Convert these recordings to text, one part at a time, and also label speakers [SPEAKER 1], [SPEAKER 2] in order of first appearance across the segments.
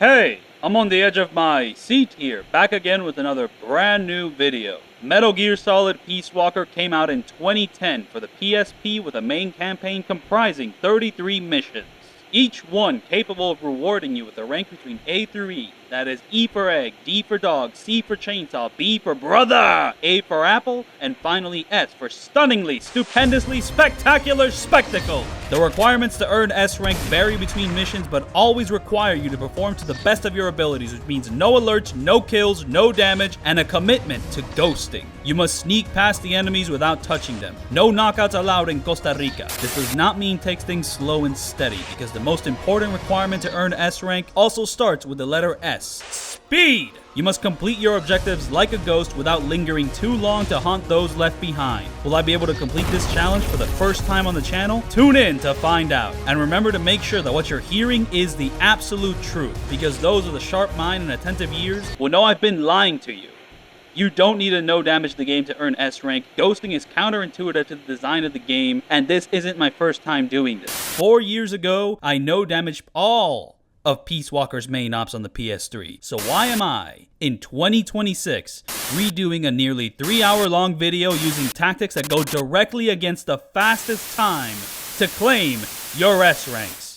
[SPEAKER 1] Hey, I'm on the edge of my seat here, back again with another brand new video. Metal Gear Solid Peace Walker came out in 2010 for the PSP with a main campaign comprising 33 missions, each one capable of rewarding you with a rank between A through E. That is E for egg, D for dog, C for chainsaw, B for brother, A for apple, and finally S for stunningly, stupendously, spectacular spectacle. The requirements to earn S rank vary between missions, but always require you to perform to the best of your abilities, which means no alerts, no kills, no damage, and a commitment to ghosting. You must sneak past the enemies without touching them. No knockouts allowed in Costa Rica. This does not mean take things slow and steady, because the most important requirement to earn S rank also starts with the letter S. Speed! You must complete your objectives like a ghost without lingering too long to haunt those left behind. Will I be able to complete this challenge for the first time on the channel? Tune in to find out. And remember to make sure that what you're hearing is the absolute truth, because those with a sharp mind and attentive ears will know I've been lying to you. You don't need to no damage the game to earn S rank. Ghosting is counterintuitive to the design of the game, and this isn't my first time doing this. 4 years ago, I no damaged all of Peace Walker's main ops on the PS3. So why am I, in 2026, redoing a nearly 3-hour-long video using tactics that go directly against the fastest time to claim your S ranks?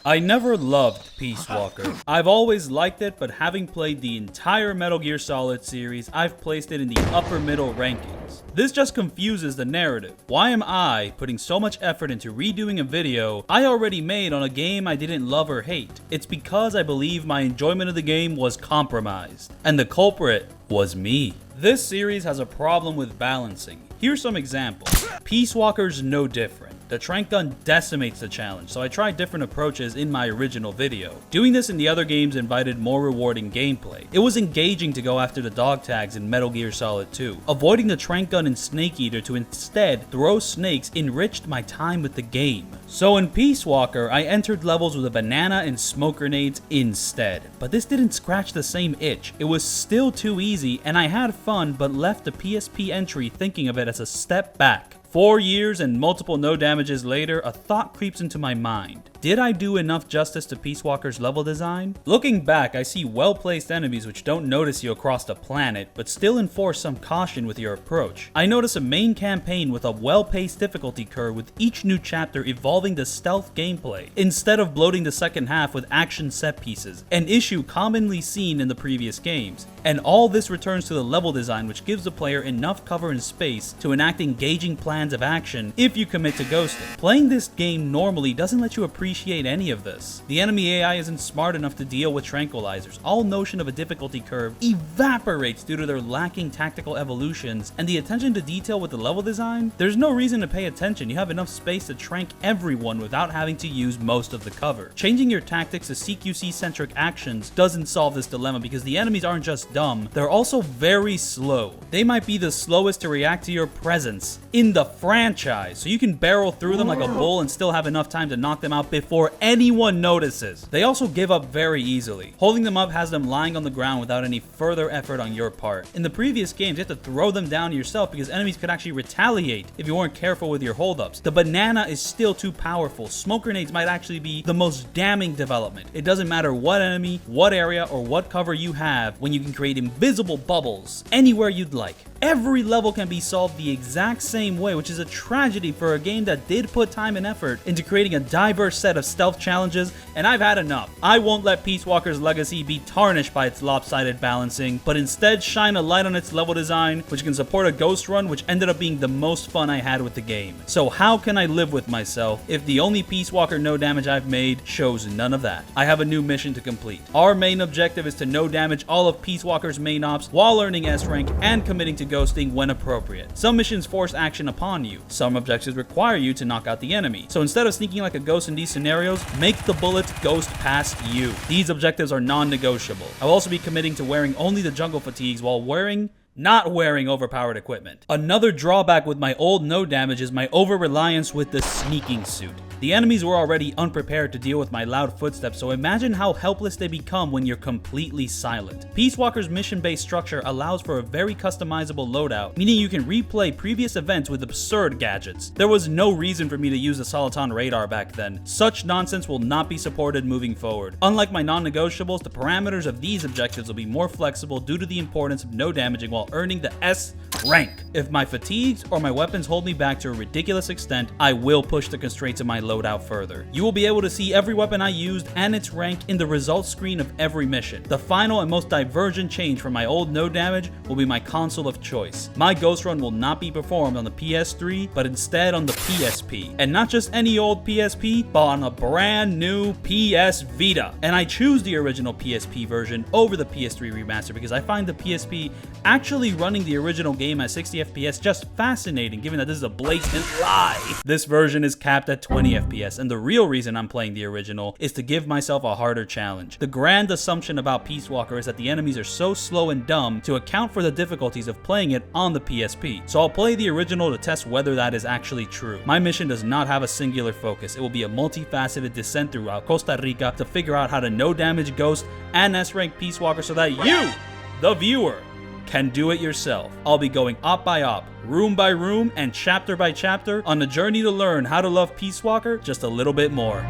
[SPEAKER 1] I never loved Peace Walker. I've always liked it, but having played the entire Metal Gear Solid series, I've placed it in the upper middle rankings. This just confuses the narrative. Why am I putting so much effort into redoing a video I already made on a game I didn't love or hate? It's because I believe my enjoyment of the game was compromised, and the culprit was me. This series has a problem with balancing. Here's some examples. Peace Walker's no different. The trank gun decimates the challenge, so I tried different approaches in my original video. Doing this in the other games invited more rewarding gameplay. It was engaging to go after the dog tags in Metal Gear Solid 2. Avoiding the trank gun and Snake Eater to instead throw snakes enriched my time with the game. So in Peace Walker, I entered levels with a banana and smoke grenades instead. But this didn't scratch the same itch. It was still too easy, and I had fun, but left the PSP entry thinking of it as a step back. 4 years and multiple no damages later, a thought creeps into my mind. Did I do enough justice to Peace Walker's level design? Looking back, I see well-placed enemies which don't notice you across the planet, but still enforce some caution with your approach. I notice a main campaign with a well-paced difficulty curve, with each new chapter evolving the stealth gameplay, instead of bloating the second half with action set pieces, an issue commonly seen in the previous games. And all this returns to the level design, which gives the player enough cover and space to enact engaging plans of action if you commit to ghosting. Playing this game normally doesn't let you appreciate any of this. The enemy AI isn't smart enough to deal with tranquilizers. All notion of a difficulty curve evaporates due to their lacking tactical evolutions, and the attention to detail with the level design? There's no reason to pay attention. You have enough space to trank everyone without having to use most of the cover. Changing your tactics to CQC-centric actions doesn't solve this dilemma, because the enemies aren't just dumb, they're also very slow. They might be the slowest to react to your presence in the franchise, so you can barrel through them like a bull and still have enough time to knock them out before anyone notices. They also give up very easily. Holding them up has them lying on the ground without any further effort on your part. In the previous games, you have to throw them down yourself because enemies could actually retaliate if you weren't careful with your holdups. The banana is still too powerful. Smoke grenades might actually be the most damning development. It doesn't matter what enemy, what area, or what cover you have when you can create invisible bubbles anywhere you'd like. Every level can be solved the exact same way, which is a tragedy for a game that did put time and effort into creating a diverse set of stealth challenges, and I've had enough. I won't let Peace Walker's legacy be tarnished by its lopsided balancing, but instead shine a light on its level design, which can support a ghost run, which ended up being the most fun I had with the game. So how can I live with myself if the only Peace Walker no damage I've made shows none of that? I have a new mission to complete. Our main objective is to no damage all of Peace Walker's main ops while earning S rank and committing to ghosting when appropriate. Some missions force action upon you. Some objectives require you to knock out the enemy. So instead of sneaking like a ghost in these scenarios, make the bullets ghost past you. These objectives are non-negotiable. I'll also be committing to wearing only the jungle fatigues while wearing not wearing overpowered equipment. Another drawback with my old no damage is my over-reliance with the sneaking suit. The enemies were already unprepared to deal with my loud footsteps, so imagine how helpless they become when you're completely silent. Peace Walker's mission-based structure allows for a very customizable loadout, meaning you can replay previous events with absurd gadgets. There was no reason for me to use a Soliton radar back then. Such nonsense will not be supported moving forward. Unlike my non-negotiables, the parameters of these objectives will be more flexible due to the importance of no damaging while earning the S rank. If my fatigues or my weapons hold me back to a ridiculous extent, I will push the constraints of my loadout further. You will be able to see every weapon I used and its rank in the results screen of every mission. The final and most divergent change from my old no damage will be my console of choice. My Ghost Run will not be performed on the PS3, but instead on the PSP. And not just any old PSP, but on a brand new PS Vita. And I choose the original PSP version over the PS3 remaster because I find the PSP actually running the original game at 60 FPS just fascinating, given that this is a blatant lie. This version is capped at 20 FPS, and the real reason I'm playing the original is to give myself a harder challenge. The grand assumption about Peace Walker is that the enemies are so slow and dumb to account for the difficulties of playing it on the PSP. So I'll play the original to test whether that is actually true. My mission does not have a singular focus. It will be a multifaceted descent throughout Costa Rica to figure out how to no damage Ghost and S-rank Peace Walker so that you, the viewer, can do it yourself. I'll be going op by op, room by room, and chapter by chapter on a journey to learn how to love Peace Walker just a little bit more.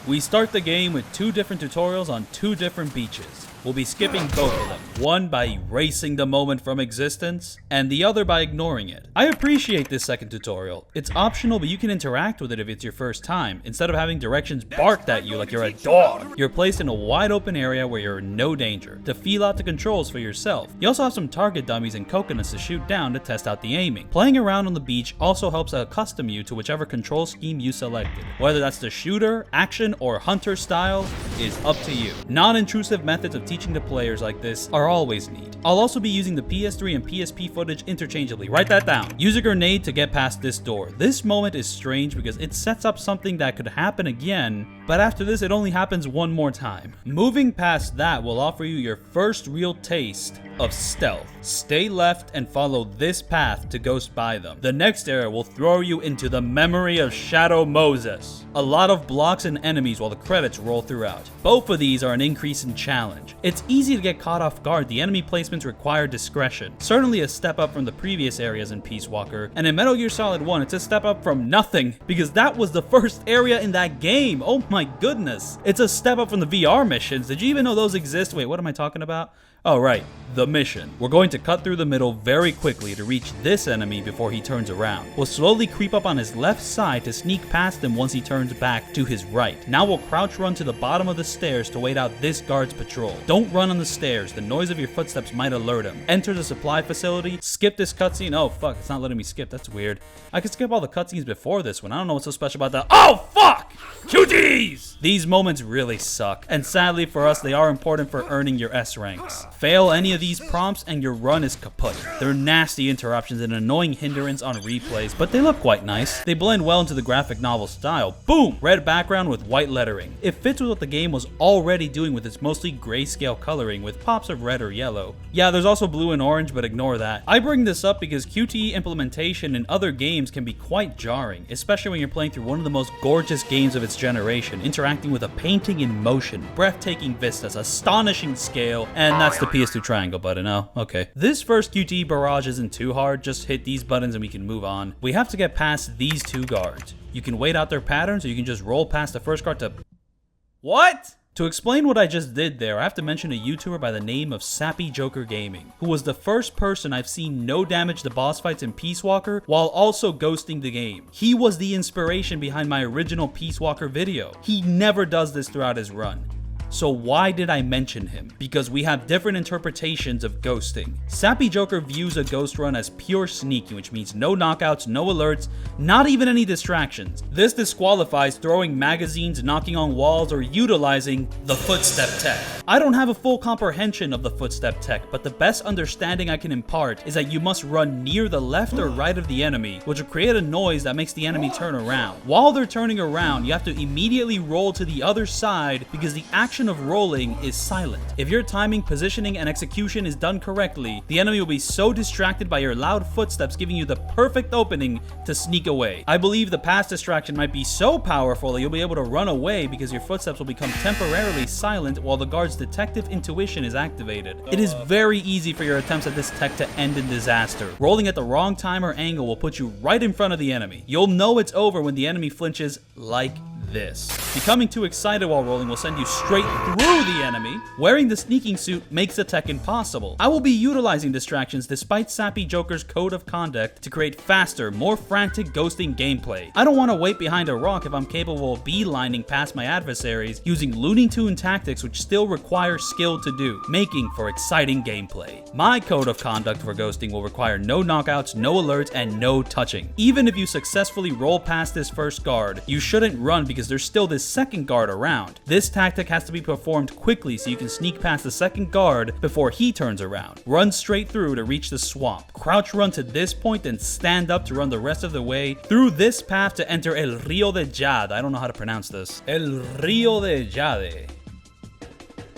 [SPEAKER 1] We start the game with 2 different tutorials on 2 different beaches. We'll be skipping both of them, one by erasing the moment from existence, and the other by ignoring it. I appreciate this second tutorial. It's optional, but you can interact with it if it's your first time. Instead of having directions barked at you like you're a dog, you're placed in a wide open area where you're in no danger, to feel out the controls for yourself. You also have some target dummies and coconuts to shoot down to test out the aiming. Playing around on the beach also helps accustom you to whichever control scheme you selected. Whether that's the shooter, action, or hunter style is up to you. Non-intrusive methods of teaching to players like this are always neat. I'll also be using the PS3 and PSP footage interchangeably. Write that down. Use a grenade to get past this door. This moment is strange because it sets up something that could happen again, but after this it only happens one more time. Moving past that will offer you your first real taste of stealth. Stay left and follow this path to ghost by them. The next area will throw you into the memory of Shadow Moses. A lot of blocks and enemies while the credits roll throughout. Both of these are an increase in challenge. It's easy to get caught off guard. The enemy placements require discretion. Certainly a step up from the previous areas in Peace Walker, and in Metal Gear Solid 1 it's a step up from nothing, because that was the first area in that game. Oh my goodness. It's a step up from the VR missions. Did you even know those exist? Wait, what am I talking about? Oh right, the mission. We're going to cut through the middle very quickly to reach this enemy before he turns around. We'll slowly creep up on his left side to sneak past him once he turns back to his right. Now we'll crouch run to the bottom of the stairs to wait out this guard's patrol. Don't run on the stairs, the noise of your footsteps might alert him. Enter the supply facility, skip this cutscene. Oh fuck, it's not letting me skip, that's weird. I could skip all the cutscenes before this one, I don't know what's so special about that. Oh fuck! QTs! These moments really suck, and sadly for us they are important for earning your S ranks. Fail any of these prompts and your run is kaput. They're nasty interruptions and annoying hindrance on replays, but they look quite nice. They blend well into the graphic novel style. Boom! Red background with white lettering. It fits with what the game was already doing with its mostly grayscale coloring with pops of red or yellow. Yeah, there's also blue and orange, but ignore that. I bring this up because QTE implementation in other games can be quite jarring, especially when you're playing through one of the most gorgeous games of its generation, interacting with a painting in motion, breathtaking vistas, astonishing scale, and that's the PS2 triangle button. Oh, okay. This first QTE barrage isn't too hard, just hit these buttons and we can move on. We have to get past these 2 guards. You can wait out their patterns or you can just roll past the first guard to... What? To explain what I just did there, I have to mention a YouTuber by the name of Sappy Joker Gaming, who was the first person I've seen no damage the boss fights in Peace Walker while also ghosting the game. He was the inspiration behind my original Peace Walker video. He never does this throughout his run. So why did I mention him? Because we have different interpretations of ghosting. Sappy Joker views a ghost run as pure sneaking, which means no knockouts, no alerts, not even any distractions. This disqualifies throwing magazines, knocking on walls, or utilizing the footstep tech. I don't have a full comprehension of the footstep tech, but the best understanding I can impart is that you must run near the left or right of the enemy, which will create a noise that makes the enemy turn around. While they're turning around, you have to immediately roll to the other side because the action of rolling is silent. If your timing, positioning, and execution is done correctly, the enemy will be so distracted by your loud footsteps, giving you the perfect opening to sneak away. I believe the pass distraction might be so powerful that you'll be able to run away because your footsteps will become temporarily silent while the guard's detective intuition is activated. It is very easy for your attempts at this tech to end in disaster. Rolling at the wrong time or angle will put you right in front of the enemy. You'll know it's over when the enemy flinches like this. Becoming too excited while rolling will send you straight through the enemy. Wearing the sneaking suit makes the tech impossible. I will be utilizing distractions despite Sappy Joker's code of conduct to create faster, more frantic ghosting gameplay. I don't want to wait behind a rock if I'm capable of beelining past my adversaries using Looney Tune tactics which still require skill to do, making for exciting gameplay. My code of conduct for ghosting will require no knockouts, no alerts, and no touching. Even if you successfully roll past this first guard, you shouldn't run because there's still this second guard around. This tactic has to be performed quickly so you can sneak past the second guard before he turns around. Run straight through to reach the swamp. Crouch run to this point, then stand up to run the rest of the way through this path to enter El Rio de Jade. I don't know how to pronounce this. El Rio de Jade.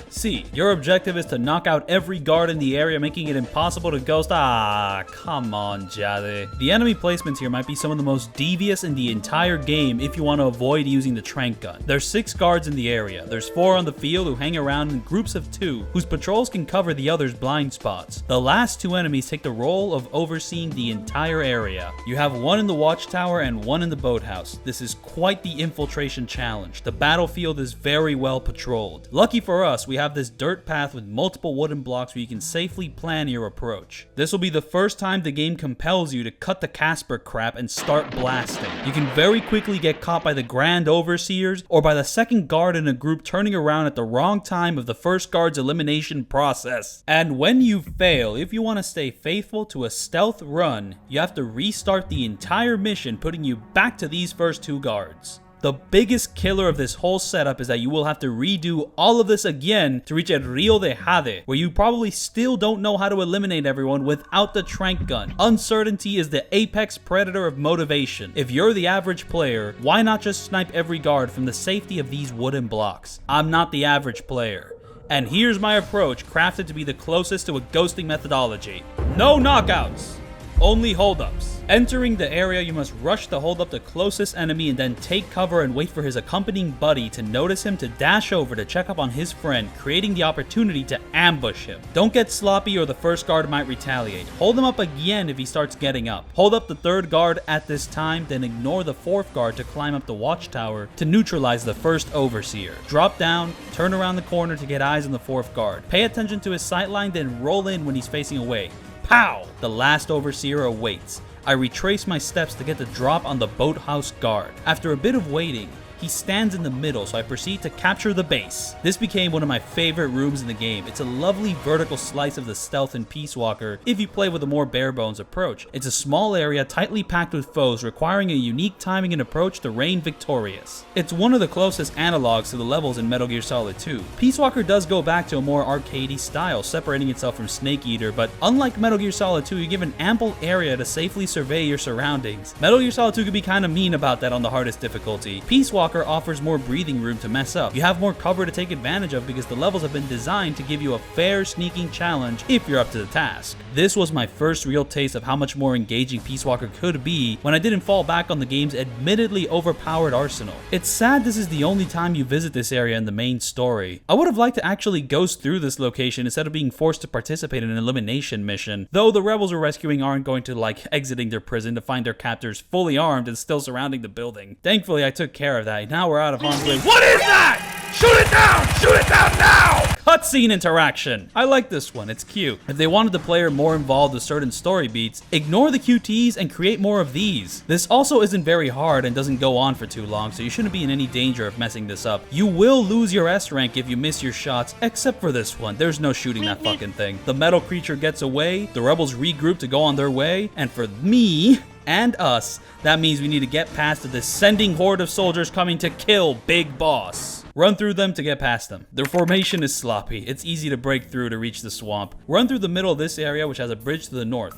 [SPEAKER 1] C. Your objective is to knock out every guard in the area, making it impossible to ghost. Ah, come on, Jade. The enemy placements here might be some of the most devious in the entire game if you want to avoid using the trank gun. There's 6 guards in the area. There's 4 on the field who hang around in groups of 2, whose patrols can cover the others' blind spots. The last 2 enemies take the role of overseeing the entire area. You have 1 in the watchtower and 1 in the boathouse. This is quite the infiltration challenge. The battlefield is very well patrolled. Lucky for us, we have this dirt path with multiple wooden blocks where you can safely plan your approach. This will be the first time the game compels you to cut the Casper crap and start blasting. You can very quickly get caught by the Grand Overseers or by the second guard in a group turning around at the wrong time of the first guard's elimination process. And when you fail, if you want to stay faithful to a stealth run, you have to restart the entire mission, putting you back to these first 2 guards. The biggest killer of this whole setup is that you will have to redo all of this again to reach El Rio de Jade, where you probably still don't know how to eliminate everyone without the trank gun. Uncertainty is the apex predator of motivation. If you're the average player, why not just snipe every guard from the safety of these wooden blocks? I'm not the average player. And here's my approach, crafted to be the closest to a ghosting methodology. No knockouts! Only holdups. Entering the area, you must rush the holdup the closest enemy and then take cover and wait for his accompanying buddy to notice him to dash over to check up on his friend, creating the opportunity to ambush him. Don't get sloppy or the first guard might retaliate. Hold him up again if he starts getting up. Hold up the third guard at this time, then ignore the fourth guard to climb up the watchtower to neutralize the first overseer. Drop down, turn around the corner to get eyes on the fourth guard. Pay attention to his sightline, then roll in when he's facing away. Pow! The last overseer awaits. I retrace my steps to get the drop on the boathouse guard. After a bit of waiting, he stands in the middle, so I proceed to capture the base. This became one of my favorite rooms in the game. It's a lovely vertical slice of the stealth in Peace Walker if you play with a more bare bones approach. It's a small area tightly packed with foes, requiring a unique timing and approach to reign victorious. It's one of the closest analogs to the levels in Metal Gear Solid 2. Peace Walker does go back to a more arcadey style, separating itself from Snake Eater, but unlike Metal Gear Solid 2, you're given ample area to safely survey your surroundings. Metal Gear Solid 2 could be kinda mean about that on the hardest difficulty. Peace Walker offers more breathing room to mess up. You have more cover to take advantage of because the levels have been designed to give you a fair sneaking challenge if you're up to the task. This was my first real taste of how much more engaging Peace Walker could be when I didn't fall back on the game's admittedly overpowered arsenal. It's sad this is the only time you visit this area in the main story. I would have liked to actually ghost through this location instead of being forced to participate in an elimination mission, though the rebels we're rescuing aren't going to like exiting their prison to find their captors fully armed and still surrounding the building. Thankfully I took care of that. Now we're out of harm's way. What is that? Shoot it down! Shoot it down now! cutscene interaction. I like this one, it's cute. If they wanted the player more involved with certain story beats, ignore the QTs and create more of these. This also isn't very hard and doesn't go on for too long, so you shouldn't be in any danger of messing this up. You will lose your S rank if you miss your shots, except for this one. There's no shooting that fucking thing. The metal creature gets away, the rebels regroup to go on their way, and for me and us, that means we need to get past the descending horde of soldiers coming to kill Big Boss. Run through them to get past them. Their formation is sloppy. It's easy to break through to reach the swamp. Run through the middle of this area, which has a bridge to the north.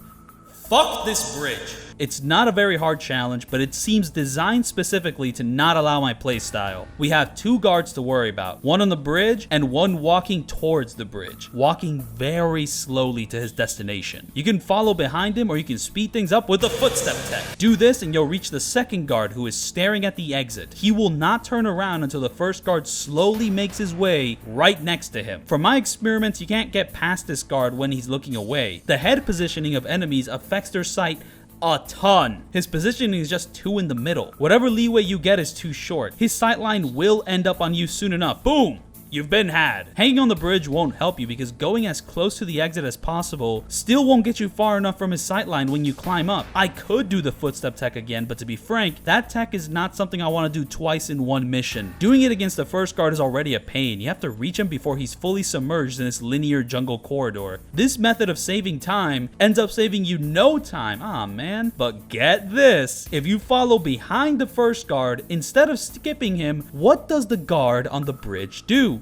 [SPEAKER 1] Fuck this bridge. It's not a very hard challenge, but it seems designed specifically to not allow my playstyle. We have 2 guards to worry about, one on the bridge and one walking towards the bridge, walking very slowly to his destination. You can follow behind him or you can speed things up with the footstep tech. Do this and you'll reach the second guard who is staring at the exit. He will not turn around until the first guard slowly makes his way right next to him. From my experiments, you can't get past this guard when he's looking away. The head positioning of enemies affects their sight a ton. His positioning is just too in the middle. Whatever leeway you get is too short. His sightline will end up on you soon enough. Boom! You've been had. Hanging on the bridge won't help you because going as close to the exit as possible still won't get you far enough from his sightline when you climb up. I could do the footstep tech again, but to be frank, that tech is not something I want to do twice in one mission. Doing it against the first guard is already a pain. You have to reach him before he's fully submerged in this linear jungle corridor. This method of saving time ends up saving you no time. Aw, man. But get this. If you follow behind the first guard, instead of skipping him, what does the guard on the bridge do?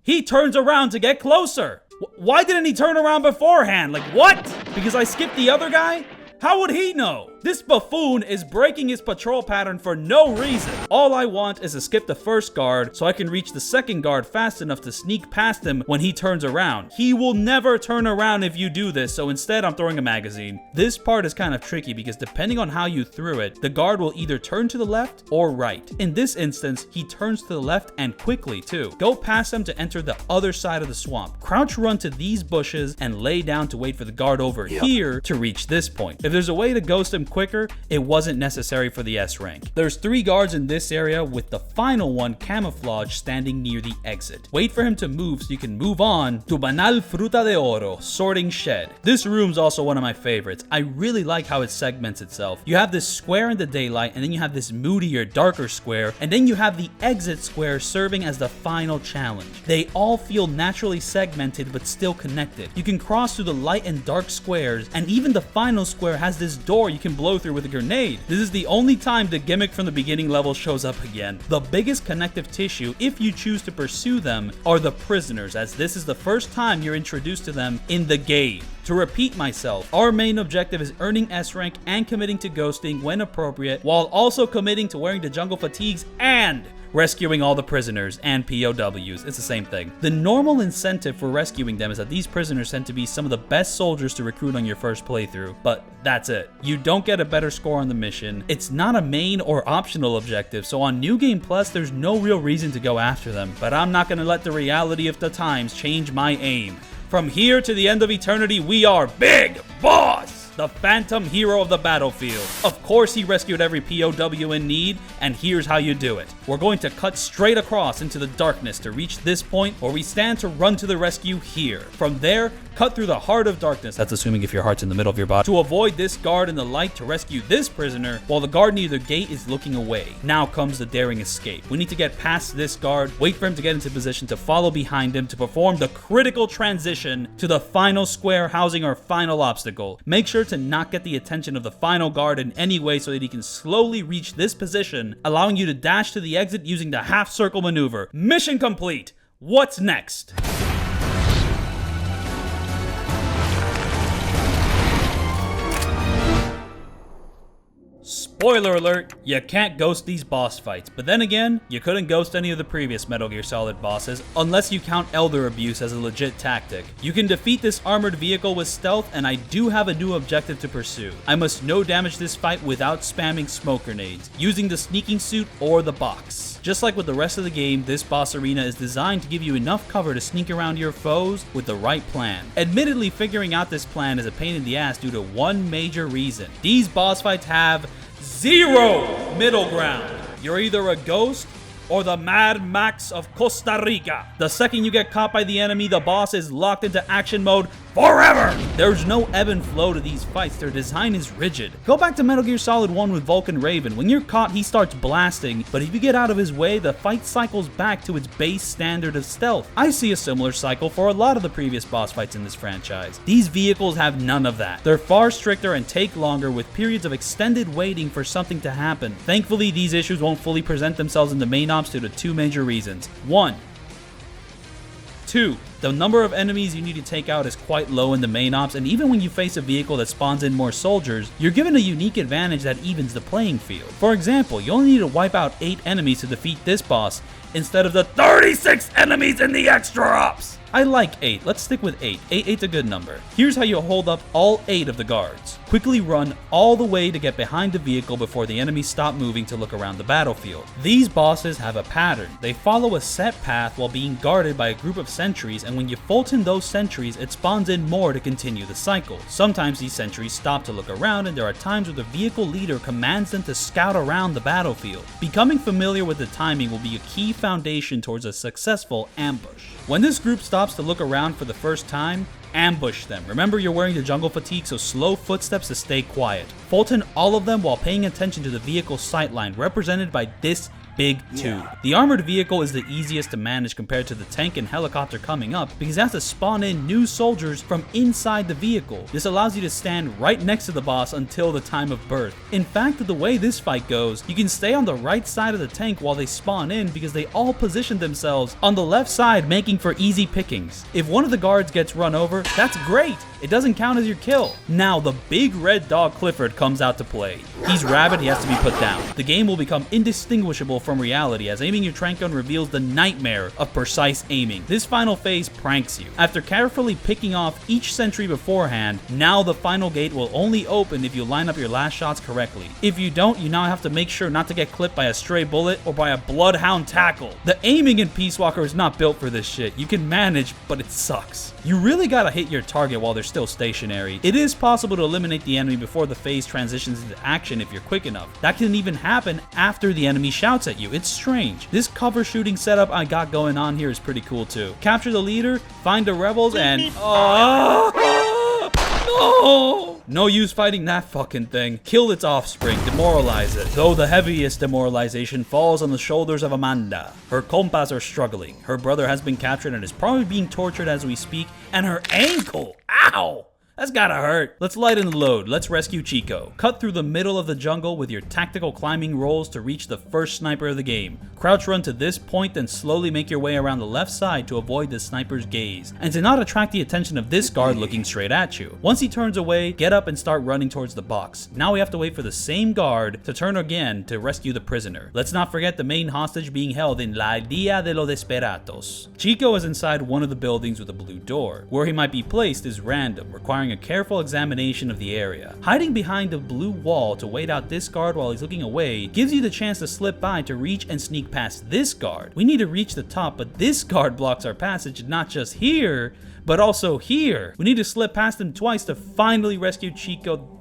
[SPEAKER 1] He turns around to get closer. Why didn't he turn around beforehand? Like, what? Because I skipped the other guy? How would he know? This buffoon is breaking his patrol pattern for no reason. All I want is to skip the first guard so I can reach the second guard fast enough to sneak past him when he turns around. He will never turn around if you do this, so instead I'm throwing a magazine. This part is kind of tricky because depending on how you threw it, the guard will either turn to the left or right. In this instance, he turns to the left and quickly too. Go past him to enter the other side of the swamp. Crouch run to these bushes and lay down to wait for the guard over here to reach this point. If there's a way to ghost him quicker, it wasn't necessary for the S rank. There's 3 guards in this area with the final one camouflage standing near the exit. Wait for him to move so you can move on to Banal Fruta de Oro, sorting shed. This room's also one of my favorites. I really like how it segments itself. You have this square in the daylight, and then you have this moodier, darker square, and then you have the exit square serving as the final challenge. They all feel naturally segmented but still connected. You can cross through the light and dark squares, and even the final square has this door you can blow through with a grenade. This is the only time the gimmick from the beginning level shows up again. The biggest connective tissue, if you choose to pursue them, are the prisoners, as this is the first time you're introduced to them in the game. To repeat myself, our main objective is earning S rank and committing to ghosting when appropriate, while also committing to wearing the jungle fatigues and rescuing all the prisoners and POWs. It's the same thing. The normal incentive for rescuing them is that these prisoners tend to be some of the best soldiers to recruit on your first playthrough, but that's it. You don't get a better score on the mission. It's not a main or optional objective, so on New Game Plus, there's no real reason to go after them, but I'm not gonna let the reality of the times change my aim. From here to the end of eternity, we are Big Boss, the phantom hero of the battlefield. Of course, he rescued every POW in need, and here's how you do it. We're going to cut straight across into the darkness to reach this point where we stand to run to the rescue here. From there, cut through the heart of darkness, that's assuming if your heart's in the middle of your body, to avoid this guard in the light to rescue this prisoner while the guard near the gate is looking away. Now comes the daring escape. We need to get past this guard, wait for him to get into position to follow behind him to perform the critical transition to the final square housing our final obstacle. Make sure to not get the attention of the final guard in any way so that he can slowly reach this position, allowing you to dash to the exit using the half circle maneuver. Mission complete! What's next? Spoiler alert, you can't ghost these boss fights, but then again, you couldn't ghost any of the previous Metal Gear Solid bosses unless you count Elder Abuse as a legit tactic. You can defeat this armored vehicle with stealth, and I do have a new objective to pursue. I must no damage this fight without spamming smoke grenades, using the sneaking suit or the box. Just like with the rest of the game, this boss arena is designed to give you enough cover to sneak around your foes with the right plan. Admittedly, figuring out this plan is a pain in the ass due to one major reason. These boss fights have zero middle ground. You're either a ghost or the Mad Max of Costa Rica. The second you get caught by the enemy, the boss is locked into action mode forever. There's no ebb and flow to these fights. Their design is rigid. Go back to Metal Gear Solid 1 with Vulcan Raven. When you're caught, he starts blasting, but if you get out of his way, the fight cycles back to its base standard of stealth. I see a similar cycle for a lot of the previous boss fights in this franchise. These vehicles have none of that. They're far stricter and take longer, with periods of extended waiting for something to happen. Thankfully, these issues won't fully present themselves in the main ops due to two major reasons. 1. 2. The number of enemies you need to take out is quite low in the main ops, and even when you face a vehicle that spawns in more soldiers, you're given a unique advantage that evens the playing field. For example, you only need to wipe out 8 enemies to defeat this boss, instead of the 36 enemies in the extra ops! I like 8. Let's stick with 8. 8's a good number. Here's how you hold up all 8 of the guards. Quickly run all the way to get behind the vehicle before the enemies stop moving to look around the battlefield. These bosses have a pattern. They follow a set path while being guarded by a group of sentries, and when you Fulton those sentries, it spawns in more to continue the cycle. Sometimes these sentries stop to look around, and there are times where the vehicle leader commands them to scout around the battlefield. Becoming familiar with the timing will be a key foundation towards a successful ambush. When this group stops to look around for the first time, ambush them. Remember, you're wearing the jungle fatigue, so slow footsteps to stay quiet. Fulton all of them while paying attention to the vehicle's sightline, represented by this big tube. The armored vehicle is the easiest to manage compared to the tank and helicopter coming up, because it has to spawn in new soldiers from inside the vehicle. This allows you to stand right next to the boss until the time of birth. In fact, the way this fight goes, you can stay on the right side of the tank while they spawn in, because they all position themselves on the left side, making for easy pickings. If one of the guards gets run over, that's great. It doesn't count as your kill. Now, the big red dog Clifford comes out to play. He's rabid, he has to be put down. The game will become indistinguishable from reality, as aiming your trank gun reveals the nightmare of precise aiming. This final phase pranks you. After carefully picking off each sentry beforehand, now the final gate will only open if you line up your last shots correctly. If you don't, you now have to make sure not to get clipped by a stray bullet or by a bloodhound tackle. The aiming in Peace Walker is not built for this shit. You can manage, but it sucks. You really gotta hit your target while they're still stationary. It is possible to eliminate the enemy before the phase transitions into action if you're quick enough. That can even happen after the enemy shouts at you. It's strange. This cover shooting setup I got going on here is pretty cool too. Capture the leader, find the rebels, and no! No use fighting that fucking thing. Kill its offspring, demoralize it. Though the heaviest demoralization falls on the shoulders of Amanda. Her compas are struggling. Her brother has been captured and is probably being tortured as we speak. And her ankle! Ow! That's gotta hurt. Let's lighten the load. Let's rescue Chico. Cut through the middle of the jungle with your tactical climbing rolls to reach the first sniper of the game. Crouch run to this point, then slowly make your way around the left side to avoid the sniper's gaze, and to not attract the attention of this guard looking straight at you. Once he turns away, get up and start running towards the box. Now we have to wait for the same guard to turn again to rescue the prisoner. Let's not forget the main hostage being held in La Dia de los Desperados. Chico is inside one of the buildings with a blue door. Where he might be placed is random, requiring a careful examination of the area. Hiding behind a blue wall to wait out this guard while he's looking away gives you the chance to slip by to reach and sneak past this guard. We need to reach the top, but this guard blocks our passage not just here, but also here. We need to slip past him twice to finally rescue Chico.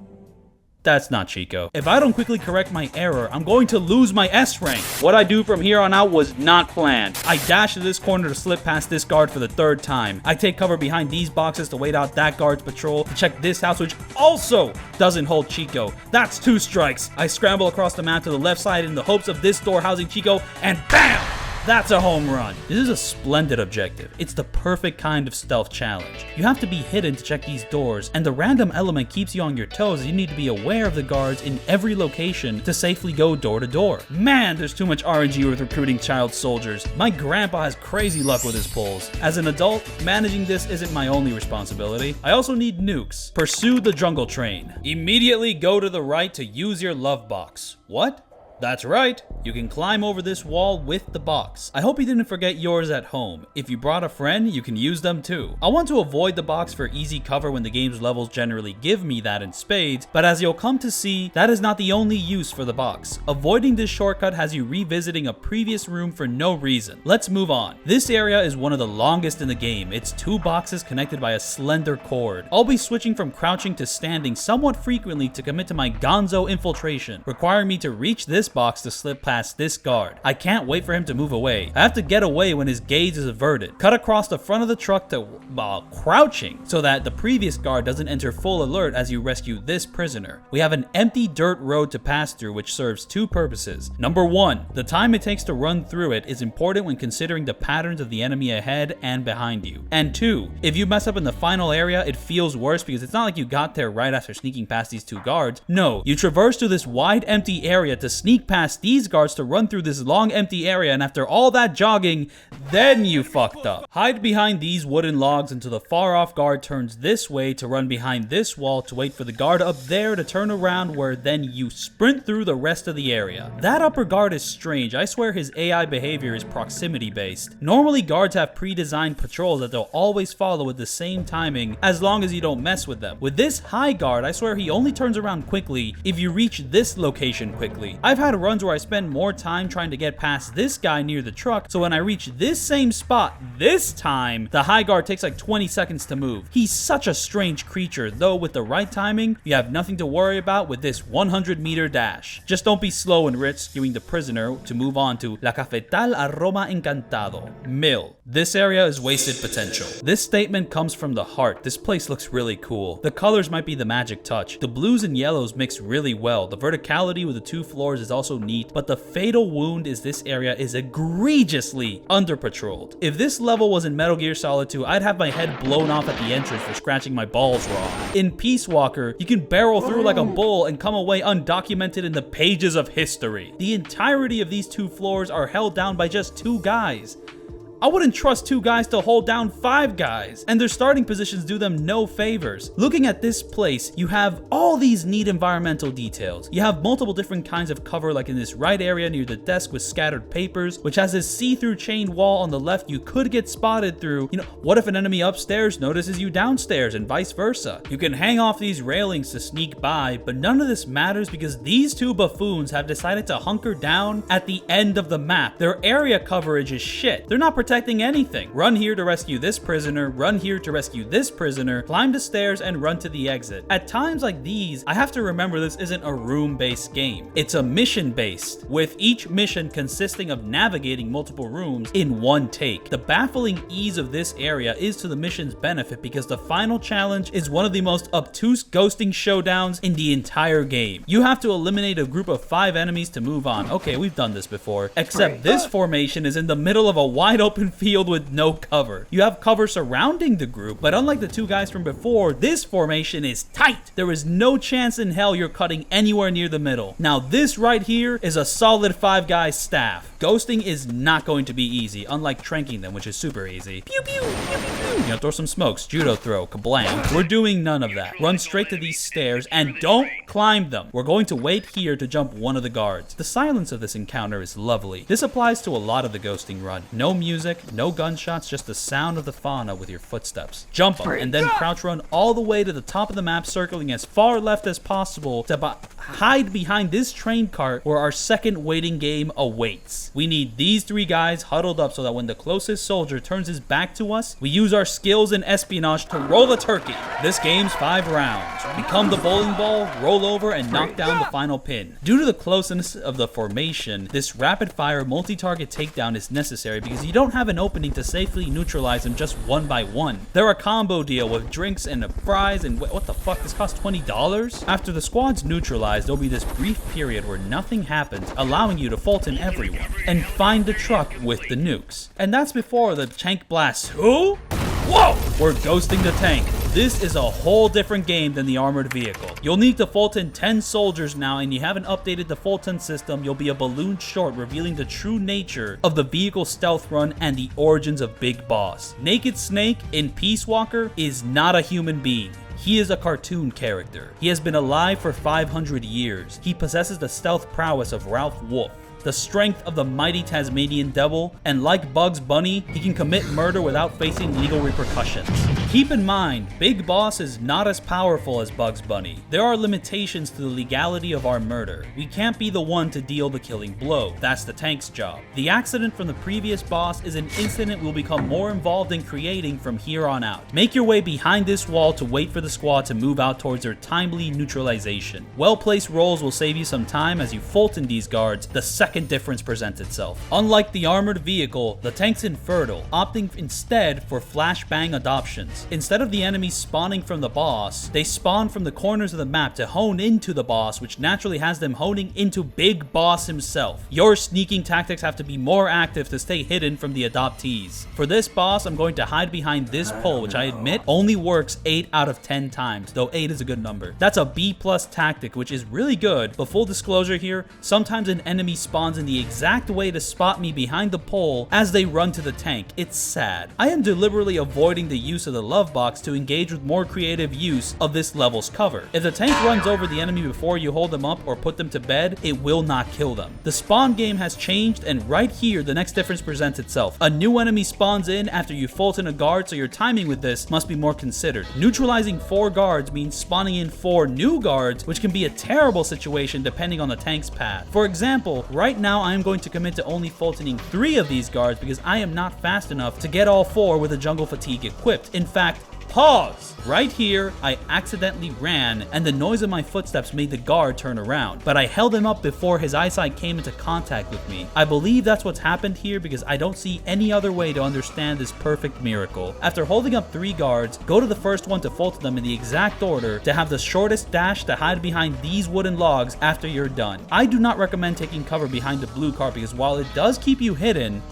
[SPEAKER 1] That's not Chico. If I don't quickly correct my error, I'm going to lose my S rank. What I do from here on out was not planned. I dash to this corner to slip past this guard for the 3rd time. I take cover behind these boxes to wait out that guard's patrol, to check this house, which also doesn't hold Chico. That's 2 strikes. I scramble across the map to the left side in the hopes of this door housing Chico, and BAM! That's a home run. This is a splendid objective. It's the perfect kind of stealth challenge. You have to be hidden to check these doors, and the random element keeps you on your toes as you need to be aware of the guards in every location to safely go door to door. Man, there's too much RNG with recruiting child soldiers. My grandpa has crazy luck with his pulls. As an adult, managing this isn't my only responsibility. I also need nukes. Pursue the jungle train. Immediately go to the right to use your love box. What? That's right, you can climb over this wall with the box. I hope you didn't forget yours at home. If you brought a friend, you can use them too. I want to avoid the box for easy cover when the game's levels generally give me that in spades, but as you'll come to see, that is not the only use for the box. Avoiding this shortcut has you revisiting a previous room for no reason. Let's move on. This area is one of the longest in the game. It's 2 boxes connected by a slender cord. I'll be switching from crouching to standing somewhat frequently to commit to my gonzo infiltration, requiring me to reach this box to slip past this guard. I can't wait for him to move away. I have to get away when his gaze is averted. Cut across the front of the truck to crouching so that the previous guard doesn't enter full alert as you rescue this prisoner. We have an empty dirt road to pass through which serves two purposes. Number one, the time it takes to run through it is important when considering the patterns of the enemy ahead and behind you. And two, if you mess up in the final area, it feels worse because it's not like you got there right after sneaking past these two guards. No, you traverse through this wide empty area to sneak past these guards to run through this long empty area, and after all that jogging, then you fucked up. Hide behind these wooden logs until the far off guard turns this way to run behind this wall to wait for the guard up there to turn around, where then you sprint through the rest of the area. That upper guard is strange. I swear his AI behavior is proximity based. Normally guards have pre-designed patrols that they'll always follow with the same timing as long as you don't mess with them. With this high guard, I swear he only turns around quickly if you reach this location quickly. I've had runs where I spend more time trying to get past this guy near the truck, so when I reach this same spot this time, the high guard takes like 20 seconds to move. He's such a strange creature, though with the right timing, you have nothing to worry about with this 100-meter dash. Just don't be slow in rescuing the prisoner to move on to La Cafetal Aroma Encantado, Mill. This area is wasted potential. This statement comes from the heart. This place looks really cool. The colors might be the magic touch. The blues and yellows mix really well. The verticality with the two floors is also neat, but the fatal wound is this area is egregiously under-patrolled. If this level was in Metal Gear Solid 2, I'd have my head blown off at the entrance for scratching my balls raw. In Peace Walker, you can barrel through like a bull and come away undocumented in the pages of history. The entirety of these two floors are held down by just two guys. I wouldn't trust two guys to hold down five guys, and their starting positions do them no favors. Looking at this place, you have all these neat environmental details. You have multiple different kinds of cover, like in this right area near the desk with scattered papers, which has this see-through chain wall on the left you could get spotted through. You know, what if an enemy upstairs notices you downstairs and vice versa? You can hang off these railings to sneak by, but none of this matters because these two buffoons have decided to hunker down at the end of the map. Their area coverage is shit. They're not protecting anything. Run here to rescue this prisoner, run here to rescue this prisoner, climb the stairs and run to the exit. At times like these, I have to remember this isn't a room-based game. It's a mission-based, with each mission consisting of navigating multiple rooms in one take. The baffling ease of this area is to the mission's benefit because the final challenge is one of the most obtuse ghosting showdowns in the entire game. You have to eliminate a group of 5 enemies to move on. Okay, we've done this before, except this formation is in the middle of a wide open field with no cover. You have cover surrounding the group, but unlike the two guys from before, this formation is tight. There is no chance in hell you're cutting anywhere near the middle. Now this right here is a solid 5 guys staff. Ghosting is not going to be easy, unlike tranking them, which is super easy. Pew pew, pew pew pew. You know, throw some smokes, judo throw, kablam. We're doing none of that. Run straight to these stairs and don't climb them. We're going to wait here to jump one of the guards. The silence of this encounter is lovely. This applies to a lot of the ghosting run. No music, no gunshots, just the sound of the fauna with your footsteps. Jump up and then crouch run all the way to the top of the map, circling as far left as possible to hide behind this train cart where our second waiting game awaits. We need these 3 guys huddled up so that when the closest soldier turns his back to us, we use our skills in espionage to roll a turkey. This game's 5 rounds. Become the bowling ball, roll over, and knock down the final pin. Due to the closeness of the formation, this rapid-fire multi-target takedown is necessary because you don't have an opening to safely neutralize them just one by one. They're a combo deal with drinks and fries and what the fuck, this costs $20? After the squad's neutralized, there'll be this brief period where nothing happens, allowing you to Fulton everyone and find the truck with the nukes. And that's before the tank blasts. Who? Whoa! We're ghosting the tank. This is a whole different game than the armored vehicle. You'll need to Fulton 10 soldiers now, and you haven't updated the Fulton system. You'll be a balloon short, revealing the true nature of the vehicle stealth run and the origins of Big Boss. Naked Snake in Peace Walker is not a human being. He is a cartoon character. He has been alive for 500 years. He possesses the stealth prowess of Ralph Wolf, the strength of the mighty Tasmanian devil, and like Bugs Bunny, he can commit murder without facing legal repercussions. Keep in mind, Big Boss is not as powerful as Bugs Bunny. There are limitations to the legality of our murder. We can't be the one to deal the killing blow. That's the tank's job. The accident from the previous boss is an incident we'll become more involved in creating from here on out. Make your way behind this wall to wait for the squad to move out towards their timely neutralization. Well-placed rolls will save you some time as you Fulton these guards the second difference presents itself. Unlike the armored vehicle, the tank's infertile, opting instead for flashbang adoptions. Instead of the enemies spawning from the boss, they spawn from the corners of the map to hone into the boss, which naturally has them honing into Big Boss himself. Your sneaking tactics have to be more active to stay hidden from the adoptees. For this boss, I'm going to hide behind this pole, which I admit only works 8 out of 10 times, though 8 is a good number. That's a B+ tactic, which is really good, but full disclosure here, sometimes an enemy spawns in the exact way to spot me behind the pole as they run to the tank. It's sad. I am deliberately avoiding the use of the love box to engage with more creative use of this level's cover. If the tank runs over the enemy before you hold them up or put them to bed, it will not kill them. The spawn game has changed, and right here the next difference presents itself. A new enemy spawns in after you Fulton a guard, so your timing with this must be more considered. Neutralizing 4 guards means spawning in 4 new guards, which can be a terrible situation depending on the tank's path. For example, right now I am going to commit to only Fultoning 3 of these guards because I am not fast enough to get all 4 with a jungle fatigue equipped. In fact, pause! Right here, I accidentally ran, and the noise of my footsteps made the guard turn around, but I held him up before his eyesight came into contact with me. I believe that's what's happened here because I don't see any other way to understand this perfect miracle. After holding up 3 guards, go to the first one to Fulton them in the exact order to have the shortest dash to hide behind these wooden logs after you're done. I do not recommend taking cover behind the blue car because while it does keep you hidden,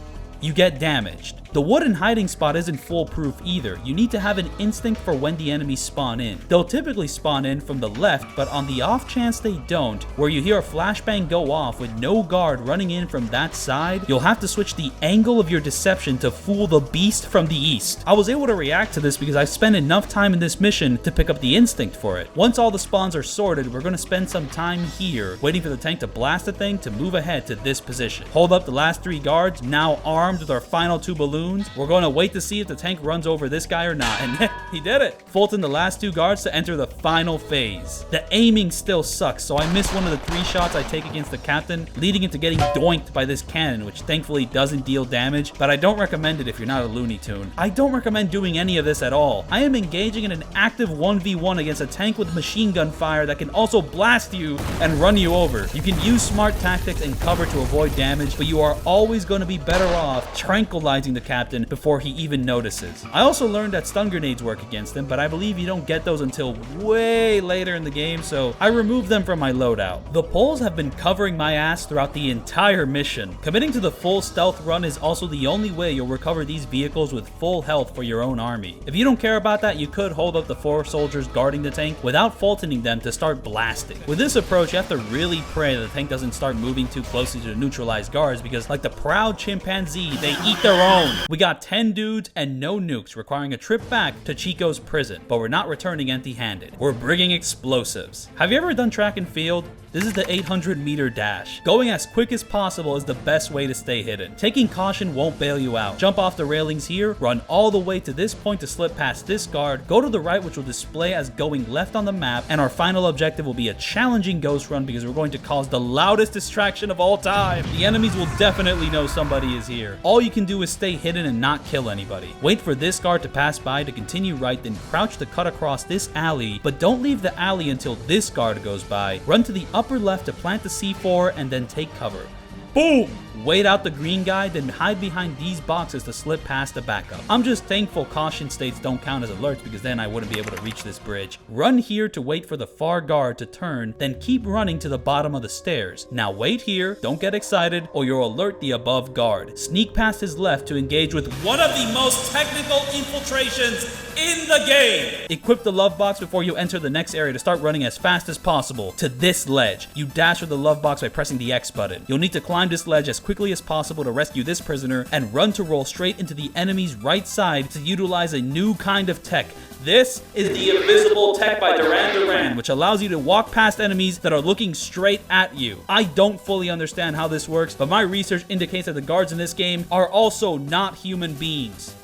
[SPEAKER 1] you get damaged. The wooden hiding spot isn't foolproof either. You need to have an instinct for when the enemies spawn in. They'll typically spawn in from the left, but on the off chance they don't, where you hear a flashbang go off with no guard running in from that side, you'll have to switch the angle of your deception to fool the beast from the east. I was able to react to this because I've spent enough time in this mission to pick up the instinct for it. Once all the spawns are sorted, we're going to spend some time here, waiting for the tank to blast the thing to move ahead to this position. Hold up the last 3 guards, now armed with our final 2 balloons. We're going to wait to see if the tank runs over this guy or not, and he did it. Fulton the last 2 guards to enter the final phase. The aiming still sucks, so I missed one of the 3 shots I take against the captain, leading into getting doinked by this cannon, which thankfully doesn't deal damage, but I don't recommend it if you're not a Looney Tune. I don't recommend doing any of this at all. I am engaging in an active 1v1 against a tank with machine gun fire that can also blast you and run you over. You can use smart tactics and cover to avoid damage, but you are always going to be better off tranquilizing the captain before he even notices. I also learned that stun grenades work against him, but I believe you don't get those until way later in the game, so I removed them from my loadout. The poles have been covering my ass throughout the entire mission. Committing to the full stealth run is also the only way you'll recover these vehicles with full health for your own army. If you don't care about that, you could hold up the 4 soldiers guarding the tank without Fultoning them to start blasting. With this approach, you have to really pray that the tank doesn't start moving too closely to neutralize guards because, like the proud chimpanzee, they eat their own. We got 10 dudes and no nukes, requiring a trip back to Chico's prison, but we're not returning empty-handed. We're bringing explosives. Have you ever done track and field? This is the 800-meter dash. Going as quick as possible is the best way to stay hidden. Taking caution won't bail you out. Jump off the railings here, run all the way to this point to slip past this guard, go to the right which will display as going left on the map, and our final objective will be a challenging ghost run because we're going to cause the loudest distraction of all time. The enemies will definitely know somebody is here. All you can do is stay hidden and not kill anybody. Wait for this guard to pass by to continue right, then crouch to cut across this alley, but don't leave the alley until this guard goes by. Run to the upper left to plant the C4 and then take cover. Boom! Wait out the green guy, then hide behind these boxes to slip past the backup. I'm just thankful caution states don't count as alerts because then I wouldn't be able to reach this bridge. Run here to wait for the far guard to turn, then keep running to the bottom of the stairs. Now wait here, don't get excited, or you'll alert the above guard. Sneak past his left to engage with one of the most technical infiltrations in the game. Equip the love box before you enter the next area to start running as fast as possible to this ledge. You dash with the love box by pressing the X button. You'll need to climb this ledge as quickly as possible to rescue this prisoner and run to roll straight into the enemy's right side to utilize a new kind of tech. This is the Invisible Tech by Duran Duran, which allows you to walk past enemies that are looking straight at you. I don't fully understand how this works, but my research indicates that the guards in this game are also not human beings.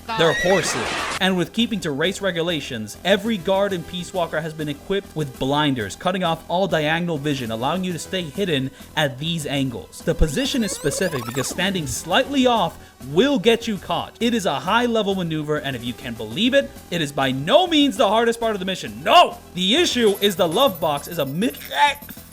[SPEAKER 1] They're horses. And with keeping to race regulations, every guard in Peace Walker has been equipped with blinders, cutting off all diagonal vision, allowing you to stay hidden at these angles. The position is specific because standing slightly off will get you caught. It is a high-level maneuver, and if you can believe it, it is by no means the hardest part of the mission. No! The issue is the love box is a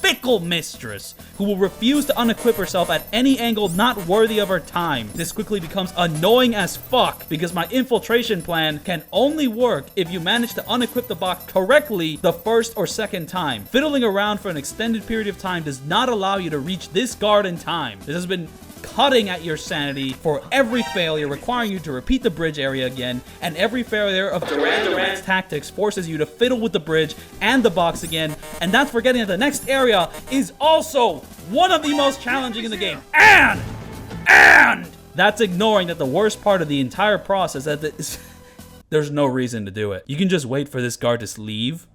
[SPEAKER 1] fickle mistress who will refuse to unequip herself at any angle not worthy of her time. This quickly becomes annoying as fuck because my infiltration plan can only work if you manage to unequip the box correctly the first or second time. Fiddling around for an extended period of time does not allow you to reach this guard in time. This has been cutting at your sanity for every failure, requiring you to repeat the bridge area again, and every failure of Duran Duran's tactics forces you to fiddle with the bridge and the box again, and that's forgetting that the next area is also one of the most challenging in the game. And that's ignoring that the worst part of the entire process is there's no reason to do it. You can just wait for this guard to leave,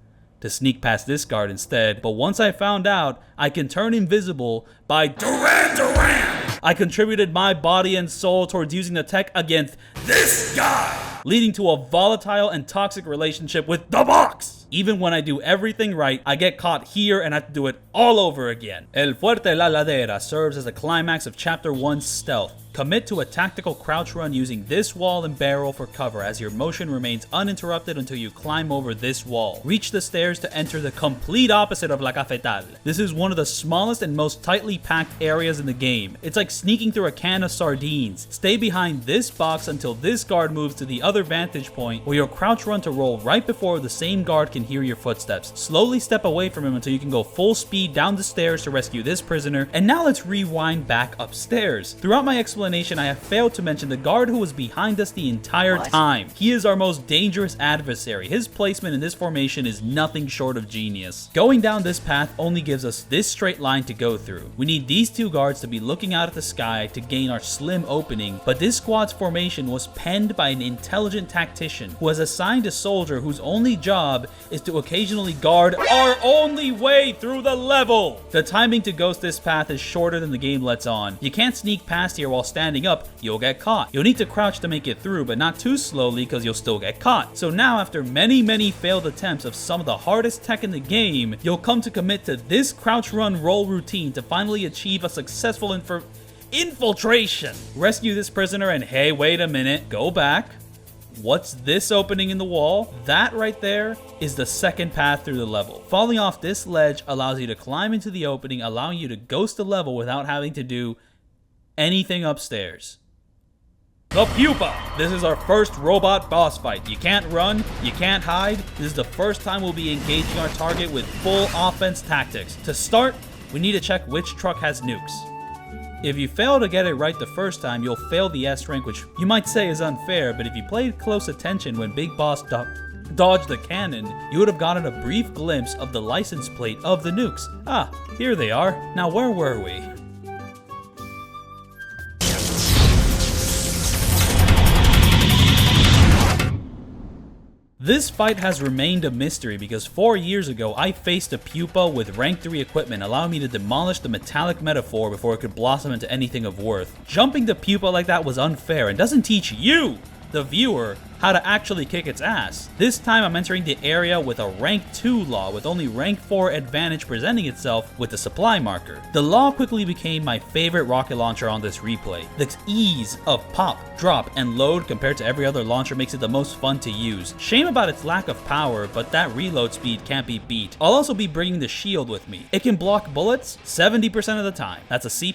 [SPEAKER 1] to sneak past this guard instead, but once I found out I can turn invisible by Duran Duran, I contributed my body and soul towards using the tech against this guy, leading to a volatile and toxic relationship with the box. Even when I do everything right, I get caught here and have to do it all over again. El Fuerte La Ladera serves as the climax of Chapter 1's stealth. Commit to a tactical crouch run using this wall and barrel for cover as your motion remains uninterrupted until you climb over this wall. Reach the stairs to enter the complete opposite of La Cafetal. This is one of the smallest and most tightly packed areas in the game. It's like sneaking through a can of sardines. Stay behind this box until this guard moves to the other vantage point where you'll crouch run to roll right before the same guard can hear your footsteps. Slowly step away from him until you can go full speed down the stairs to rescue this prisoner. And now let's rewind back upstairs. Throughout my explanation, I have failed to mention the guard who was behind us the entire time. He is our most dangerous adversary. His placement in this formation is nothing short of genius. Going down this path only gives us this straight line to go through. We need these two guards to be looking out at the sky to gain our slim opening, but this squad's formation was penned by an intelligent tactician who has assigned a soldier whose only job is to occasionally guard our only way through the level. The timing to ghost this path is shorter than the game lets on. You can't sneak past here while standing up, you'll get caught. You'll need to crouch to make it through, but not too slowly because you'll still get caught. So now, after many failed attempts of some of the hardest tech in the game, you'll come to commit to this crouch run roll routine to finally achieve a successful infiltration. Rescue this prisoner and hey, wait a minute, go back. What's this opening in the wall? That right there is the second path through the level. Falling off this ledge allows you to climb into the opening, allowing you to ghost the level without having to do anything upstairs. The Pupa! This is our first robot boss fight. You can't run, you can't hide. This is the first time we'll be engaging our target with full offense tactics. To start, we need to check which truck has nukes. If you fail to get it right the first time, you'll fail the S rank, which you might say is unfair, but if you played close attention when Big Boss dodged the cannon, you would have gotten a brief glimpse of the license plate of the nukes. Ah, here they are. Now where were we? This fight has remained a mystery because 4 years ago I faced a pupa with rank 3 equipment, allowing me to demolish the metallic metaphor before it could blossom into anything of worth. Jumping the pupa like that was unfair and doesn't teach you, the viewer, how to actually kick its ass. This time I'm entering the area with a rank 2 law with only rank 4 advantage presenting itself with the supply marker. The law quickly became my favorite rocket launcher on this replay. The ease of pop, drop, and load compared to every other launcher makes it the most fun to use. Shame about its lack of power, but that reload speed can't be beat. I'll also be bringing the shield with me. It can block bullets 70% of the time. That's a C+.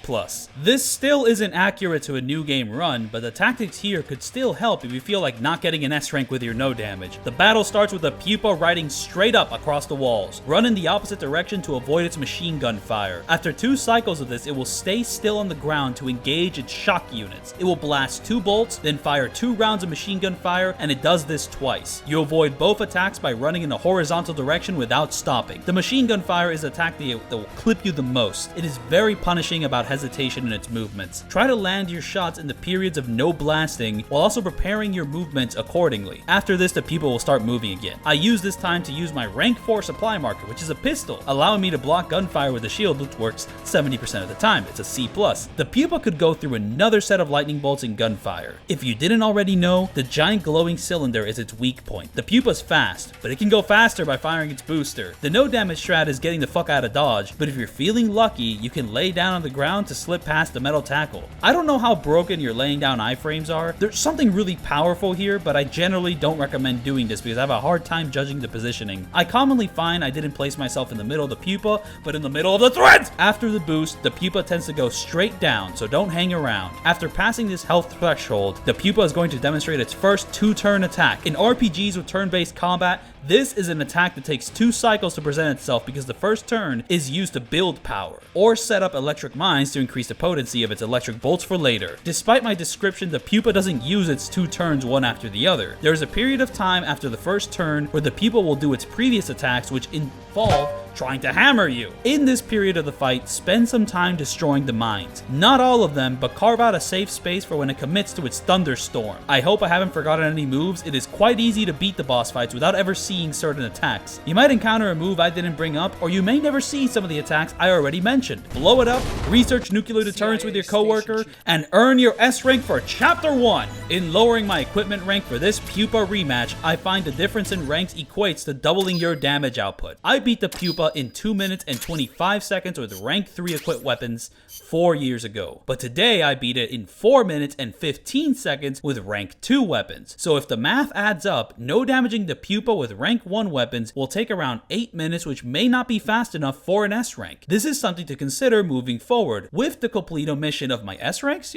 [SPEAKER 1] This still isn't accurate to a new game run, but the tactics here could still help if you feel like not getting an S rank with your no damage. The battle starts with a pupa riding straight up across the walls. Run in the opposite direction to avoid its machine gun fire. After 2 cycles of this, it will stay still on the ground to engage its shock units. It will blast 2 bolts, then fire 2 rounds of machine gun fire, and it does this twice. You avoid both attacks by running in the horizontal direction without stopping. The machine gun fire is the attack that will clip you the most. It is very punishing about hesitation in its movements. Try to land your shots in the periods of no blasting while also preparing your movements accordingly. After this, the pupa will start moving again. I use this time to use my rank 4 supply marker, which is a pistol, allowing me to block gunfire with a shield, which works 70% of the time. It's a C+. The pupa could go through another set of lightning bolts and gunfire. If you didn't already know, the giant glowing cylinder is its weak point. The pupa's fast, but it can go faster by firing its booster. The no damage strat is getting the fuck out of dodge, but if you're feeling lucky, you can lay down on the ground to slip past the metal tackle. I don't know how broken your laying down iframes are. There's something really powerful here, but I generally don't recommend doing this because I have a hard time judging the positioning. I commonly find I didn't place myself in the middle of the pupa, but in the middle of the threads! After the boost, the pupa tends to go straight down, so don't hang around. After passing this health threshold, the pupa is going to demonstrate its first 2-turn attack. In RPGs with turn-based combat, this is an attack that takes 2 cycles to present itself because the first turn is used to build power, or set up electric mines to increase the potency of its electric bolts for later. Despite my description, the pupa doesn't use its 2 turns one after the other. There is a period of time after the first turn where the pupa will do its previous attacks, which involve trying to hammer you. In this period of the fight, spend some time destroying the mines. Not all of them, but carve out a safe space for when it commits to its thunderstorm. I hope I haven't forgotten any moves. It is quite easy to beat the boss fights without ever seeing certain attacks. You might encounter a move I didn't bring up, or you may never see some of the attacks I already mentioned. Blow it up, research nuclear deterrence with your coworker, and earn your S rank for Chapter 1. In lowering my equipment rank for this pupa rematch, I find the difference in ranks equates to doubling your damage output. I beat the pupa in 2 minutes and 25 seconds with rank 3 equipped weapons 4 years ago. But today I beat it in 4 minutes and 15 seconds with rank 2 weapons. So if the math adds up, no damaging the pupa with rank 1 weapons will take around 8 minutes, which may not be fast enough for an S rank. This is something to consider moving forward. With the complete omission of my S ranks,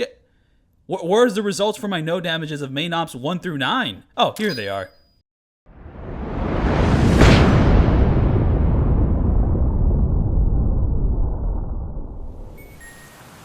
[SPEAKER 1] where's the results for my no damages of main ops 1 through 9? Oh, here they are.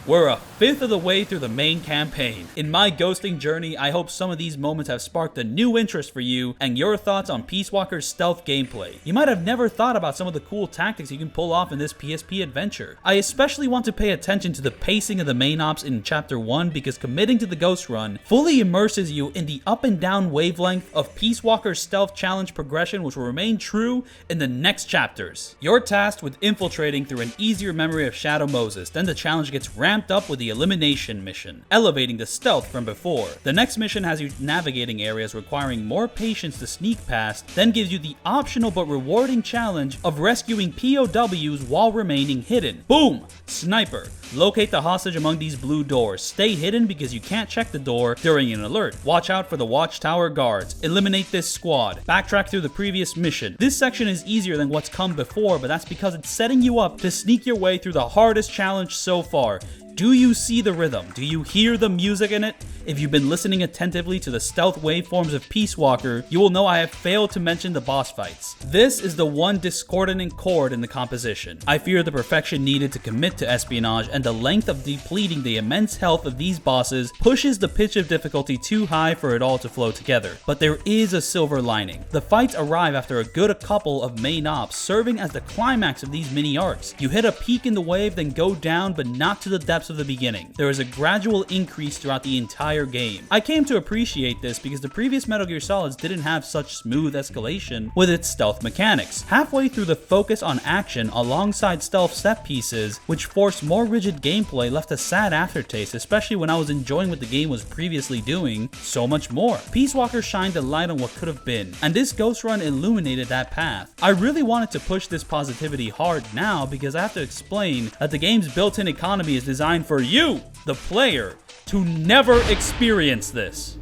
[SPEAKER 1] We're a fifth of the way through the main campaign. In my ghosting journey, I hope some of these moments have sparked a new interest for you and your thoughts on Peace Walker's stealth gameplay. You might have never thought about some of the cool tactics you can pull off in this PSP adventure. I especially want to pay attention to the pacing of the main ops in Chapter 1 because committing to the Ghost Run fully immerses you in the up and down wavelength of Peace Walker's stealth challenge progression, which will remain true in the next chapters. You're tasked with infiltrating through an easier memory of Shadow Moses, then the challenge gets ramped up with the elimination mission, elevating the stealth from before. The next mission has you navigating areas requiring more patience to sneak past, then gives you the optional but rewarding challenge of rescuing POWs while remaining hidden. Boom! Sniper. Locate the hostage among these blue doors. Stay hidden because you can't check the door during an alert. Watch out for the watchtower guards. Eliminate this squad. Backtrack through the previous mission. This section is easier than what's come before, but that's because it's setting you up to sneak your way through the hardest challenge so far. Do you see the rhythm? Do you hear the music in it? If you've been listening attentively to the stealth waveforms of Peace Walker, you will know I have failed to mention the boss fights. This is the one discordant chord in the composition. I fear the perfection needed to commit to espionage and the length of depleting the immense health of these bosses pushes the pitch of difficulty too high for it all to flow together. But there is a silver lining. The fights arrive after a good couple of main ops, serving as the climax of these mini arcs. You hit a peak in the wave, then go down, but not to the depths of the beginning. There is a gradual increase throughout the entire game. I came to appreciate this because the previous Metal Gear Solids didn't have such smooth escalation with its stealth mechanics. Halfway through, the focus on action alongside stealth set pieces, which forced more rigid gameplay, left a sad aftertaste, especially when I was enjoying what the game was previously doing so much more. Peace Walker shined a light on what could have been, and this Ghost Run illuminated that path. I really wanted to push this positivity hard now because I have to explain that the game's built-in economy is designed for you, the player, to never experience this.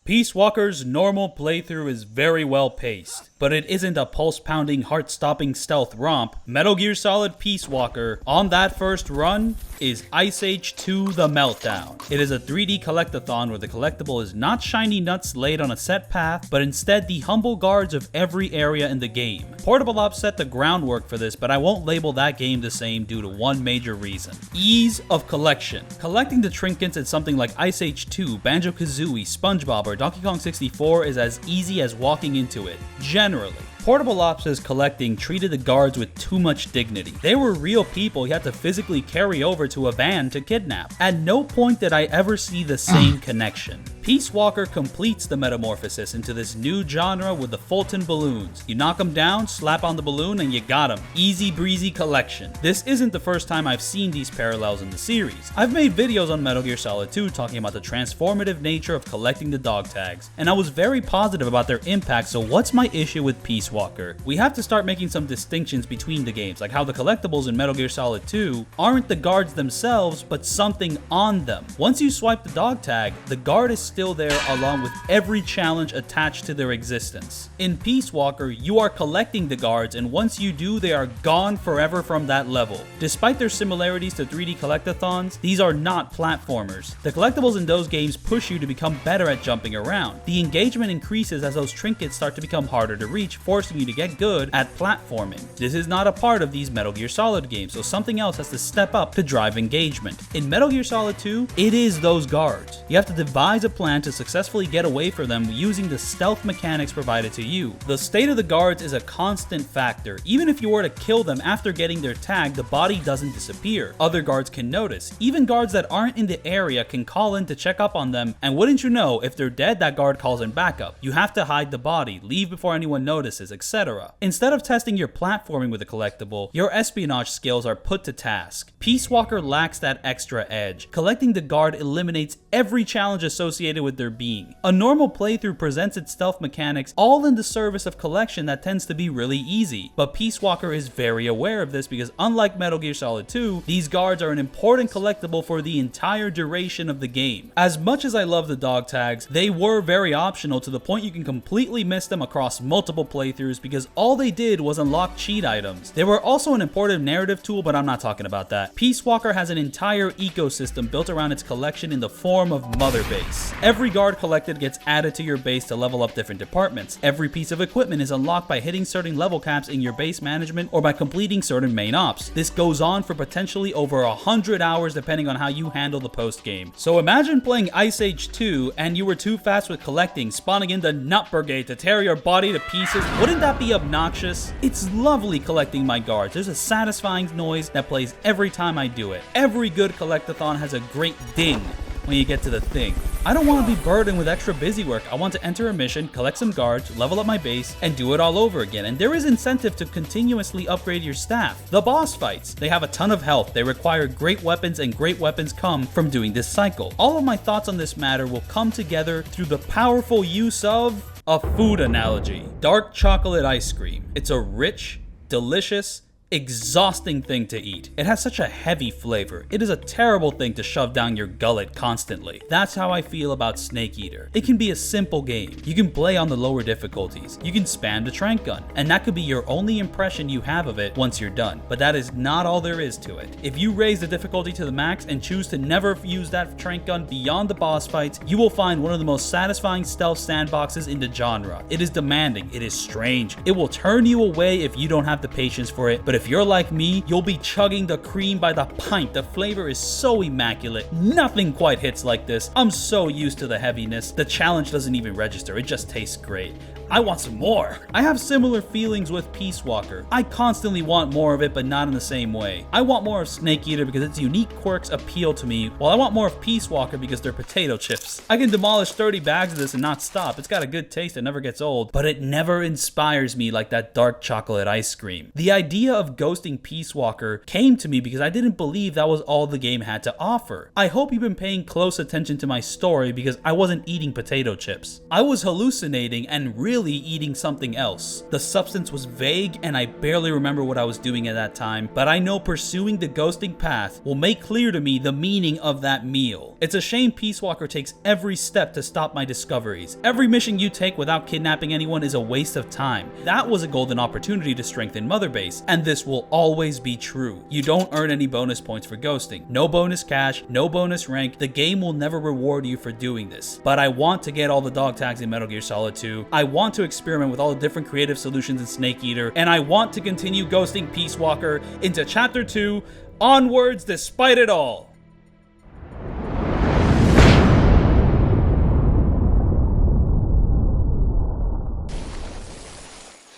[SPEAKER 1] Peace Walker's normal playthrough is very well paced, but it isn't a pulse-pounding, heart-stopping stealth romp. Metal Gear Solid Peace Walker, on that first run, is Ice Age 2 The Meltdown. It is a 3D collectathon where the collectible is not shiny nuts laid on a set path, but instead the humble guards of every area in the game. Portable Ops set the groundwork for this, but I won't label that game the same due to one major reason: ease of collection. Collecting the trinkets in something like Ice Age 2, Banjo-Kazooie, SpongeBob, or Donkey Kong 64 is as easy as walking into it, generally. Portable Ops' collecting treated the guards with too much dignity. They were real people you had to physically carry over to a van to kidnap. At no point did I ever see the same connection. Peace Walker completes the metamorphosis into this new genre with the Fulton balloons. You knock them down, slap on the balloon, and you got them. Easy breezy collection. This isn't the first time I've seen these parallels in the series. I've made videos on Metal Gear Solid 2 talking about the transformative nature of collecting the dog tags, and I was very positive about their impact, so what's my issue with Peace Walker? We have to start making some distinctions between the games, like how the collectibles in Metal Gear Solid 2 aren't the guards themselves, but something on them. Once you swipe the dog tag, the guard is still there along with every challenge attached to their existence. In Peace Walker, you are collecting the guards, and once you do, they are gone forever from that level. Despite their similarities to 3D collectathons, these are not platformers. The collectibles in those games push you to become better at jumping around. The engagement increases as those trinkets start to become harder to reach, forcing you to get good at platforming. This is not a part of these Metal Gear Solid games, so something else has to step up to drive engagement. In Metal Gear Solid 2, it is those guards. You have to devise a plan to successfully get away from them using the stealth mechanics provided to you. The state of the guards is a constant factor. Even if you were to kill them after getting their tag, the body doesn't disappear. Other guards can notice. Even guards that aren't in the area can call in to check up on them, and wouldn't you know, if they're dead, that guard calls in backup. You have to hide the body, leave before anyone notices, etc. Instead of testing your platforming with a collectible, your espionage skills are put to task. Peace Walker lacks that extra edge. Collecting the guard eliminates every challenge associated with their being. A normal playthrough presents its stealth mechanics all in the service of collection that tends to be really easy, but Peace Walker is very aware of this because unlike Metal Gear Solid 2, these guards are an important collectible for the entire duration of the game. As much as I love the dog tags, they were very optional to the point you can completely miss them across multiple playthroughs because all they did was unlock cheat items. They were also an important narrative tool, but I'm not talking about that. Peace Walker has an entire ecosystem built around its collection in the form of Mother Base. Every guard collected gets added to your base to level up different departments. Every piece of equipment is unlocked by hitting certain level caps in your base management or by completing certain main ops. This goes on for potentially over 100 hours depending on how you handle the post game. So imagine playing Ice Age 2 and you were too fast with collecting, spawning in the Nut Brigade to tear your body to pieces. Wouldn't that be obnoxious? It's lovely collecting my guards. There's a satisfying noise that plays every time I do it. Every good collectathon has a great ding when you get to the thing. I don't want to be burdened with extra busy work. I want to enter a mission, collect some guards, level up my base, and do it all over again. And there is incentive to continuously upgrade your staff. The boss fights, they have a ton of health, they require great weapons, and great weapons come from doing this cycle. All of my thoughts on this matter will come together through the powerful use of a food analogy. Dark chocolate ice cream. It's a rich, delicious, exhausting thing to eat. It has such a heavy flavor. It is a terrible thing to shove down your gullet constantly. That's how I feel about Snake Eater. It can be a simple game. You can play on the lower difficulties. You can spam the trank gun, and that could be your only impression you have of it once you're done. But that is not all there is to it. If you raise the difficulty to the max and choose to never use that trank gun beyond the boss fights, you will find one of the most satisfying stealth sandboxes in the genre. It is demanding. It is strange. It will turn you away if you don't have the patience for it, but if you're like me, you'll be chugging the cream by the pint. The flavor is so immaculate. Nothing quite hits like this. I'm so used to the heaviness. The challenge doesn't even register. It just tastes great. I want some more. I have similar feelings with Peace Walker. I constantly want more of it, but not in the same way. I want more of Snake Eater because its unique quirks appeal to me, while I want more of Peace Walker because they're potato chips. I can demolish 30 bags of this and not stop. It's got a good taste that never gets old, but it never inspires me like that dark chocolate ice cream. The idea of ghosting Peace Walker came to me because I didn't believe that was all the game had to offer. I hope you've been paying close attention to my story because I wasn't eating potato chips. I was hallucinating and really really eating something else. The substance was vague and I barely remember what I was doing at that time, but I know pursuing the ghosting path will make clear to me the meaning of that meal. It's a shame Peace Walker takes every step to stop my discoveries. Every mission you take without kidnapping anyone is a waste of time. That was a golden opportunity to strengthen Mother Base, and this will always be true. You don't earn any bonus points for ghosting. No bonus cash, no bonus rank. The game will never reward you for doing this. But I want to get all the dog tags in Metal Gear Solid 2. I want to experiment with all the different creative solutions in Snake Eater, and I want to continue ghosting Peace Walker into Chapter 2 onwards despite it all.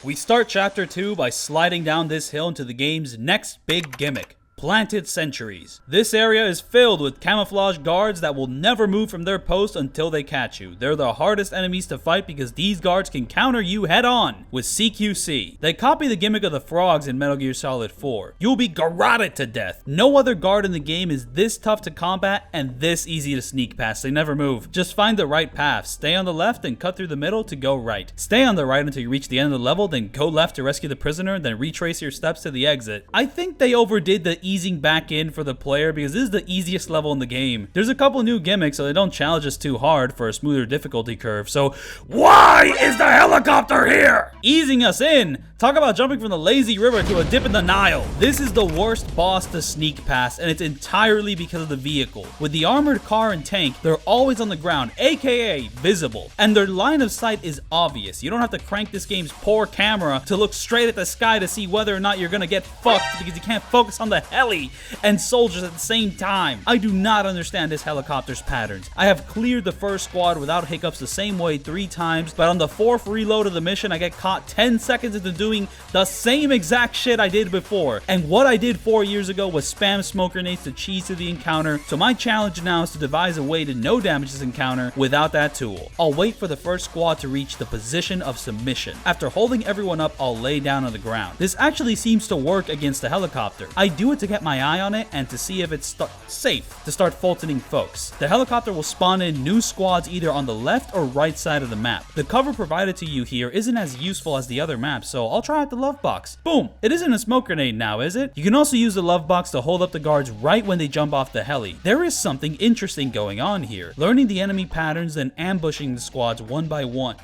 [SPEAKER 1] We start Chapter 2 by sliding down this hill into the game's next big gimmick, Planted Sentries. This area is filled with camouflage guards that will never move from their post until they catch you. They're the hardest enemies to fight because these guards can counter you head on with CQC. They copy the gimmick of the frogs in Metal Gear Solid 4. You'll be garroted to death. No other guard in the game is this tough to combat and this easy to sneak past. They never move. Just find the right path. Stay on the left and cut through the middle to go right. Stay on the right until you reach the end of the level, then go left to rescue the prisoner, then retrace your steps to the exit. I think they overdid the easing back in for the player because this is the easiest level in the game. There's a couple new gimmicks so they don't challenge us too hard for a smoother difficulty curve. So why is the helicopter here? Easing us in. Talk about jumping from the lazy river to a dip in the Nile. This is the worst boss to sneak past, and it's entirely because of the vehicle. With the armored car and tank, they're always on the ground, aka visible, and their line of sight is obvious. You don't have to crank this game's poor camera to look straight at the sky to see whether or not you're gonna get fucked because you can't focus on the heli and soldiers at the same time. I do not understand this helicopter's patterns. I have cleared the first squad without hiccups the same way 3 times, but on the 4th reload of the mission, I get caught 10 seconds into doing the same exact shit I did before. And what I did 4 years ago was spam smoke grenades to cheese through the encounter, so my challenge now is to devise a way to no damage this encounter without that tool. I'll wait for the first squad to reach the position of submission. After holding everyone up, I'll lay down on the ground. This actually seems to work against the helicopter. I do it to get my eye on it and to see if it's safe to start Fultoning folks. The helicopter will spawn in new squads either on the left or right side of the map. The cover provided to you here isn't as useful as the other maps, so I'll try out the love box. Boom! It isn't a smoke grenade now, is it? You can also use the love box to hold up the guards right when they jump off the heli. There is something interesting going on here. Learning the enemy patterns, then ambushing the squads one by one.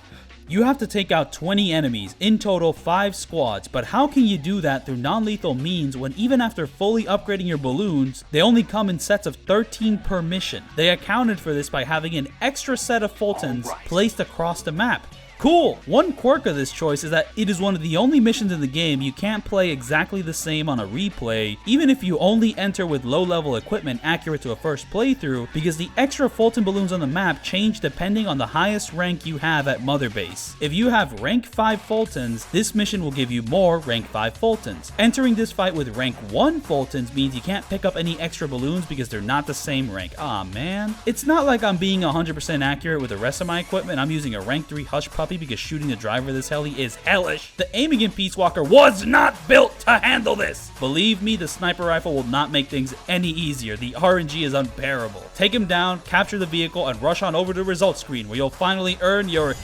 [SPEAKER 1] You have to take out 20 enemies, in total 5 squads, but how can you do that through non-lethal means when even after fully upgrading your balloons, they only come in sets of 13 per mission? They accounted for this by having an extra set of Fultons placed across the map. Cool! One quirk of this choice is that it is one of the only missions in the game you can't play exactly the same on a replay, even if you only enter with low-level equipment accurate to a first playthrough, because the extra Fulton balloons on the map change depending on the highest rank you have at Mother Base. If you have rank 5 Fultons, this mission will give you more rank 5 Fultons. Entering this fight with rank 1 Fultons means you can't pick up any extra balloons because they're not the same rank. Aw man. It's not like I'm being 100% accurate with the rest of my equipment. I'm using a rank 3 Hush Puppy because shooting the driver of this heli is hellish. The aiming in Peace Walker was not built to handle this. Believe me, the sniper rifle will not make things any easier. The RNG is unbearable. Take him down, capture the vehicle, and rush on over to the results screen where you'll finally earn your... You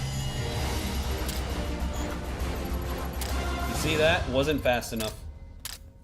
[SPEAKER 1] see that? Wasn't fast enough.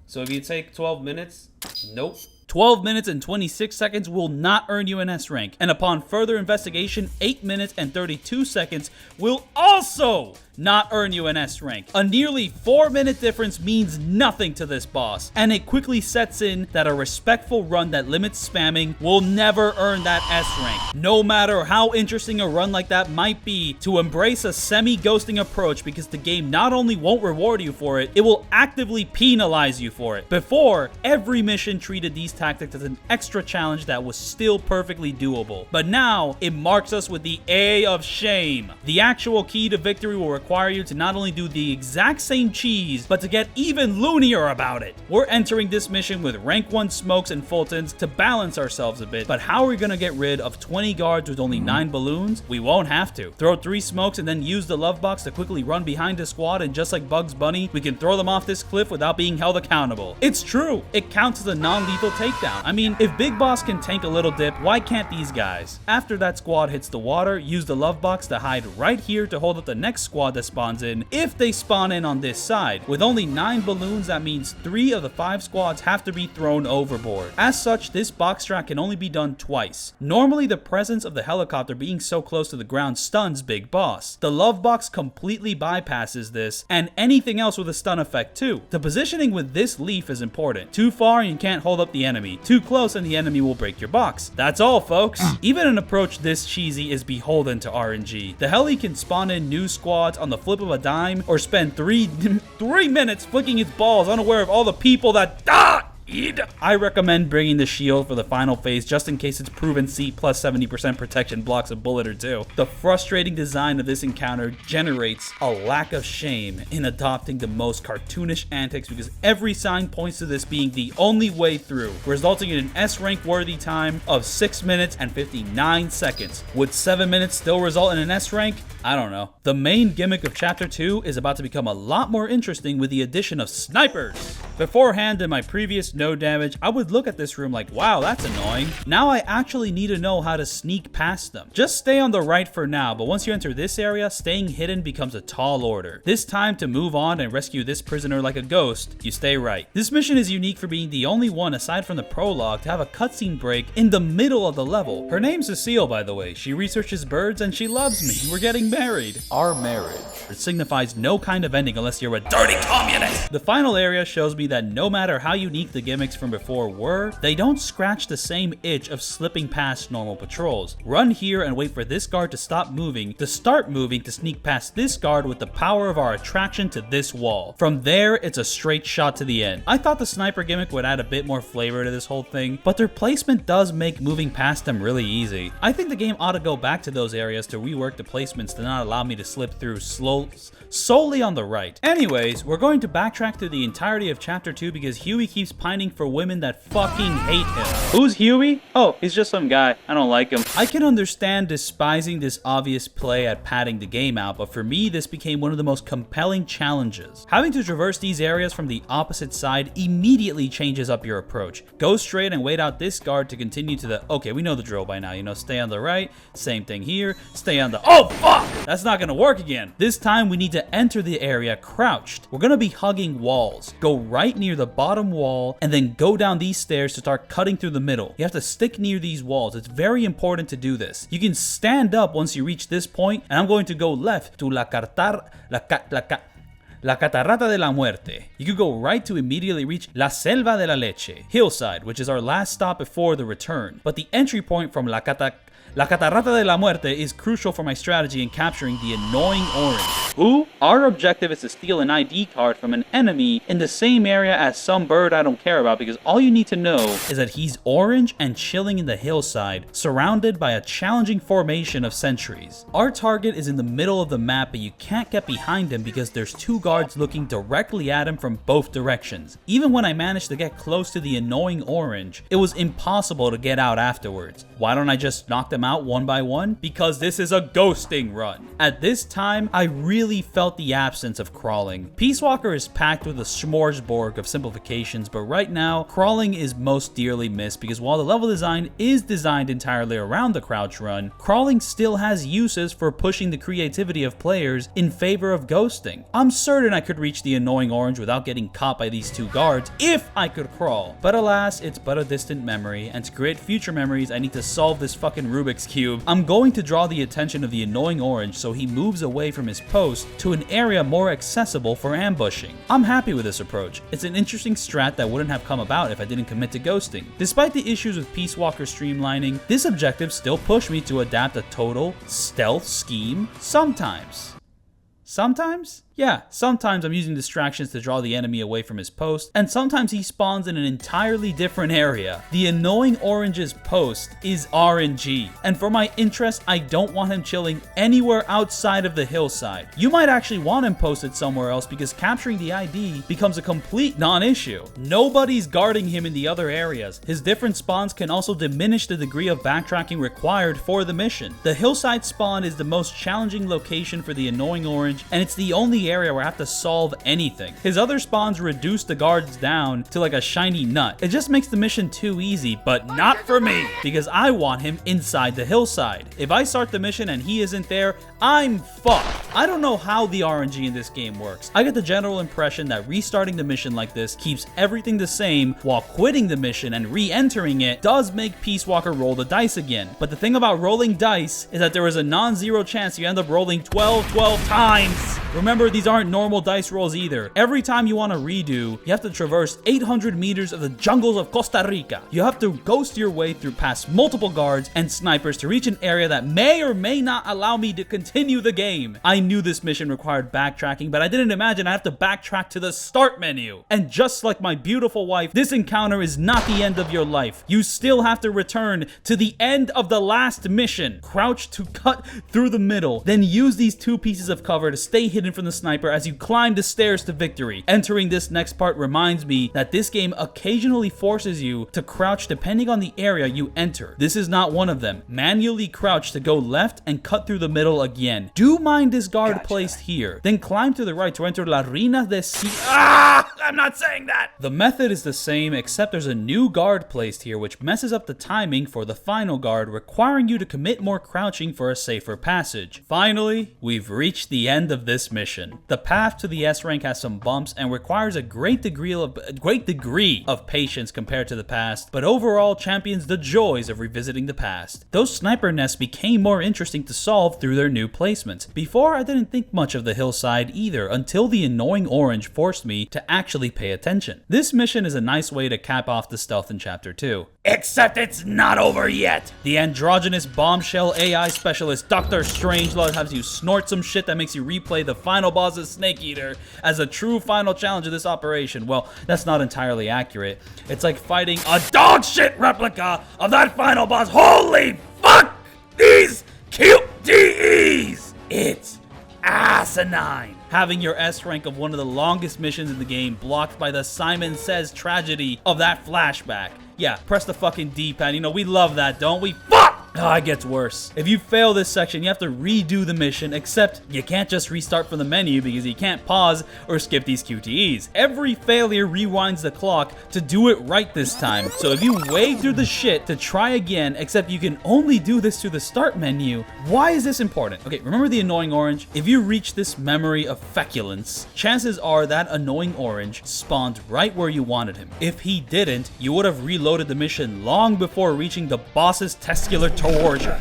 [SPEAKER 1] So if you take 12 minutes, nope. 12 minutes and 26 seconds will not earn you an S rank, and upon further investigation, 8 minutes and 32 seconds will also not earn you an S rank. A nearly 4-minute difference means nothing to this boss, and it quickly sets in that a respectful run that limits spamming will never earn that S rank. No matter how interesting a run like that might be, to embrace a semi-ghosting approach because the game not only won't reward you for it, it will actively penalize you for it. Before, every mission treated these tactics as an extra challenge that was still perfectly doable, but now it marks us with the A of shame. The actual key to victory will require you to not only do the exact same cheese, but to get even loonier about it. We're entering this mission with rank 1 smokes and Fultons to balance ourselves a bit, but how are we gonna get rid of 20 guards with only 9 balloons? We won't have to. Throw 3 smokes and then use the love box to quickly run behind the squad, and just like Bugs Bunny, we can throw them off this cliff without being held accountable. It's true, it counts as a non-lethal take takedown. I mean, if Big Boss can tank a little dip, why can't these guys? After that squad hits the water, use the love box to hide right here to hold up the next squad that spawns in, if they spawn in on this side. With only 9 balloons, that means 3 of the 5 squads have to be thrown overboard. As such, this box strat can only be done twice. Normally, the presence of the helicopter being so close to the ground stuns Big Boss. The love box completely bypasses this, and anything else with a stun effect too. The positioning with this leaf is important. Too far and you can't hold up the enemy. Too close and the enemy will break your box. That's all, folks. Even an approach this cheesy is beholden to RNG. The heli can spawn in new squads on the flip of a dime, or spend 3 minutes flicking its balls unaware of all the people that I recommend bringing the shield for the final phase just in case its proven seat plus 70% protection blocks a bullet or two. The frustrating design of this encounter generates a lack of shame in adopting the most cartoonish antics because every sign points to this being the only way through, resulting in an S rank worthy time of 6 minutes and 59 seconds. Would 7 minutes still result in an S rank? I don't know. The main gimmick of Chapter 2 is about to become a lot more interesting with the addition of snipers. Beforehand, in my previous no damage, I would look at this room like, wow, that's annoying. Now I actually need to know how to sneak past them. Just stay on the right for now, but once you enter this area, staying hidden becomes a tall order. This time to move on and rescue this prisoner like a ghost, you stay right. This mission is unique for being the only one aside from the prologue to have a cutscene break in the middle of the level. Her name's Cecile, by the way. She researches birds and she loves me. We're getting married. Our marriage. It signifies no kind of ending unless you're a dirty communist. The final area shows me that no matter how unique the gimmicks from before were, they don't scratch the same itch of slipping past normal patrols. Run here and wait for this guard to stop moving, to start moving to sneak past this guard with the power of our attraction to this wall. From there, it's a straight shot to the end. I thought the sniper gimmick would add a bit more flavor to this whole thing, but their placement does make moving past them really easy. I think the game ought to go back to those areas to rework the placements to not allow me to slip through solely on the right. Anyways, we're going to backtrack through the entirety of Chapter 2 because Huey keeps pining for women that fucking hate him. Who's Huey? Oh, he's just some guy. I don't like him. I can understand despising this obvious play at padding the game out, but for me, this became one of the most compelling challenges. Having to traverse these areas from the opposite side immediately changes up your approach. Go straight and wait out this guard to continue to the... Okay, we know the drill by now, you know, stay on the right, same thing here, stay on the... Oh, fuck! That's not gonna work again. This time, we need to enter the area crouched. We're gonna be hugging walls. Go right near the bottom wall, and then go down these stairs to start cutting through the middle. You have to stick near these walls. It's very important to do this. You can stand up once you reach this point, and I'm going to go left to La Catarata de la Muerte. You could go right to immediately reach La Selva de la Leche, hillside, which is our last stop before the return. But the entry point from La Catarata de la Muerte is crucial for my strategy in capturing the annoying orange. Who? Our objective is to steal an ID card from an enemy in the same area as some bird I don't care about because all you need to know is that he's orange and chilling in the hillside, surrounded by a challenging formation of sentries. Our target is in the middle of the map, but you can't get behind him because there's 2 guards looking directly at him from both directions. Even when I managed to get close to the annoying orange, it was impossible to get out afterwards. Why don't I just knock them out one by one? Because this is a ghosting run. At this time, I really felt the absence of crawling. Peace Walker is packed with a smorgasbord of simplifications, but right now, crawling is most dearly missed because while the level design is designed entirely around the crouch run, crawling still has uses for pushing the creativity of players in favor of ghosting. I'm certain I could reach the annoying orange without getting caught by these 2 guards if I could crawl. But alas, it's but a distant memory, and to create future memories, I need to solve this fucking Rubik's Cube. I'm going to draw the attention of the annoying orange so he moves away from his post to an area more accessible for ambushing. I'm happy with this approach. It's an interesting strat that wouldn't have come about if I didn't commit to ghosting. Despite the issues with Peace Walker streamlining, this objective still pushed me to adapt a total stealth scheme sometimes. Sometimes? Yeah, sometimes I'm using distractions to draw the enemy away from his post, and sometimes he spawns in an entirely different area. The annoying orange's post is RNG, and for my interest, I don't want him chilling anywhere outside of the hillside. You might actually want him posted somewhere else because capturing the ID becomes a complete non-issue. Nobody's guarding him in the other areas. His different spawns can also diminish the degree of backtracking required for the mission. The hillside spawn is the most challenging location for the annoying orange, and it's the only the area where I have to solve anything. His other spawns reduce the guards down to like a shiny nut. It just makes the mission too easy, but not for me, because I want him inside the hillside. If I start the mission and he isn't there, I'm fucked. I don't know how the RNG in this game works. I get the general impression that restarting the mission like this keeps everything the same, while quitting the mission and re-entering it does make Peace Walker roll the dice again. But the thing about rolling dice is that there is a non-zero chance you end up rolling 12 times. Remember, these aren't normal dice rolls either. Every time you want to redo, you have to traverse 800 meters of the jungles of Costa Rica. You have to ghost your way through past multiple guards and snipers to reach an area that may or may not allow me to continue the game. I knew this mission required backtracking, but I didn't imagine I have to backtrack to the start menu. And just like my beautiful wife, this encounter is not the end of your life. You still have to return to the end of the last mission. Crouch to cut through the middle, then use these two pieces of cover to stay hidden from the sniper as you climb the stairs to victory. Entering this next part reminds me that this game occasionally forces you to crouch depending on the area you enter. This is not one of them. Manually crouch to go left and cut through the middle again. Do mind this guard placed here. Then climb to the right to enter La Reina de Si. I'm not saying that! The method is the same, except there's a new guard placed here which messes up the timing for the final guard, requiring you to commit more crouching for a safer passage. Finally, we've reached the end of this mission. The path to the S rank has some bumps and requires a great degree of patience compared to the past, but overall champions the joys of revisiting the past. Those sniper nests became more interesting to solve through their new placement. Before, I didn't think much of the hillside either, until the annoying orange forced me to actually pay attention. This mission is a nice way to cap off the stealth in Chapter 2. Except it's not over yet! The androgynous bombshell AI specialist Dr. Strangelove has you snort some shit that makes you replay the final boss's Snake Eater as a true final challenge of this operation. Well, that's not entirely accurate. It's like fighting a dog shit replica of that final boss. Holy fuck! These QTEs! It's asinine. Having your S rank of one of the longest missions in the game blocked by the Simon Says tragedy of that flashback. Yeah, press the fucking D-pad. You know, we love that, don't we? Fuck! Oh, it gets worse. If you fail this section, you have to redo the mission, except you can't just restart from the menu because you can't pause or skip these QTEs. Every failure rewinds the clock to do it right this time. So if you wade through the shit to try again, except you can only do this through the start menu, why is this important? Okay, remember the annoying orange? If you reach this memory of feculence, chances are that annoying orange spawned right where you wanted him. If he didn't, you would have reloaded the mission long before reaching the boss's testicular torsion.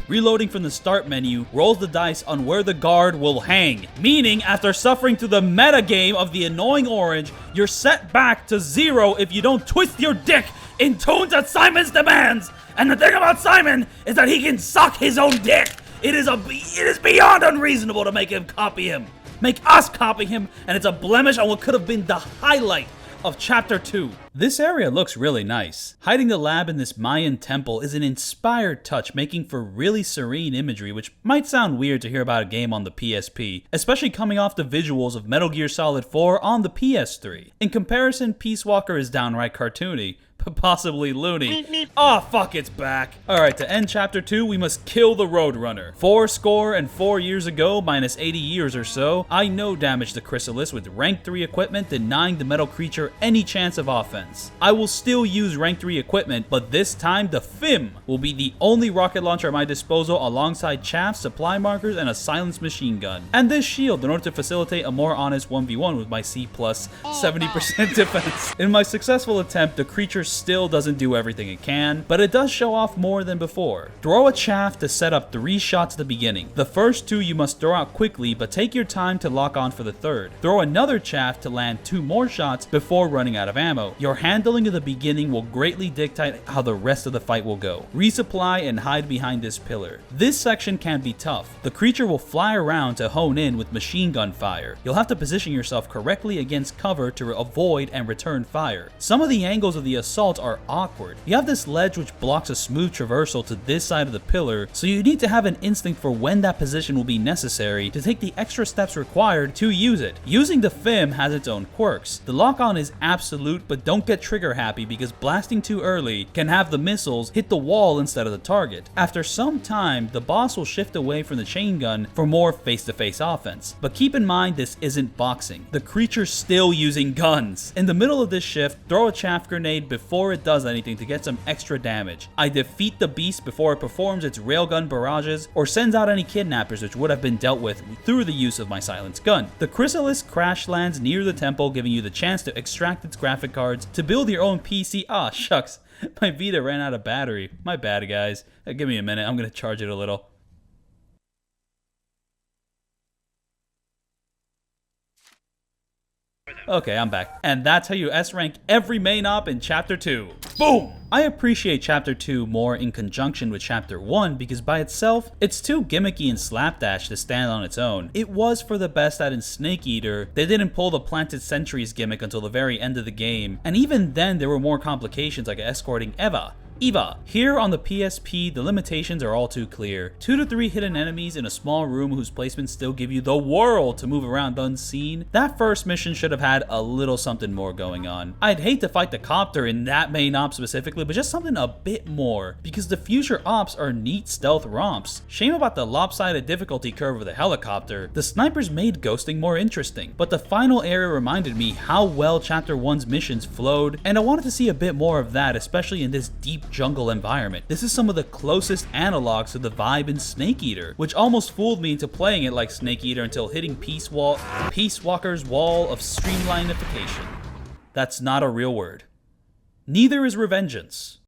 [SPEAKER 1] Reloading from the start menu rolls the dice on where the guard will hang, meaning after suffering through the meta game of the annoying orange, you're set back to 0 if you don't twist your dick in tune to Simon's demands. And the thing about Simon is that he can suck his own dick. It is beyond unreasonable to make him copy him. Make us copy him, and it's a blemish on what could have been the highlight of Chapter 2. This area looks really nice. Hiding the lab in this Mayan temple is an inspired touch, making for really serene imagery, which might sound weird to hear about a game on the PSP, especially coming off the visuals of Metal Gear Solid 4 on the PS3. In comparison, Peace Walker is downright cartoony, but possibly loony. Oh fuck, it's back. Alright, to end Chapter 2, we must kill the Roadrunner. 4 years ago, minus 80 years or so, I no damaged the Chrysalis with rank 3 equipment, denying the metal creature any chance of offense. I will still use rank 3 equipment, but this time the FIM will be the only rocket launcher at my disposal alongside chaff, supply markers, and a silenced machine gun. And this shield in order to facilitate a more honest 1v1 with my C plus 70% defense. In my successful attempt, the creature still doesn't do everything it can, but it does show off more than before. Throw a chaff to set up 3 shots at the beginning. The first 2 you must throw out quickly, but take your time to lock on for the third. Throw another chaff to land 2 more shots before running out of ammo. Your handling of the beginning will greatly dictate how the rest of the fight will go. Resupply and hide behind this pillar. This section can be tough. The creature will fly around to hone in with machine gun fire. You'll have to position yourself correctly against cover to avoid and return fire. Some of the angles of the assault stalls are awkward. You have this ledge which blocks a smooth traversal to this side of the pillar, so you need to have an instinct for when that position will be necessary to take the extra steps required to use it. Using the FIM has its own quirks. The lock-on is absolute, but don't get trigger happy because blasting too early can have the missiles hit the wall instead of the target. After some time, the boss will shift away from the chain gun for more face-to-face offense. But keep in mind this isn't boxing. The creature's still using guns. In the middle of this shift, throw a chaff grenade before it does anything to get some extra damage. I defeat the beast before it performs its railgun barrages or sends out any kidnappers which would have been dealt with through the use of my silenced gun. The chrysalis crash lands near the temple, giving you the chance to extract its graphic cards to build your own PC. Ah, shucks. My Vita ran out of battery. My bad, guys. Give me a minute. I'm gonna charge it a little. Okay, I'm back. And that's how you S-rank every main op in Chapter 2. Boom! I appreciate Chapter 2 more in conjunction with Chapter 1 because by itself, it's too gimmicky and slapdash to stand on its own. It was for the best that in Snake Eater, they didn't pull the Planted Sentries gimmick until the very end of the game, and even then there were more complications like escorting Eva. Here on the PSP, the limitations are all too clear. 2 to 3 hidden enemies in a small room whose placements still give you the world to move around unseen. That first mission should have had a little something more going on. I'd hate to fight the copter in that main op specifically, but just something a bit more, because the future ops are neat stealth romps. Shame about the lopsided difficulty curve of the helicopter. The snipers made ghosting more interesting, but the final area reminded me how well Chapter 1's missions flowed, and I wanted to see a bit more of that, especially in this deep jungle environment. This is some of the closest analogs to the vibe in Snake Eater, which almost fooled me into playing it like Snake Eater until hitting Peace Walker's wall of streamlinification. That's not a real word. Neither is Revengeance.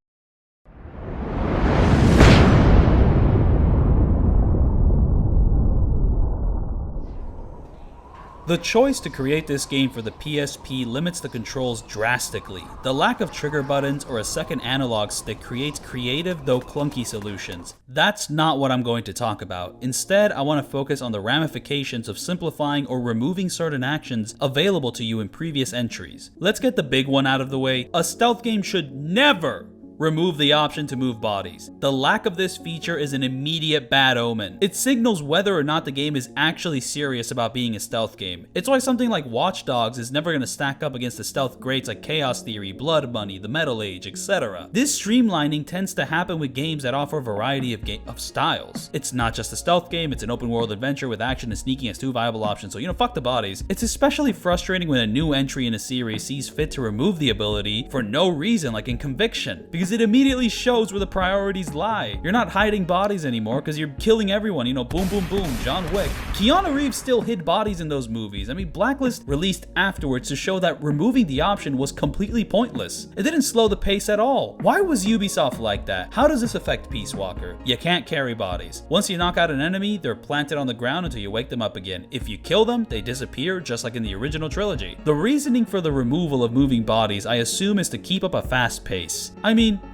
[SPEAKER 1] The choice to create this game for the PSP limits the controls drastically. The lack of trigger buttons or a second analog stick creates creative though clunky solutions. That's not what I'm going to talk about. Instead, I want to focus on the ramifications of simplifying or removing certain actions available to you in previous entries. Let's get the big one out of the way. A stealth game should never remove the option to move bodies. The lack of this feature is an immediate bad omen. It signals whether or not the game is actually serious about being a stealth game. It's why something like Watch Dogs is never going to stack up against the stealth greats like Chaos Theory, Blood Money, The Metal Age, etc. This streamlining tends to happen with games that offer a variety of styles. It's not just a stealth game, it's an open world adventure with action and sneaking as two viable options, so fuck the bodies. It's especially frustrating when a new entry in a series sees fit to remove the ability for no reason, like in Conviction, because it immediately shows where the priorities lie. You're not hiding bodies anymore because you're killing everyone, boom, boom, boom, John Wick. Keanu Reeves still hid bodies in those movies. Blacklist released afterwards to show that removing the option was completely pointless. It didn't slow the pace at all. Why was Ubisoft like that? How does this affect Peace Walker? You can't carry bodies. Once you knock out an enemy, they're planted on the ground until you wake them up again. If you kill them, they disappear just like in the original trilogy. The reasoning for the removal of moving bodies, I assume, is to keep up a fast pace.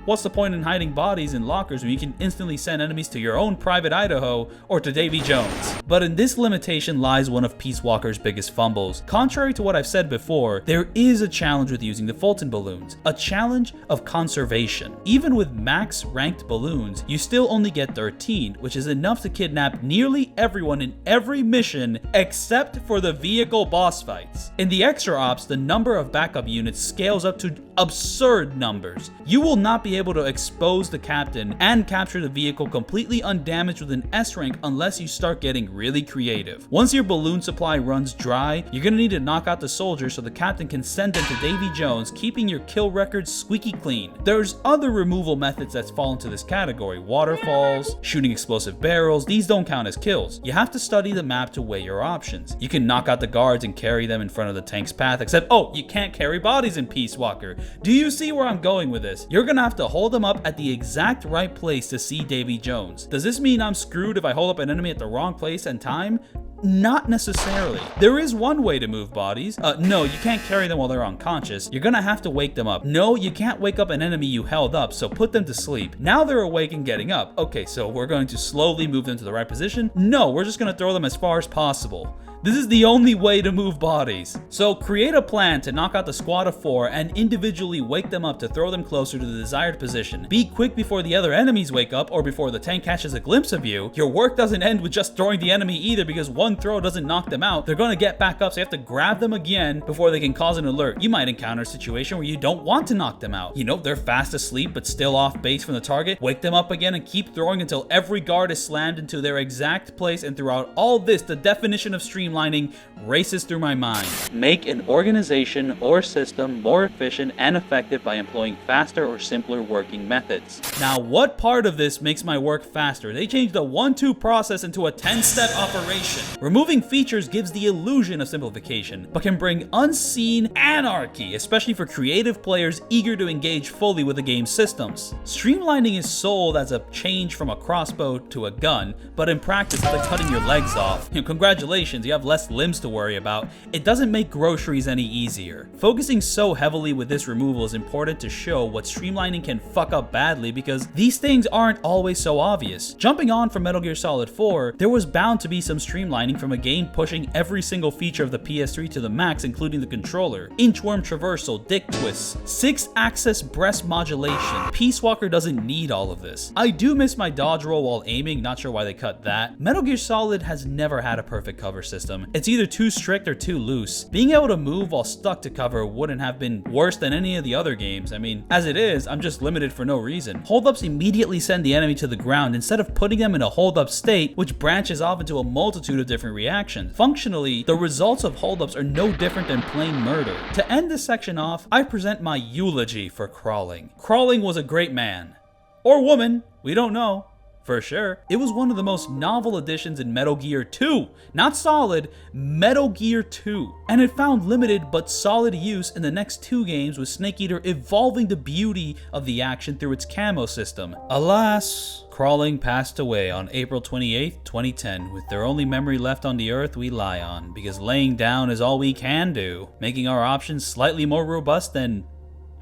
[SPEAKER 1] What's the point in hiding bodies in lockers when you can instantly send enemies to your own private Idaho or to Davy Jones? But in this limitation lies one of Peace Walker's biggest fumbles. Contrary to what I've said before, there is a challenge with using the Fulton balloons, a challenge of conservation. Even with max ranked balloons, you still only get 13, which is enough to kidnap nearly everyone in every mission except for the vehicle boss fights. In the extra ops, the number of backup units scales up to absurd numbers. You will not be able to expose the captain and capture the vehicle completely undamaged with an S rank unless you start getting really creative. Once your balloon supply runs dry, you're gonna need to knock out the soldiers so the captain can send them to Davy Jones, keeping your kill record squeaky clean. There's other removal methods that fall into this category. Waterfalls, shooting explosive barrels, these don't count as kills. You have to study the map to weigh your options. You can knock out the guards and carry them in front of the tank's path, except, you can't carry bodies in Peace Walker. Do you see where I'm going with this? You're gonna have to hold them up at the exact right place to see Davy Jones. Does this mean I'm screwed if I hold up an enemy at the wrong place and time? Not necessarily. There is one way to move bodies. No, you can't carry them while they're unconscious. You're gonna have to wake them up. No, you can't wake up an enemy you held up, so put them to sleep. Now they're awake and getting up. Okay, so we're going to slowly move them to the right position? No, we're just gonna throw them as far as possible. This is the only way to move bodies. So create a plan to knock out the squad of 4 and individually wake them up to throw them closer to the desired position. Be quick before the other enemies wake up or before the tank catches a glimpse of you. Your work doesn't end with just throwing the enemy either, because one throw doesn't knock them out. They're gonna get back up, so you have to grab them again before they can cause an alert. You might encounter a situation where you don't want to knock them out. You know, they're fast asleep but still off base from the target. Wake them up again and keep throwing until every guard is slammed into their exact place. And throughout all this, the definition of streamlining races through my mind. Make an organization or system more efficient and effective by employing faster or simpler working methods. Now, what part of this makes my work faster? They changed the 1-2 process into a 10-step operation. Removing features gives the illusion of simplification, but can bring unseen anarchy, especially for creative players eager to engage fully with the game's systems. Streamlining is sold as a change from a crossbow to a gun, but in practice it's like cutting your legs off. Congratulations, you have less limbs to worry about. It doesn't make groceries any easier. Focusing so heavily with this removal is important to show what streamlining can fuck up badly, because these things aren't always so obvious. Jumping on from Metal Gear Solid 4, there was bound to be some streamlining from a game pushing every single feature of the PS3 to the max, including the controller. Inchworm traversal, dick twists, 6-axis breast modulation. Peace Walker doesn't need all of this. I do miss my dodge roll while aiming, not sure why they cut that. Metal Gear Solid has never had a perfect cover system. It's either too strict or too loose. Being able to move while stuck to cover wouldn't have been worse than any of the other games. I mean, as it is, I'm just limited for no reason. Holdups immediately send the enemy to the ground instead of putting them in a hold-up state, which branches off into a multitude of different reactions. Functionally, the results of holdups are no different than plain murder. To end this section off, I present my eulogy for Crawling. Crawling was a great man. Or woman, we don't know. For sure. It was one of the most novel additions in Metal Gear 2. Not Solid, Metal Gear 2. And it found limited but solid use in the next 2 games, with Snake Eater evolving the beauty of the action through its camo system. Alas, Crawling passed away on April 28, 2010, with their only memory left on the earth we lie on, because laying down is all we can do, making our options slightly more robust than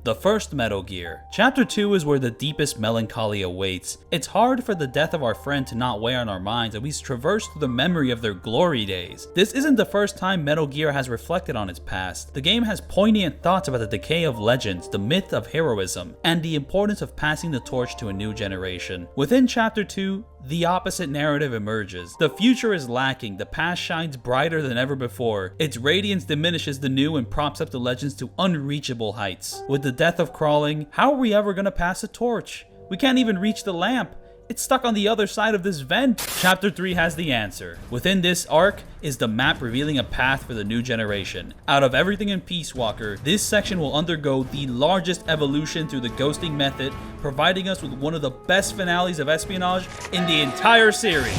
[SPEAKER 1] the first Metal Gear. Chapter 2 is where the deepest melancholy awaits. It's hard for the death of our friend to not weigh on our minds, and we traverse through the memory of their glory days. This isn't the first time Metal Gear has reflected on its past. The game has poignant thoughts about the decay of legends, the myth of heroism, and the importance of passing the torch to a new generation. Within Chapter 2, the opposite narrative emerges. The future is lacking, the past shines brighter than ever before. Its radiance diminishes the new and props up the legends to unreachable heights. With the death of Crawling, how are we ever gonna pass the torch? We can't even reach the lamp. It's stuck on the other side of this vent. Chapter 3 has the answer. Within this arc is the map revealing a path for the new generation. Out of everything in Peace Walker, this section will undergo the largest evolution through the ghosting method, providing us with one of the best finales of espionage in the entire series.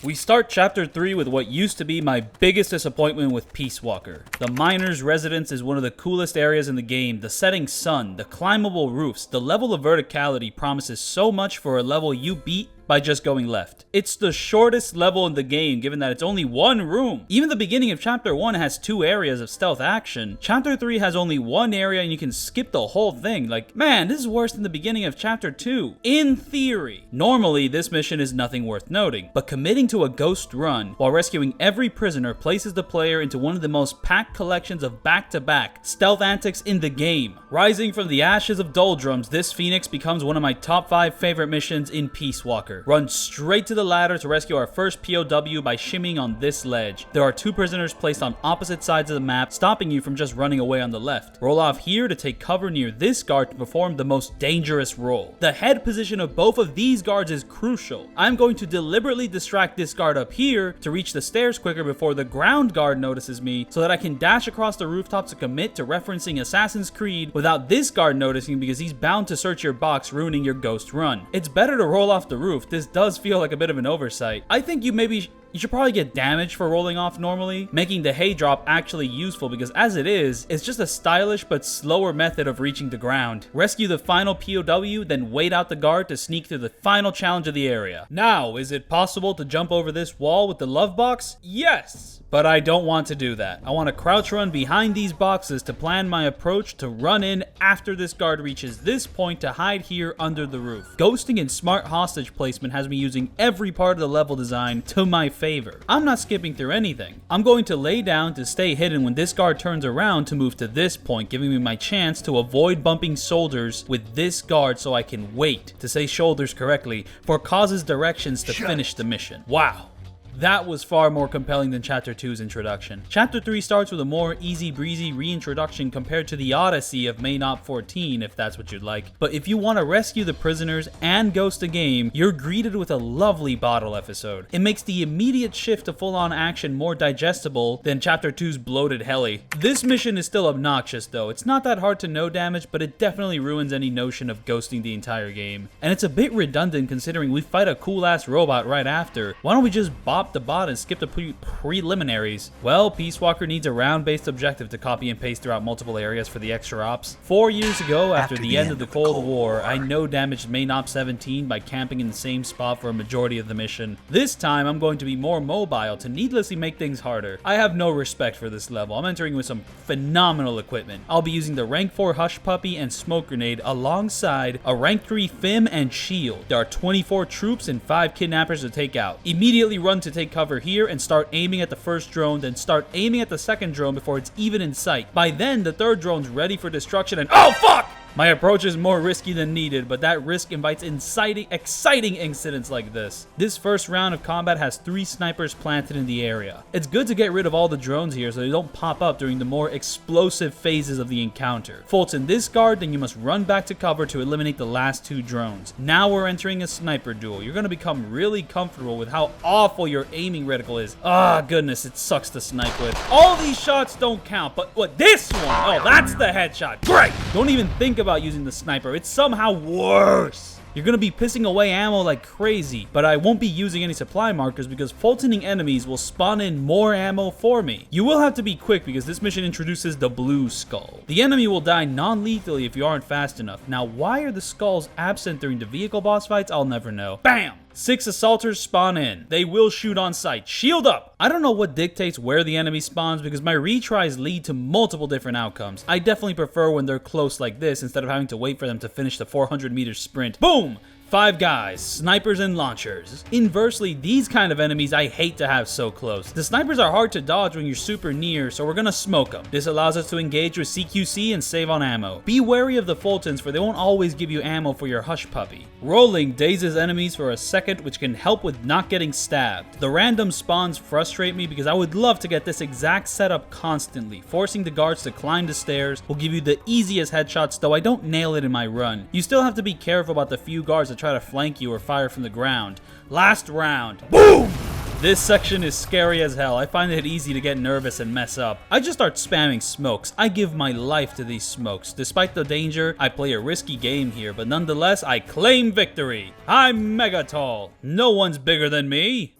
[SPEAKER 1] We start Chapter 3 with what used to be my biggest disappointment with Peace Walker. The miner's residence is one of the coolest areas in the game. The setting sun, the climbable roofs, the level of verticality promises so much for a level you beat by just going left. It's the shortest level in the game, given that it's only 1 room. Even the beginning of Chapter 1 has 2 areas of stealth action. Chapter 3 has only 1 area and you can skip the whole thing. Like, man, this is worse than the beginning of Chapter 2. In theory. Normally, this mission is nothing worth noting, but committing to a ghost run while rescuing every prisoner places the player into one of the most packed collections of back-to-back stealth antics in the game. Rising from the ashes of doldrums, this Phoenix becomes one of my top 5 favorite missions in Peace Walker. Run straight to the ladder to rescue our first POW by shimmying on this ledge. There are 2 prisoners placed on opposite sides of the map, stopping you from just running away on the left. Roll off here to take cover near this guard to perform the most dangerous role. The head position of both of these guards is crucial. I'm going to deliberately distract this guard up here to reach the stairs quicker before the ground guard notices me, so that I can dash across the rooftop to commit to referencing Assassin's Creed without this guard noticing, because he's bound to search your box, ruining your ghost run. It's better to roll off the roof. This does feel like a bit of an oversight. I think you maybe You should probably get damage for rolling off normally, making the hay drop actually useful because as it is, it's just a stylish but slower method of reaching the ground. Rescue the final POW, then wait out the guard to sneak through the final challenge of the area. Now, is it possible to jump over this wall with the love box? Yes! But I don't want to do that. I want to crouch run behind these boxes to plan my approach to run in after this guard reaches this point to hide here under the roof. Ghosting and smart hostage placement has me using every part of the level design to my favor. I'm not skipping through anything. I'm going to lay down to stay hidden when this guard turns around to move to this point, giving me my chance to avoid bumping shoulders with this guard so I can wait, to say shoulders correctly, for Cause's directions to finish the mission. Wow. That was far more compelling than Chapter 2's introduction. Chapter 3 starts with a more easy-breezy reintroduction compared to the odyssey of Main Op 14, if that's what you'd like. But if you want to rescue the prisoners and ghost a game, you're greeted with a lovely bottle episode. It makes the immediate shift to full-on action more digestible than Chapter 2's bloated heli. This mission is still obnoxious though. It's not that hard to no damage, but it definitely ruins any notion of ghosting the entire game. And it's a bit redundant considering we fight a cool-ass robot right after. Why don't we just bop the bot and skip the preliminaries? Well, Peace Walker needs a round-based objective to copy and paste throughout multiple areas for the extra ops. 4 years ago, after the end of the Cold War, I no-damaged Main Op 17 by camping in the same spot for a majority of the mission. This time, I'm going to be more mobile to needlessly make things harder. I have no respect for this level. I'm entering with some phenomenal equipment. I'll be using the Rank 4 Hush Puppy and Smoke Grenade alongside a Rank 3 FIM and Shield. There are 24 troops and 5 kidnappers to take out. Immediately run to take cover here and start aiming at the first drone, then start aiming at the second drone before it's even in sight. By then, the third drone's ready for destruction and oh fuck! My approach is more risky than needed, but that risk invites exciting incidents like this. This first round of combat has 3 snipers planted in the area. It's good to get rid of all the drones here so they don't pop up during the more explosive phases of the encounter. Fulton this guard, then you must run back to cover to eliminate the last 2 drones. Now we're entering a sniper duel. You're going to become really comfortable with how awful your aiming reticle is. Ah, goodness, it sucks to snipe with. All these shots don't count, but what, this one? Oh, that's the headshot. Great! Don't even think about using the sniper. It's somehow worse. You're going to be pissing away ammo like crazy, but I won't be using any supply markers because Fultoning enemies will spawn in more ammo for me. You will have to be quick because this mission introduces the blue skull. The enemy will die non-lethally if you aren't fast enough. Now, why are the skulls absent during the vehicle boss fights? I'll never know. Bam! 6 assaulters spawn in. They will shoot on sight. Shield up! I don't know what dictates where the enemy spawns because my retries lead to multiple different outcomes. I definitely prefer when they're close like this instead of having to wait for them to finish the 400-meter sprint. Boom! 5 guys, snipers and launchers. Inversely, these kind of enemies I hate to have so close. The snipers are hard to dodge when you're super near, so we're gonna smoke them. This allows us to engage with CQC and save on ammo. Be wary of the Fultons, for they won't always give you ammo for your Hush Puppy. Rolling dazes enemies for a second, which can help with not getting stabbed. The random spawns frustrate me because I would love to get this exact setup constantly. Forcing the guards to climb the stairs will give you the easiest headshots, though I don't nail it in my run. You still have to be careful about the few guards that try to flank you or fire from the ground. Last round. Boom! This section is scary as hell. I find it easy to get nervous and mess up. I just start spamming smokes. I give my life to these smokes. Despite the danger, I play a risky game here, but nonetheless, I claim victory. I'm mega tall. No one's bigger than me.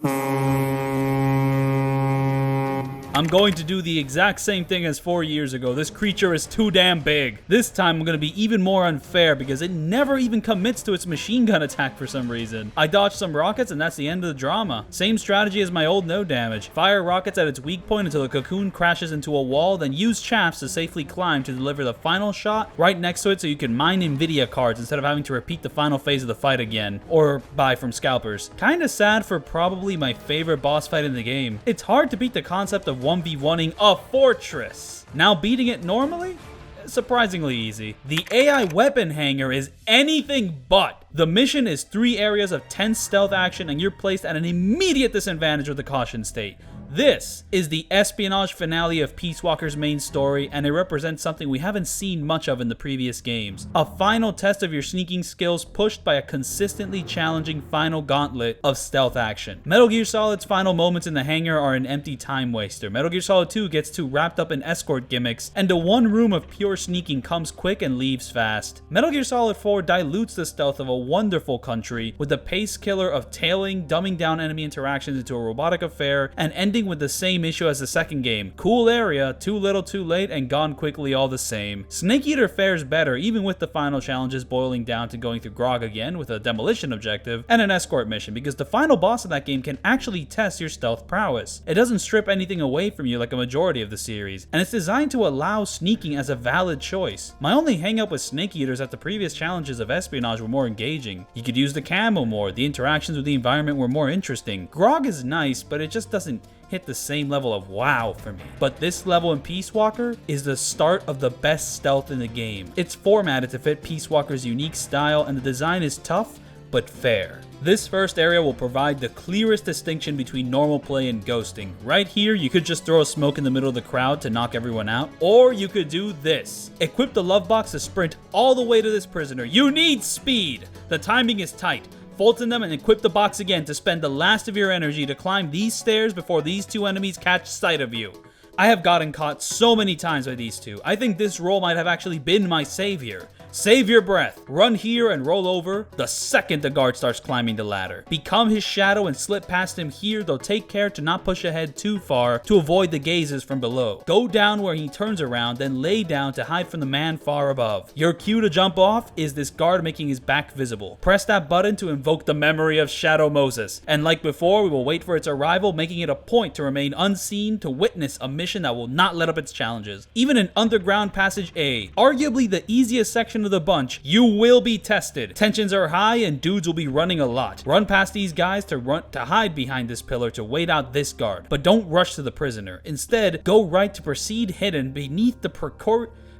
[SPEAKER 1] I'm going to do the exact same thing as 4 years ago. This creature is too damn big. This time I'm going to be even more unfair because it never even commits to its machine gun attack for some reason. I dodged some rockets and that's the end of the drama. Same strategy as my old no damage. Fire rockets at its weak point until the cocoon crashes into a wall, then use chaffs to safely climb to deliver the final shot right next to it so you can mine Nvidia cards instead of having to repeat the final phase of the fight again. Or buy from scalpers. Kinda sad for probably my favorite boss fight in the game. It's hard to beat the concept of 1v1ing a fortress. Now beating it normally? Surprisingly easy. The AI weapon hanger is anything but. The mission is 3 areas of tense stealth action and you're placed at an immediate disadvantage with the caution state. This is the espionage finale of Peace Walker's main story, and it represents something we haven't seen much of in the previous games. A final test of your sneaking skills pushed by a consistently challenging final gauntlet of stealth action. Metal Gear Solid's final moments in the hangar are an empty time waster. Metal Gear Solid 2 gets too wrapped up in escort gimmicks, and the one room of pure sneaking comes quick and leaves fast. Metal Gear Solid 4 dilutes the stealth of a wonderful country with the pace killer of tailing, dumbing down enemy interactions into a robotic affair, and ending with the same issue as the second game. Cool area, too little too late, and gone quickly all the same. Snake Eater fares better, even with the final challenges boiling down to going through Grog again with a demolition objective and an escort mission, because the final boss of that game can actually test your stealth prowess. It doesn't strip anything away from you like a majority of the series, and it's designed to allow sneaking as a valid choice. My only hang up with Snake Eater is that the previous challenges of espionage were more engaging. You could use the camo more, the interactions with the environment were more interesting. Grog is nice, but it just doesn't hit the same level of wow for me. But this level in Peace Walker is the start of the best stealth in the game. It's formatted to fit Peace Walker's unique style, and the design is tough but fair. This first area will provide the clearest distinction between normal play and ghosting. Right here, you could just throw a smoke in the middle of the crowd to knock everyone out, or you could do this. Equip the love box to sprint all the way to this prisoner. You need speed! The timing is tight. Fulton them and equip the box again to spend the last of your energy to climb these stairs before these two enemies catch sight of you. I have gotten caught so many times by these two. I think this role might have actually been my savior. Save your breath. Run here and roll over the second the guard starts climbing the ladder. Become his shadow and slip past him here, though take care to not push ahead too far to avoid the gazes from below. Go down where he turns around, then lay down to hide from the man far above. Your cue to jump off is this guard making his back visible. Press that button to invoke the memory of Shadow Moses. And like before, we will wait for its arrival, making it a point to remain unseen to witness a mission that will not let up its challenges. Even in Underground Passage A, arguably the easiest section of the bunch, you will be tested. Tensions are high and dudes will be running a lot. Run past these guys to hide behind this pillar to wait out this guard, but don't rush to the prisoner. Instead, go right to proceed hidden beneath the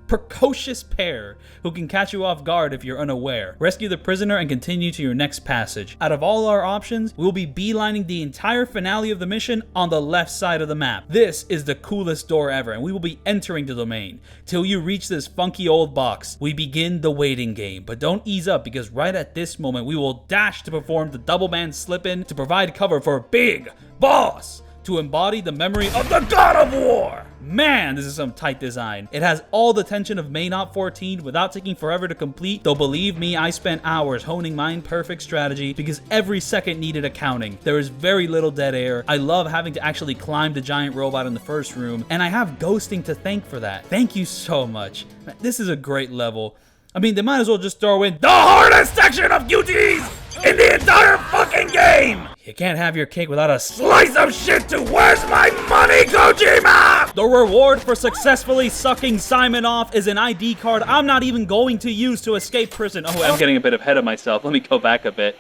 [SPEAKER 1] precocious pair who can catch you off guard if you're unaware. Rescue the prisoner and continue to your next passage. Out of all our options, we will be beelining the entire finale of the mission on the left side of the map. This is the coolest door ever, and we will be entering the domain. Till you reach this funky old box, we begin the waiting game. But don't ease up, because right at this moment, we will dash to perform the double man slip-in to provide cover for Big Boss, to embody the memory of the God of War. Man, this is some tight design. It has all the tension of Main Op 14 without taking forever to complete, though believe me, I spent hours honing my perfect strategy because every second needed accounting. There is very little dead air. I love having to actually climb the giant robot in the first room, and I have ghosting to thank for that. Thank you so much. This is a great level. I mean, they might as well just throw in the hardest section of QTs in the entire fucking game! You can't have your cake without a slice of shit too. Where's my money, Kojima? The reward for successfully sucking Simon off is an ID card I'm not even going to use to escape prison. Oh, I'm getting a bit ahead of myself. Let me go back a bit.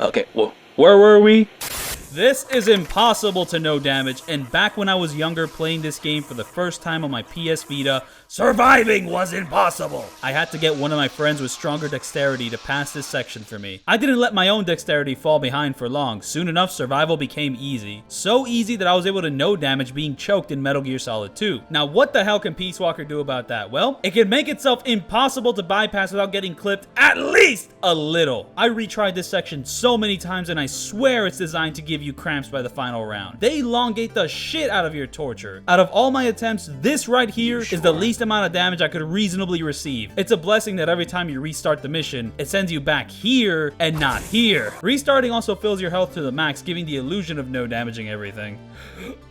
[SPEAKER 1] Okay, well, where were we? This is impossible to no damage, and back when I was younger playing this game for the first time on my PS Vita, surviving was impossible. I had to get one of my friends with stronger dexterity to pass this section for me. I didn't let my own dexterity fall behind for long. Soon enough, survival became easy. So easy that I was able to no damage being choked in Metal Gear Solid 2. Now, what the hell can Peace Walker do about that? Well, it can make itself impossible to bypass without getting clipped at least a little. I retried this section so many times, and I swear it's designed to give you cramps by the final round. They elongate the shit out of your torture. Out of all my attempts, this right here is the least amount of damage I could reasonably receive. It's a blessing that every time you restart the mission, it sends you back here and not here. Restarting also fills your health to the max, giving the illusion of no damaging everything.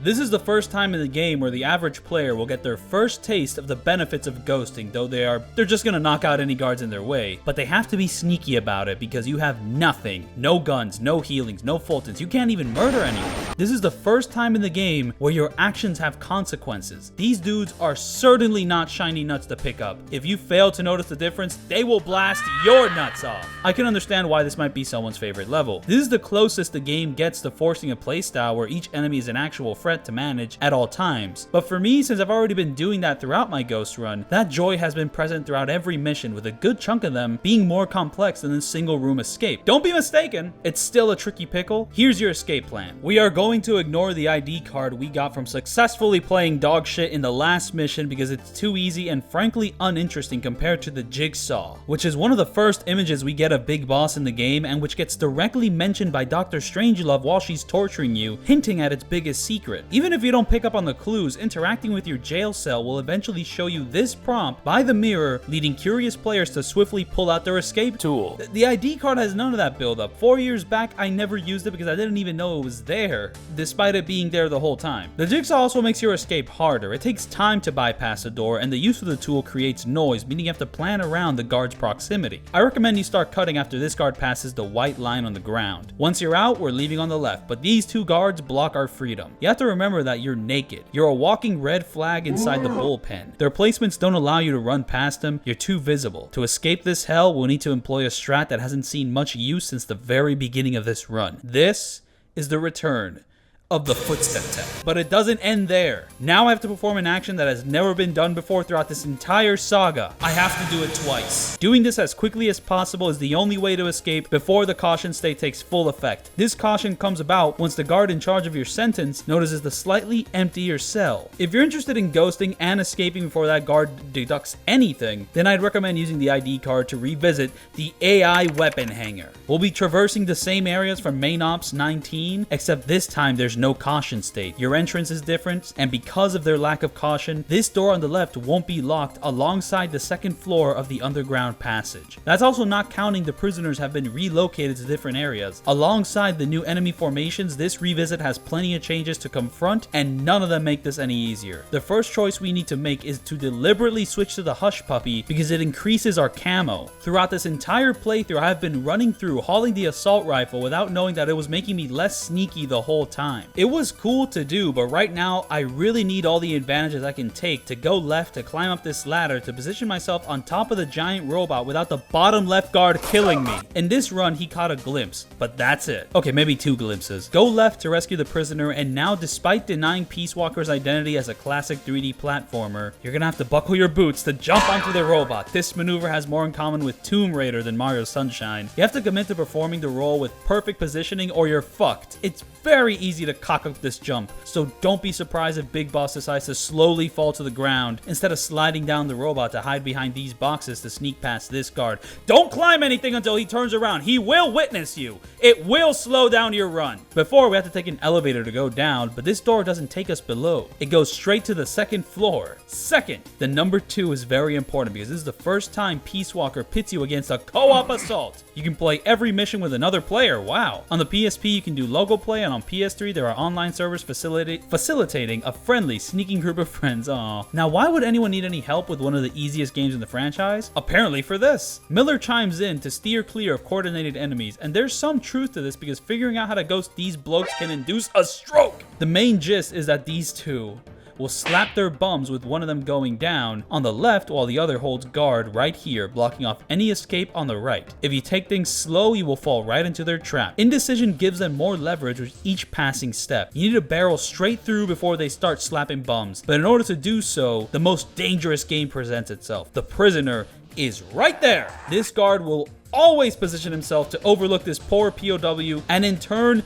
[SPEAKER 1] This is the first time in the game where the average player will get their first taste of the benefits of ghosting, though they're just gonna knock out any guards in their way. But they have to be sneaky about it because you have nothing. No guns, no healings, no Fultons. You can't even murder anyone. This is the first time in the game where your actions have consequences. These dudes are certainly not shiny nuts to pick up. If you fail to notice the difference, they will blast your nuts off. I can understand why this might be someone's favorite level. This is the closest the game gets to forcing a playstyle where each enemy is an actual threat to manage at all times. But for me, since I've already been doing that throughout my Ghost run, that joy has been present throughout every mission, with a good chunk of them being more complex than a single room escape. Don't be mistaken, it's still a tricky pickle. Here's your escape escape plan. We are going to ignore the ID card we got from successfully playing dog shit in the last mission because it's too easy and frankly uninteresting compared to the jigsaw, which is one of the first images we get of Big Boss in the game and which gets directly mentioned by Dr. Strangelove while she's torturing you, hinting at its biggest secret. Even if you don't pick up on the clues, interacting with your jail cell will eventually show you this prompt by the mirror, leading curious players to swiftly pull out their escape tool. The ID card has none of that build-up. 4 years back, I never used it because I didn't even know it was there, despite it being there the whole time. The jigsaw also makes your escape harder. It takes time to bypass a door, and the use of the tool creates noise, meaning you have to plan around the guard's proximity. I recommend you start cutting after this guard passes the white line on the ground. Once you're out, we're leaving on the left, but these two guards block our freedom. You have to remember that you're naked. You're a walking red flag inside the bullpen. Their placements don't allow you to run past them. You're too visible. To escape this hell, we'll need to employ a strat that hasn't seen much use since the very beginning of this run. This is the return of the footstep tech. But it doesn't end there. Now I have to perform an action that has never been done before throughout this entire saga. I have to do it twice. Doing this as quickly as possible is the only way to escape before the caution state takes full effect. This caution comes about once the guard in charge of your sentence notices the slightly emptier cell. If you're interested in ghosting and escaping before that guard deducts anything, then I'd recommend using the ID card to revisit the AI weapon hanger. We'll be traversing the same areas from Main Ops 19, except this time there's no caution state. Your entrance is different, and because of their lack of caution, this door on the left won't be locked alongside the second floor of the underground passage. That's also not counting the prisoners have been relocated to different areas. Alongside the new enemy formations, this revisit has plenty of changes to confront, and none of them make this any easier. The first choice we need to make is to deliberately switch to the Hush Puppy because it increases our camo. Throughout this entire playthrough, I've been running through hauling the assault rifle without knowing that it was making me less sneaky the whole time. It was cool to do, but right now I really need all the advantages I can take to go left to climb up this ladder to position myself on top of the giant robot without the bottom left guard killing me. In this run, he caught a glimpse, but that's it. Okay, maybe 2 glimpses. Go left to rescue the prisoner, and now despite denying Peace Walker's identity as a classic 3D platformer, you're gonna have to buckle your boots to jump onto the robot. This maneuver has more in common with Tomb Raider than Mario Sunshine. You have to commit to performing the role with perfect positioning or you're fucked. It's very easy to cock up this jump, so don't be surprised if Big Boss decides to slowly fall to the ground instead of sliding down the robot to hide behind these boxes to sneak past this guard. Don't climb anything until he turns around. He will witness you. It will slow down your run. Before, we have to take an elevator to go down, but this door doesn't take us below. It goes straight to the second floor. Second, the number 2 is very important because this is the first time Peace Walker pits you against a co-op assault. You can play every mission with another player. Wow. On the PSP, you can do logo play, and on PS3, there are online servers facilitating a friendly, sneaking group of friends. Aww. Now, why would anyone need any help with one of the easiest games in the franchise? Apparently for this. Miller chimes in to steer clear of coordinated enemies, and there's some truth to this because figuring out how to ghost these blokes can induce a stroke. The main gist is that these two will slap their bums with one of them going down on the left while the other holds guard right here, blocking off any escape on the right. If you take things slow, you will fall right into their trap. Indecision gives them more leverage with each passing step. You need to barrel straight through before they start slapping bums. But in order to do so, the most dangerous game presents itself. The prisoner is right there. This guard will always position himself to overlook this poor POW and in turn,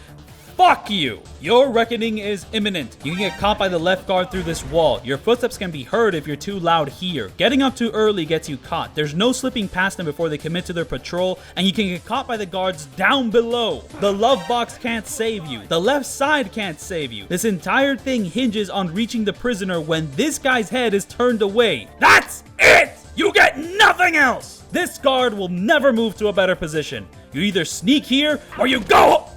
[SPEAKER 1] fuck you! Your reckoning is imminent. You can get caught by the left guard through this wall. Your footsteps can be heard if you're too loud here. Getting up too early gets you caught. There's no slipping past them before they commit to their patrol, and you can get caught by the guards down below. The love box can't save you. The left side can't save you. This entire thing hinges on reaching the prisoner when this guy's head is turned away. That's it! You get nothing else! This guard will never move to a better position. You either sneak here, or you go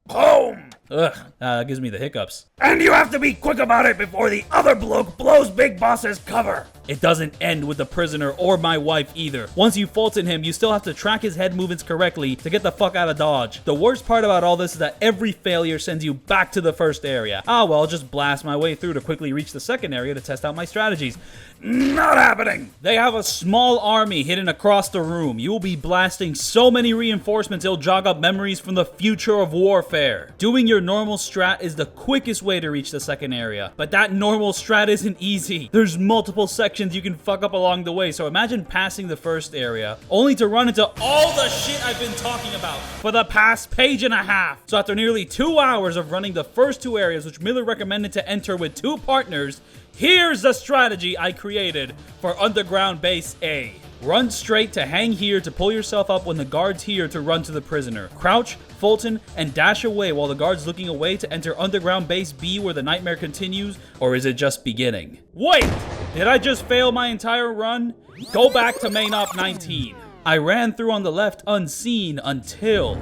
[SPEAKER 1] home. Ugh, that gives me the hiccups. And you have to be quick about it before the other bloke blows Big Boss's cover. It doesn't end with the prisoner or my wife either. Once you fault in him, you still have to track his head movements correctly to get the fuck out of Dodge. The worst part about all this is that every failure sends you back to the first area. Ah well, I'll just blast my way through to quickly reach the second area to test out my strategies. Not happening! They have a small army hidden across the room. You will be blasting so many reinforcements it'll jog up memories from the future of warfare. Doing your normal strat is the quickest way to reach the second area, but that normal strat isn't easy. There's multiple sections sections you can fuck up along the way. So imagine passing the first area, only to run into all the shit I've been talking about for the past page and a half. So after nearly 2 hours of running the first 2 areas, which Miller recommended to enter with 2 partners, here's the strategy I created for Underground Base A. Run straight to hang here to pull yourself up when the guard's here to run to the prisoner. Crouch, Fulton, and dash away while the guard's looking away to enter Underground Base B where the nightmare continues, or is it just beginning? Wait! Did I just fail my entire run? Go back to main op 19. I ran through on the left unseen until...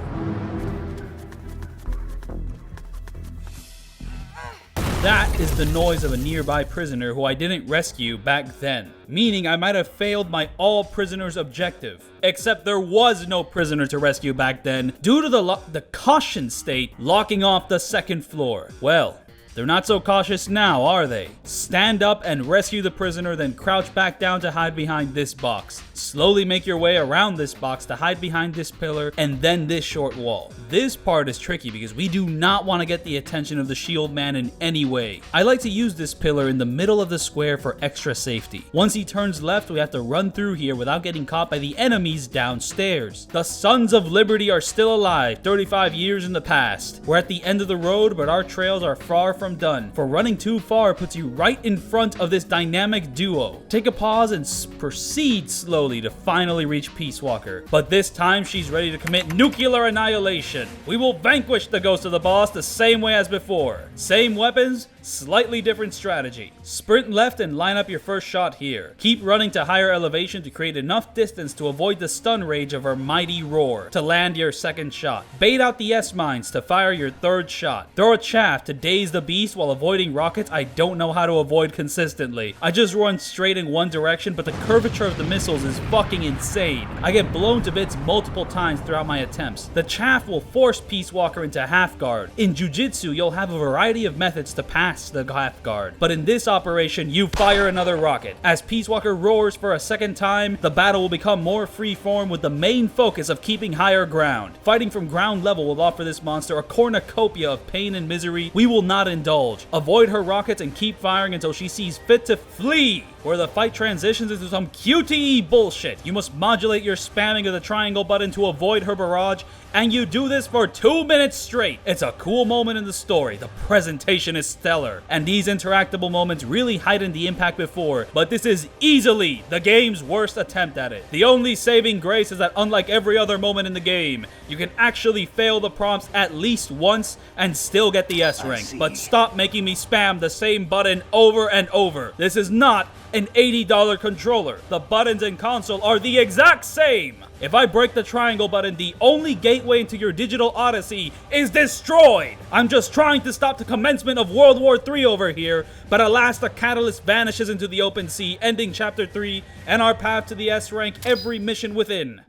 [SPEAKER 1] that is the noise of a nearby prisoner who I didn't rescue back then. Meaning I might have failed my all prisoners objective. Except there was no prisoner to rescue back then due to the caution state locking off the second floor. Well, they're not so cautious now, are they? Stand up and rescue the prisoner, then crouch back down to hide behind this box. Slowly make your way around this box to hide behind this pillar and then this short wall. This part is tricky because we do not want to get the attention of the shield man in any way. I like to use this pillar in the middle of the square for extra safety. Once he turns left, we have to run through here without getting caught by the enemies downstairs. The Sons of Liberty are still alive, 35 years in the past. We're at the end of the road, but our trails are far from done, for running too far puts you right in front of this dynamic duo. Take a pause and proceed slowly to finally reach Peace Walker, but this time she's ready to commit nuclear annihilation. We will vanquish the ghost of the boss the same way as before. Same weapons, slightly different strategy. Sprint left and line up your first shot here. Keep running to higher elevation to create enough distance to avoid the stun rage of her mighty roar to land your second shot. Bait out the S-mines to fire your third shot. Throw a chaff to daze the beast while avoiding rockets I don't know how to avoid consistently. I just run straight in one direction, but the curvature of the missiles is fucking insane. I get blown to bits multiple times throughout my attempts. The chaff will force Peace Walker into half guard. In Jiu-Jitsu, you'll have a variety of methods to pass the half guard, but in this operation, you fire another rocket. As Peace Walker roars for a second time, the battle will become more free-form with the main focus of keeping higher ground. Fighting from ground level will offer this monster a cornucopia of pain and misery we will not indulge. Avoid her rockets and keep firing until she sees fit to flee, where the fight transitions into some QTE bullshit. You must modulate your spamming of the triangle button to avoid her barrage, and you do this for 2 minutes straight. It's a cool moment in the story. The presentation is stellar, and these interactable moments really heightened the impact before, but this is easily the game's worst attempt at it. The only saving grace is that unlike every other moment in the game, you can actually fail the prompts at least once and still get the S rank. But stop making me spam the same button over and over. This is not an $80 controller. The buttons and console are the exact same. If I break the triangle button, the only gateway into your digital odyssey is destroyed. I'm just trying to stop the commencement of World War III over here, but alas, the catalyst vanishes into the open sea, ending Chapter 3 and our path to the S rank every mission within.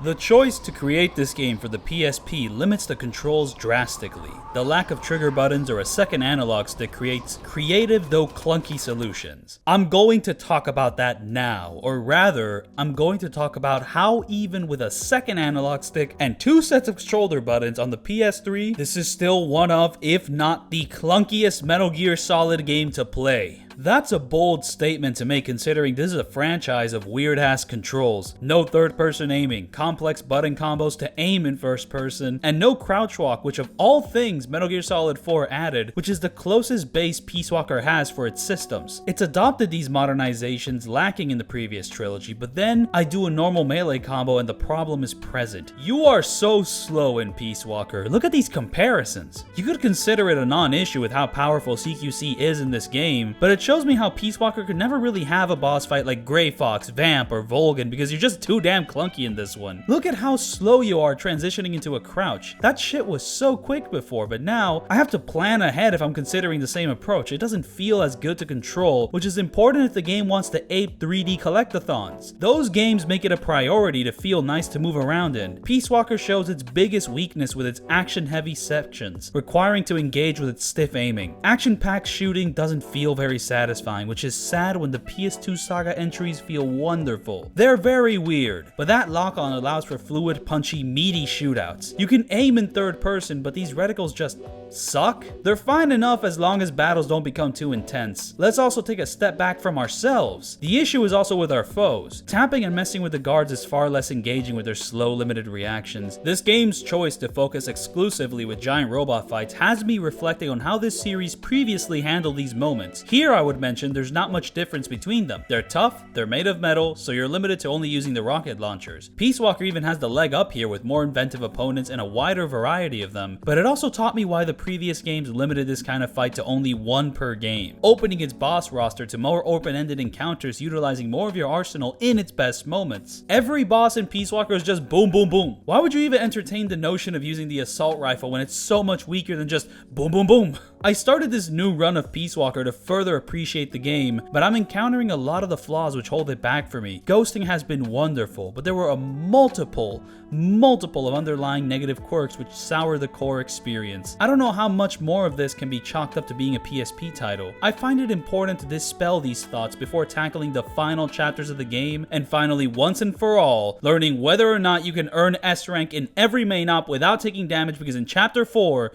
[SPEAKER 1] The choice to create this game for the PSP limits the controls drastically. The lack of trigger buttons or a second analog stick creates creative though clunky solutions. I'm going to talk about that now, or rather, I'm going to talk about how even with a second analog stick and 2 sets of shoulder buttons on the PS3, this is still one of, if not the clunkiest Metal Gear Solid game to play. That's a bold statement to make considering this is a franchise of weird-ass controls. No third-person aiming, complex button combos to aim in first person, and no crouch walk, which of all things Metal Gear Solid 4 added, which is the closest base Peace Walker has for its systems. It's adopted these modernizations lacking in the previous trilogy, but then I do a normal melee combo and the problem is present. You are so slow in Peace Walker. Look at these comparisons. You could consider it a non-issue with how powerful CQC is in this game, but it shows me how Peace Walker could never really have a boss fight like Grey Fox, Vamp, or Volgan because you're just too damn clunky in this one. Look at how slow you are transitioning into a crouch. That shit was so quick before, but now I have to plan ahead if I'm considering the same approach. It doesn't feel as good to control, which is important if the game wants to ape 3D collectathons. Those games make it a priority to feel nice to move around in. Peace Walker shows its biggest weakness with its action-heavy sections, requiring to engage with its stiff aiming. Action-packed shooting doesn't feel very satisfying. satisfying, which is sad when the PS2 Saga entries feel wonderful. They're very weird, but that lock-on allows for fluid, punchy, meaty shootouts. You can aim in third person, but these reticles just suck? They're fine enough as long as battles don't become too intense. Let's also take a step back from ourselves. The issue is also with our foes. Tapping and messing with the guards is far less engaging with their slow, limited reactions. This game's choice to focus exclusively with giant robot fights has me reflecting on how this series previously handled these moments. Here I would mention there's not much difference between them. They're tough, they're made of metal, so you're limited to only using the rocket launchers. Peace Walker even has the leg up here with more inventive opponents and a wider variety of them, but it also taught me why the previous games limited this kind of fight to only one per game, opening its boss roster to more open-ended encounters utilizing more of your arsenal in its best moments. Every boss in Peace Walker is just boom boom boom. Why would you even entertain the notion of using the assault rifle when it's so much weaker than just boom boom boom? I started this new run of Peace Walker to further appreciate the game, but I'm encountering a lot of the flaws which hold it back for me. Ghosting has been wonderful, but there were a multiple of underlying negative quirks which sour the core experience. I don't know how much more of this can be chalked up to being a PSP title. I find it important to dispel these thoughts before tackling the final chapters of the game, and finally, once and for all, learning whether or not you can earn S rank in every main op without taking damage, because in chapter 4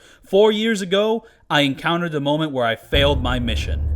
[SPEAKER 1] years ago, I encountered the moment where I failed my mission.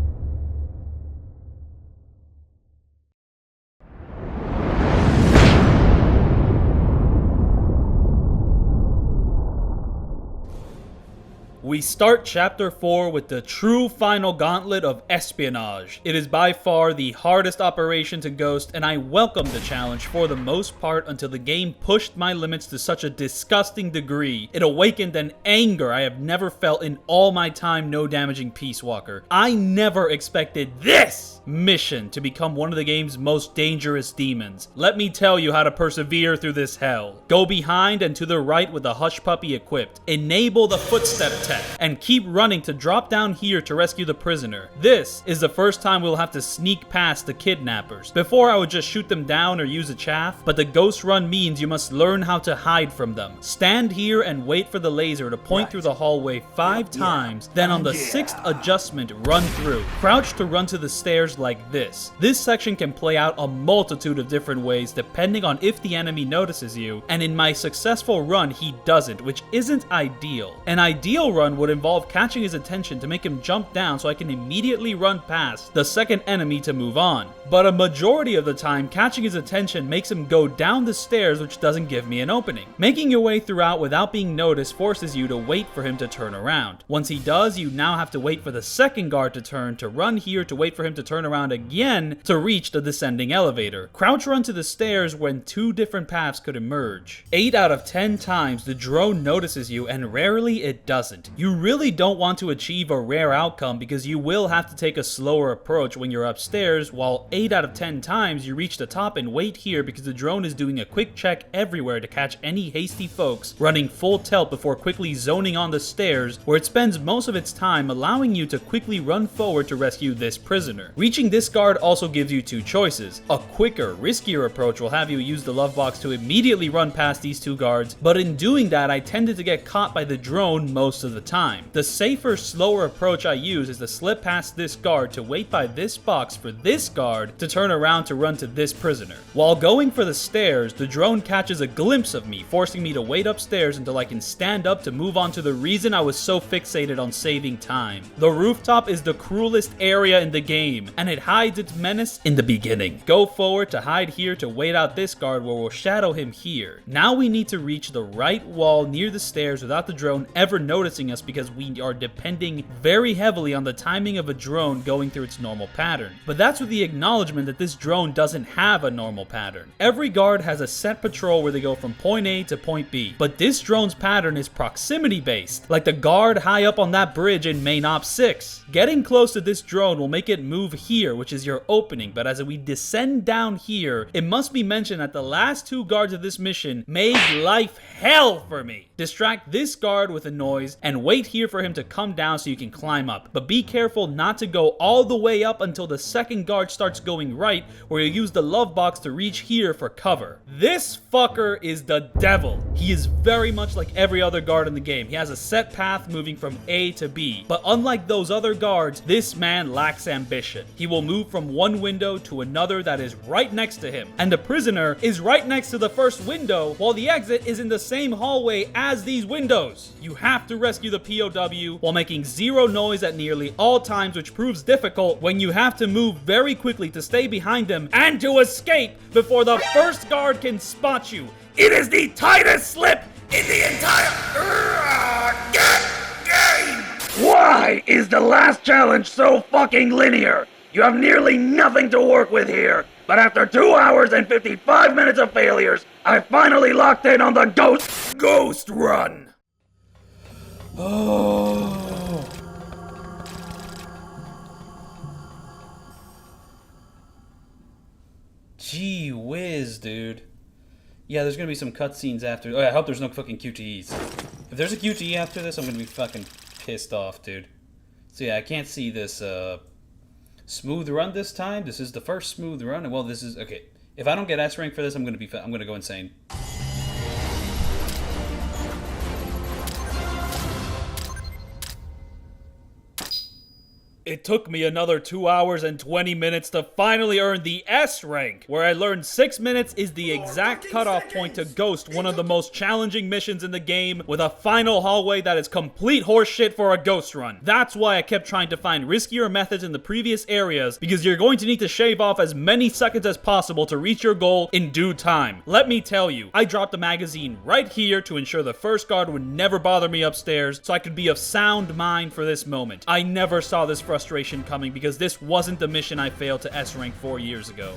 [SPEAKER 1] We start chapter 4 with the true final gauntlet of espionage. It is by far the hardest operation to ghost, and I welcomed the challenge for the most part until the game pushed my limits to such a disgusting degree. It awakened an anger I have never felt in all my time no damaging Peace Walker. I never expected this mission to become one of the game's most dangerous demons. Let me tell you how to persevere through this hell. Go behind and to the right with the Hush Puppy equipped. Enable the footstep tech, and keep running to drop down here to rescue the prisoner. This is the first time we'll have to sneak past the kidnappers. Before I would just shoot them down or use a chaff, but the ghost run means you must learn how to hide from them. Stand here and wait for the laser to point through the hallway 5 times, then on the 6th adjustment, run through. Crouch to run to the stairs like this. This section can play out a multitude of different ways depending on if the enemy notices you, and in my successful run he doesn't, which isn't ideal. An ideal run would involve catching his attention to make him jump down so I can immediately run past the second enemy to move on. But a majority of the time, catching his attention makes him go down the stairs, which doesn't give me an opening. Making your way throughout without being noticed forces you to wait for him to turn around. Once he does, you now have to wait for the second guard to turn, to run here to wait for him to turn around again to reach the descending elevator. Crouch run to the stairs when 2 different paths could emerge. 8 out of 10 times, the drone notices you, and rarely it doesn't. You really don't want to achieve a rare outcome because you will have to take a slower approach when you're upstairs, while 8 out of 10 times you reach the top and wait here because the drone is doing a quick check everywhere to catch any hasty folks running full tilt before quickly zoning on the stairs, where it spends most of its time allowing you to quickly run forward to rescue this prisoner. Reaching this guard also gives you 2 choices. A quicker, riskier approach will have you use the love box to immediately run past these 2 guards, but in doing that I tended to get caught by the drone most of the time. The safer, slower approach I use is to slip past this guard to wait by this box for this guard to turn around to run to this prisoner. While going for the stairs, the drone catches a glimpse of me, forcing me to wait upstairs until I can stand up to move on to the reason I was so fixated on saving time. The rooftop is the cruelest area in the game, and it hides its menace in the beginning. Go forward to hide here to wait out this guard where we'll shadow him here. Now we need to reach the right wall near the stairs without the drone ever noticing us because we are depending very heavily on the timing of a drone going through its normal pattern. But that's with the acknowledgement that this drone doesn't have a normal pattern. Every guard has a set patrol where they go from point A to point B, but this drone's pattern is proximity based, like the guard high up on that bridge in Main Op 6. Getting close to this drone will make it move here, which is your opening, but as we descend down here, it must be mentioned that the last 2 guards of this mission made life hell for me. Distract this guard with a noise and and wait here for him to come down so you can climb up. But be careful not to go all the way up until the second guard starts going right, where you use the love box to reach here for cover. This fucker is the devil. He is very much like every other guard in the game. He has a set path moving from A to B. But unlike those other guards, this man lacks ambition. He will move from one window to another that is right next to him. And the prisoner is right next to the first window, while the exit is in the same hallway as these windows. You have to rescue the POW while making zero noise at nearly all times, which proves difficult when you have to move very quickly to stay behind them and to escape before the first guard can spot you. It is the tightest slip in the entire game! Why is the last challenge so fucking linear? You have nearly nothing to work with here, but after 2 hours and 55 minutes of failures, I finally locked in on the Ghost Run! Oh... Gee whiz, dude. Yeah, there's gonna be some cutscenes after. Oh, I hope there's no fucking QTEs. If there's a QTE after this, I'm gonna be fucking pissed off, dude. So yeah, I can't see this smooth run this time. This is the first smooth run. Well, this is okay. If I don't get S rank for this, I'm gonna go insane. It took me another 2 hours and 20 minutes to finally earn the S rank, where I learned 6 minutes is the exact cutoff point to ghost one of the most challenging missions in the game, with a final hallway that is complete horseshit for a ghost run. That's why I kept trying to find riskier methods in the previous areas, because you're going to need to shave off as many seconds as possible to reach your goal in due time. Let me tell you, I dropped the magazine right here to ensure the first guard would never bother me upstairs, so I could be of sound mind for this moment. I never saw this frustration coming, because this wasn't the mission I failed to S rank 4 years ago.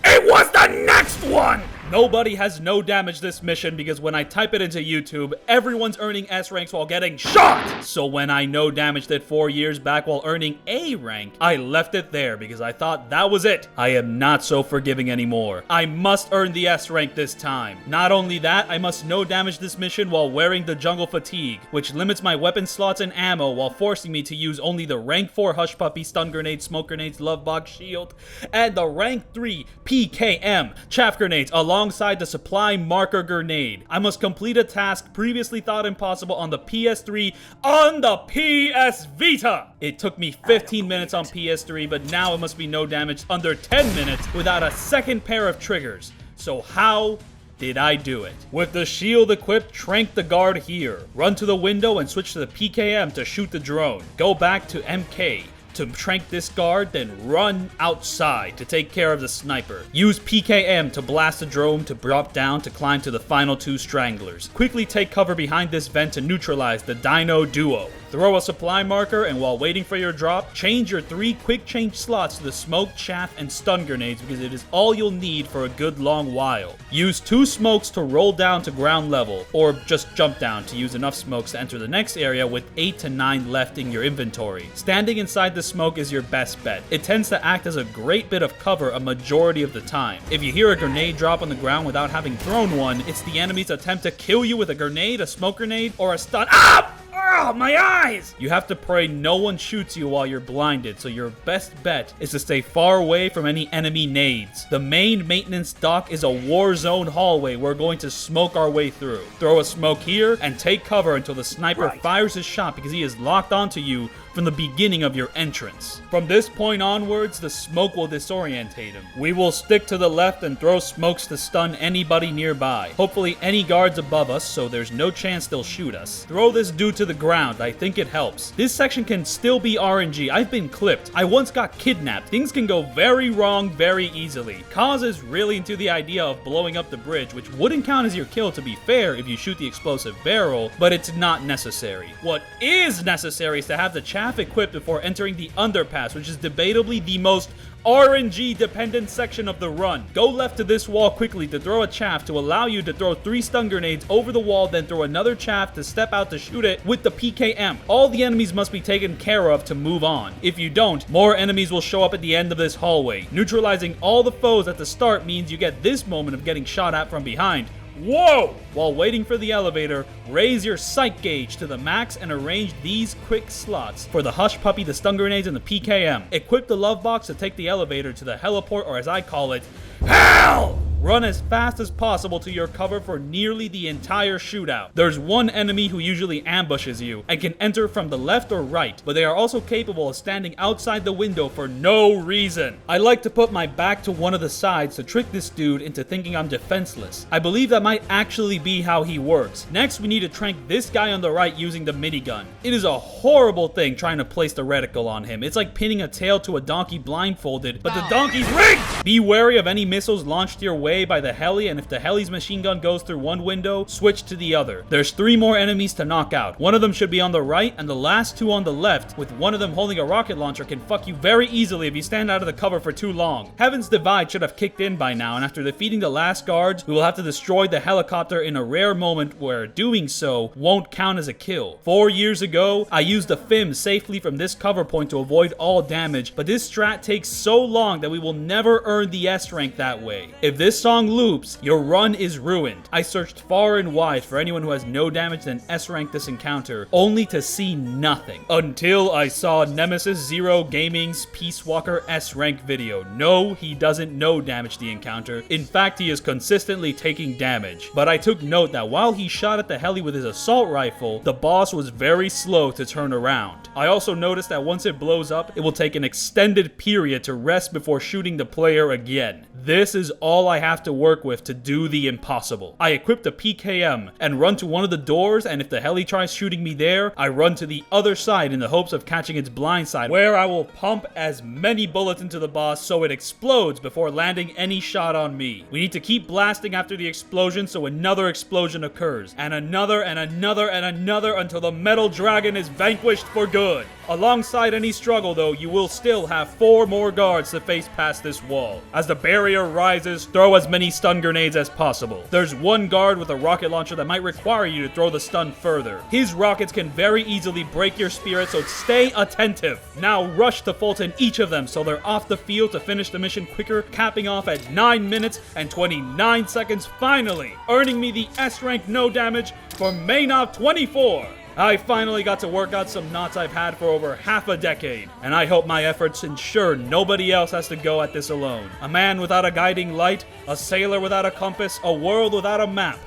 [SPEAKER 1] It was the next one! Nobody has no damage this mission, because when I type it into YouTube, everyone's earning S ranks while getting shot! So when I no damaged it 4 years back while earning A rank, I left it there because I thought that was it. I am not so forgiving anymore. I must earn the S rank this time. Not only that, I must no damage this mission while wearing the jungle fatigue, which limits my weapon slots and ammo while forcing me to use only the rank 4 hush puppy, stun grenades, smoke grenades, love box, shield, and the rank 3 PKM chaff grenades alongside the supply marker grenade. I must complete a task previously thought impossible on the PS3 on the PS Vita. It took me 15 minutes on PS3, but now it must be no damage under 10 minutes without a second pair of triggers. So how did I do it? With the shield equipped, trank the guard here. Run to the window and switch to the PKM to shoot the drone. Go back to MK to trank this guard, then run outside to take care of the sniper. Use PKM to blast the drone to drop down to climb to the final 2 stranglers. Quickly take cover behind this vent to neutralize the Dino duo. Throw a supply marker, and while waiting for your drop, change your 3 quick change slots to the smoke, chaff, and stun grenades, because it is all you'll need for a good long while. Use 2 smokes to roll down to ground level, or just jump down to use enough smokes to enter the next area with 8 to 9 left in your inventory. Standing inside the smoke is your best bet. It tends to act as a great bit of cover a majority of the time. If you hear a grenade drop on the ground without having thrown one, it's the enemy's attempt to kill you with a grenade, a smoke grenade, or a stun. Ah! Oh, my eyes! You have to pray no one shoots you while you're blinded, so your best bet is to stay far away from any enemy nades. The main maintenance dock is a war zone hallway we're going to smoke our way through. Throw a smoke here and take cover until the sniper fires his shot, because he is locked onto you from the beginning of your entrance. From this point onwards, the smoke will disorientate him. We will stick to the left and throw smokes to stun anybody nearby. Hopefully any guards above us, so there's no chance they'll shoot us. Throw this dude to the ground. I think it helps. This section can still be RNG. I've been clipped. I once got kidnapped. Things can go very wrong very easily. Kaz is really into the idea of blowing up the bridge, which wouldn't count as your kill to be fair if you shoot the explosive barrel, but it's not necessary. What is necessary is to have the chaff equipped before entering the underpass, which is debatably the most RNG dependent section of the run. Go left to this wall quickly to throw a chaff to allow you to throw 3 stun grenades over the wall, then throw another chaff to step out to shoot it with the PKM. All the enemies must be taken care of to move on. If you don't, more enemies will show up at the end of this hallway. Neutralizing all the foes at the start means you get this moment of getting shot at from behind Whoa! While waiting for the elevator, raise your sight gauge to the max and arrange these quick slots for the Hush Puppy, the stun grenades, and the PKM. Equip the love box to take the elevator to the heliport, or as I call it, hell! Run as fast as possible to your cover for nearly the entire shootout. There's one enemy who usually ambushes you and can enter from the left or right, but they are also capable of standing outside the window for no reason. I like to put my back to one of the sides to trick this dude into thinking I'm defenseless. I believe that might actually be how he works. Next, we need to trank this guy on the right using the minigun. It is a horrible thing trying to place the reticle on him. It's like pinning a tail to a donkey blindfolded, but the donkey's rigged! Be wary of any missiles launched your way by the heli, and if the heli's machine gun goes through one window, switch to the other. There's 3 more enemies to knock out. One of them should be on the right, and the last 2 on the left, with one of them holding a rocket launcher, can fuck you very easily if you stand out of the cover for too long. Heaven's Divide should have kicked in by now, and after defeating the last guards, we will have to destroy the helicopter in a rare moment where doing so won't count as a kill. 4 years ago, I used the FIM safely from this cover point to avoid all damage, but this strat takes so long that we will never earn the S rank that way. If this song loops, your run is ruined. I searched far and wide for anyone who has no damage than S rank this encounter, only to see nothing. Until I saw Nemesis Zero Gaming's Peace Walker S rank video. No, he doesn't no damage the encounter. In fact, he is consistently taking damage. But I took note that while he shot at the heli with his assault rifle, the boss was very slow to turn around. I also noticed that once it blows up, it will take an extended period to rest before shooting the player again. This is all I have to work with to do the impossible. I equip the PKM and run to one of the doors, and if the heli tries shooting me there, I run to the other side in the hopes of catching its blind side, where I will pump as many bullets into the boss so it explodes before landing any shot on me. We need to keep blasting after the explosion so another explosion occurs, and another and another and another until the metal dragon is vanquished for good. Alongside any struggle though, you will still have 4 more guards to face past this wall. As the barrier rises, throw as many stun grenades as possible. There's one guard with a rocket launcher that might require you to throw the stun further. His rockets can very easily break your spirit, so stay attentive. Now rush to Fulton each of them so they're off the field to finish the mission quicker, capping off at 9 minutes and 29 seconds finally, earning me the S rank no damage for Maynov 24. I finally got to work out some knots I've had for over half a decade, and I hope my efforts ensure nobody else has to go at this alone. A man without a guiding light, a sailor without a compass, a world without a map.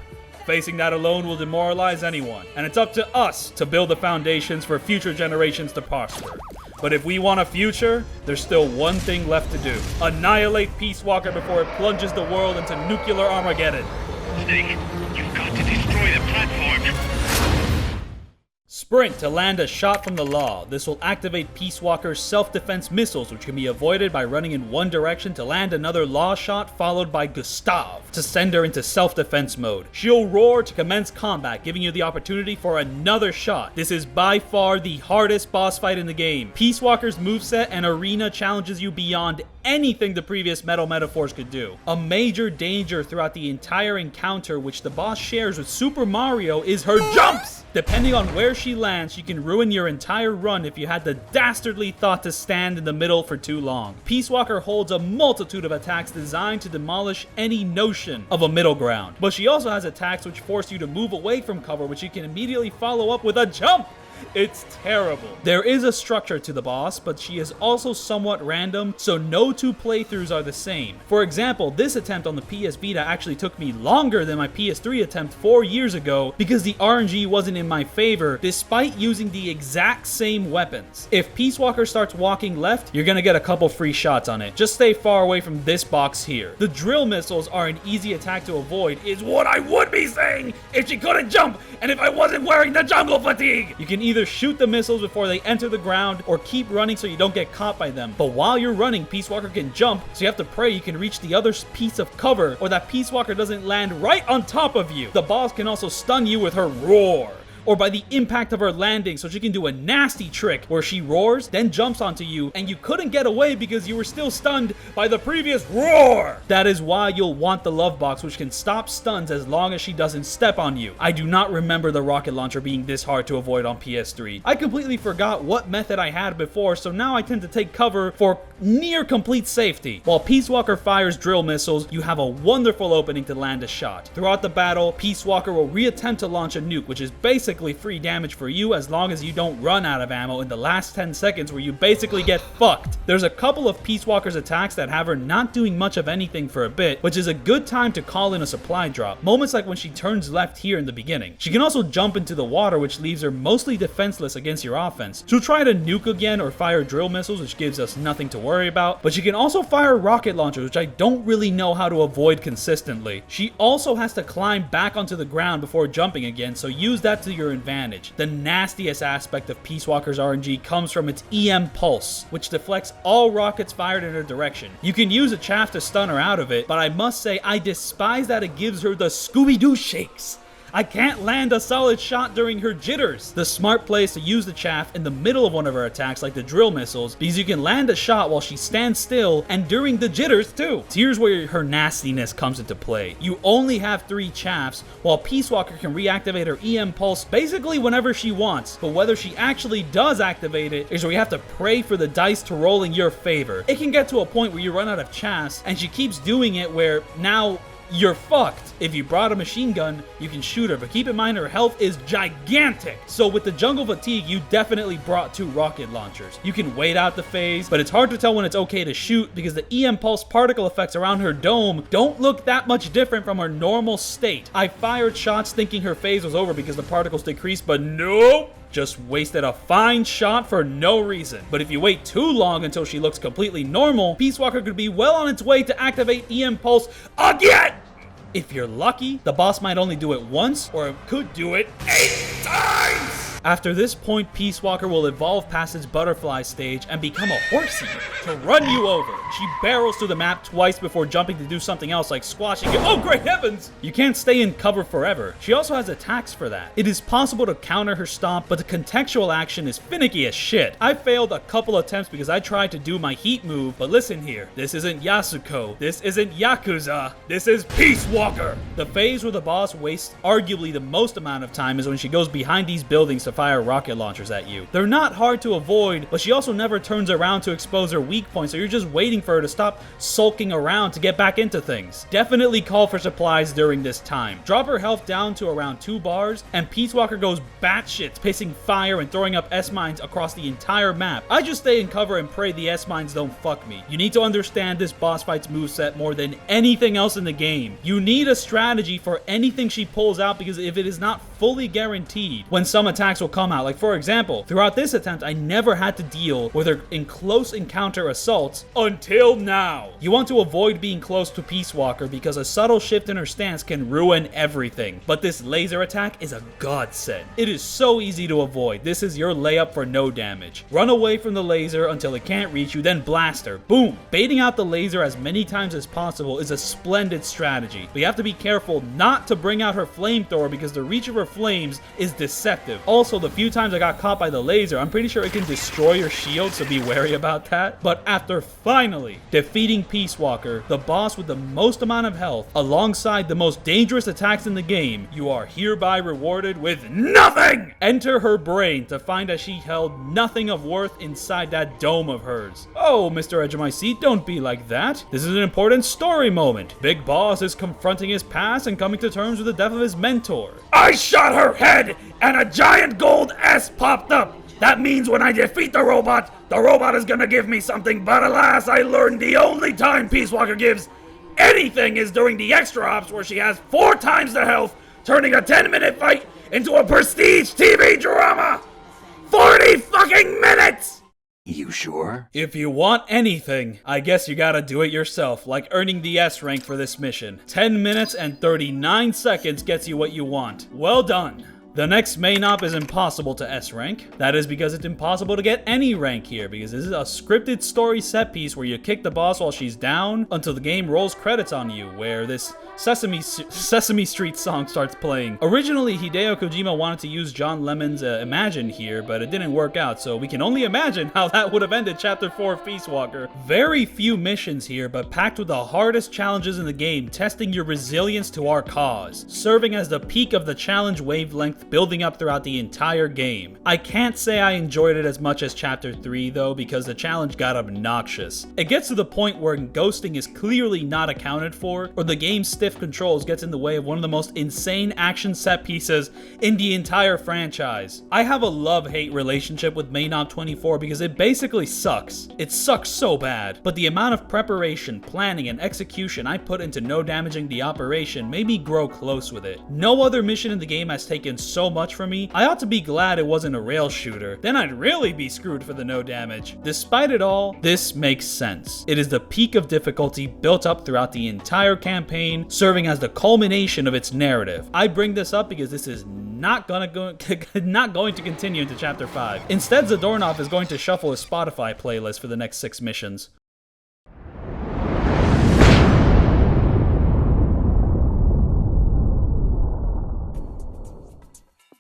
[SPEAKER 1] Facing that alone will demoralize anyone, and it's up to us to build the foundations for future generations to prosper. But if we want a future, there's still one thing left to do. Annihilate Peace Walker before it plunges the world into nuclear Armageddon.
[SPEAKER 2] Snake, you've got to destroy the platform.
[SPEAKER 1] Sprint to land a shot from the law. This will activate Peace Walker's self-defense missiles, which can be avoided by running in one direction to land another law shot, followed by Gustav to send her into self-defense mode. She'll roar to commence combat, giving you the opportunity for another shot. This is by far the hardest boss fight in the game. Peace Walker's moveset and arena challenges you beyond anything the previous Metal Metaphors could do. A major danger throughout the entire encounter, which the boss shares with Super Mario, is her jumps! Depending on where she lands, she can ruin your entire run if you had the dastardly thought to stand in the middle for too long. Peace Walker holds a multitude of attacks designed to demolish any notion of a middle ground, but she also has attacks which force you to move away from cover, which you can immediately follow up with a jump! It's terrible. There is a structure to the boss, but she is also somewhat random, so no 2 playthroughs are the same. For example, this attempt on the PS Vita actually took me longer than my PS3 attempt 4 years ago because the RNG wasn't in my favor, despite using the exact same weapons. If Peace Walker starts walking left, you're gonna get a couple free shots on it. Just stay far away from this box here. The drill missiles are an easy attack to avoid, is what I would be saying if she couldn't jump and if I wasn't wearing the jungle fatigue. You can either shoot the missiles before they enter the ground or keep running so you don't get caught by them. But while you're running, Peace Walker can jump, so you have to pray you can reach the other piece of cover or that Peace Walker doesn't land right on top of you. The boss can also stun you with her roar, or by the impact of her landing, so she can do a nasty trick where she roars, then jumps onto you, and you couldn't get away because you were still stunned by the previous roar. That is why you'll want the love box, which can stop stuns as long as she doesn't step on you. I do not remember the rocket launcher being this hard to avoid on PS3. I completely forgot what method I had before, so now I tend to take cover for near complete safety. While Peace Walker fires drill missiles, you have a wonderful opening to land a shot. Throughout the battle, Peace Walker will reattempt to launch a nuke, which is basically free damage for you as long as you don't run out of ammo in the last 10 seconds where you basically get fucked. There's a couple of Peace Walker's attacks that have her not doing much of anything for a bit, which is a good time to call in a supply drop. Moments like when she turns left here in the beginning. She can also jump into the water, which leaves her mostly defenseless against your offense. She'll try to nuke again or fire drill missiles, which gives us nothing to worry about, but she can also fire rocket launchers, which I don't really know how to avoid consistently. She also has to climb back onto the ground before jumping again, so use that to your advantage. The nastiest aspect of Peace Walker's RNG comes from its EM Pulse, which deflects all rockets fired in her direction. You can use a chaff to stun her out of it, but I must say I despise that it gives her the Scooby-Doo shakes. I can't land a solid shot during her jitters. The smart play is to use the chaff in the middle of one of her attacks, like the drill missiles, because you can land a shot while she stands still and during the jitters too. Here's where her nastiness comes into play. You only have 3 chaffs, while Peace Walker can reactivate her EM Pulse basically whenever she wants, but whether she actually does activate it is where you have to pray for the dice to roll in your favor. It can get to a point where you run out of chaffs, and she keeps doing it where now you're fucked. If you brought a machine gun, you can shoot her, but keep in mind her health is gigantic. So with the jungle fatigue, you definitely brought 2 rocket launchers. You can wait out the phase, but it's hard to tell when it's okay to shoot because the EM Pulse particle effects around her dome don't look that much different from her normal state. I fired shots thinking her phase was over because the particles decreased, but nope. Just wasted a fine shot for no reason. But if you wait too long until she looks completely normal, Peace Walker could be well on its way to activate EM Pulse again! If you're lucky, the boss might only do it once, or it could do it 8 times! After this point, Peace Walker will evolve past its butterfly stage and become a horsey to run you over. She barrels through the map twice before jumping to do something else like squashing you. Oh, great heavens! You can't stay in cover forever. She also has attacks for that. It is possible to counter her stomp, but the contextual action is finicky as shit. I failed a couple attempts because I tried to do my heat move, but listen here. This isn't Yasuko. This isn't Yakuza. This is Peace Walker. The phase where the boss wastes arguably the most amount of time is when she goes behind these buildings to fire rocket launchers at you. They're not hard to avoid, but she also never turns around to expose her weak points, so you're just waiting for her to stop sulking around to get back into things. Definitely call for supplies during this time. Drop her health down to around 2 bars, and Peace Walker goes batshit, pissing fire and throwing up S-mines across the entire map. I just stay in cover and pray the S-mines don't fuck me. You need to understand this boss fight's moveset more than anything else in the game. You need a strategy for anything she pulls out, because if it is not fully guaranteed when some attacks will come out. Like for example, throughout this attempt, I never had to deal with her in close encounter assaults until now. You want to avoid being close to Peace Walker because a subtle shift in her stance can ruin everything. But this laser attack is a godsend. It is so easy to avoid. This is your layup for no damage. Run away from the laser until it can't reach you, then blast her. Boom! Baiting out the laser as many times as possible is a splendid strategy. But you have to be careful not to bring out her flamethrower because the reach of her flames is deceptive. Also, the few times I got caught by the laser, I'm pretty sure it can destroy your shield, so be wary about that. But after finally defeating Peace Walker, the boss with the most amount of health, alongside the most dangerous attacks in the game, you are hereby rewarded with nothing! Enter her brain to find that she held nothing of worth inside that dome of hers. Oh, Mr. Edge of My Seat, don't be like that. This is an important story moment. Big Boss is confronting his past and coming to terms with the death of his mentor. I shot her head and a giant gold S popped up. That means when I defeat the robot is gonna give me something, but alas, I learned the only time Peace Walker gives anything is during the extra ops where she has 4 times the health, turning a 10-minute fight into a prestige TV drama. 40 fucking minutes!
[SPEAKER 3] You sure?
[SPEAKER 1] If you want anything, I guess you gotta do it yourself, like earning the S rank for this mission. 10 minutes and 39 seconds gets you what you want. Well done. The next main op is impossible to S rank. That is because it's impossible to get any rank here, because this is a scripted story set piece where you kick the boss while she's down until the game rolls credits on you, where this Sesame Street song starts playing. Originally, Hideo Kojima wanted to use John Lemon's Imagine here, but it didn't work out, so we can only imagine how that would have ended Chapter 4 of Peace Walker. Very few missions here, but packed with the hardest challenges in the game, testing your resilience to our cause, serving as the peak of the challenge wavelength building up throughout the entire game. I can't say I enjoyed it as much as Chapter 3 though, because the challenge got obnoxious. It gets to the point where ghosting is clearly not accounted for, or the game's stiff controls gets in the way of one of the most insane action set pieces in the entire franchise. I have a love-hate relationship with Main Op 24 because it basically sucks. It sucks so bad, but the amount of preparation, planning, and execution I put into no damaging the operation made me grow close with it. No other mission in the game has taken so much from me. I ought to be glad it wasn't a rail shooter. Then I'd really be screwed for the no damage. Despite it all, this makes sense. It is the peak of difficulty built up throughout the entire campaign, serving as the culmination of its narrative. I bring this up because this is not going to continue into Chapter 5. Instead, Zadornov is going to shuffle his Spotify playlist for the next 6 missions.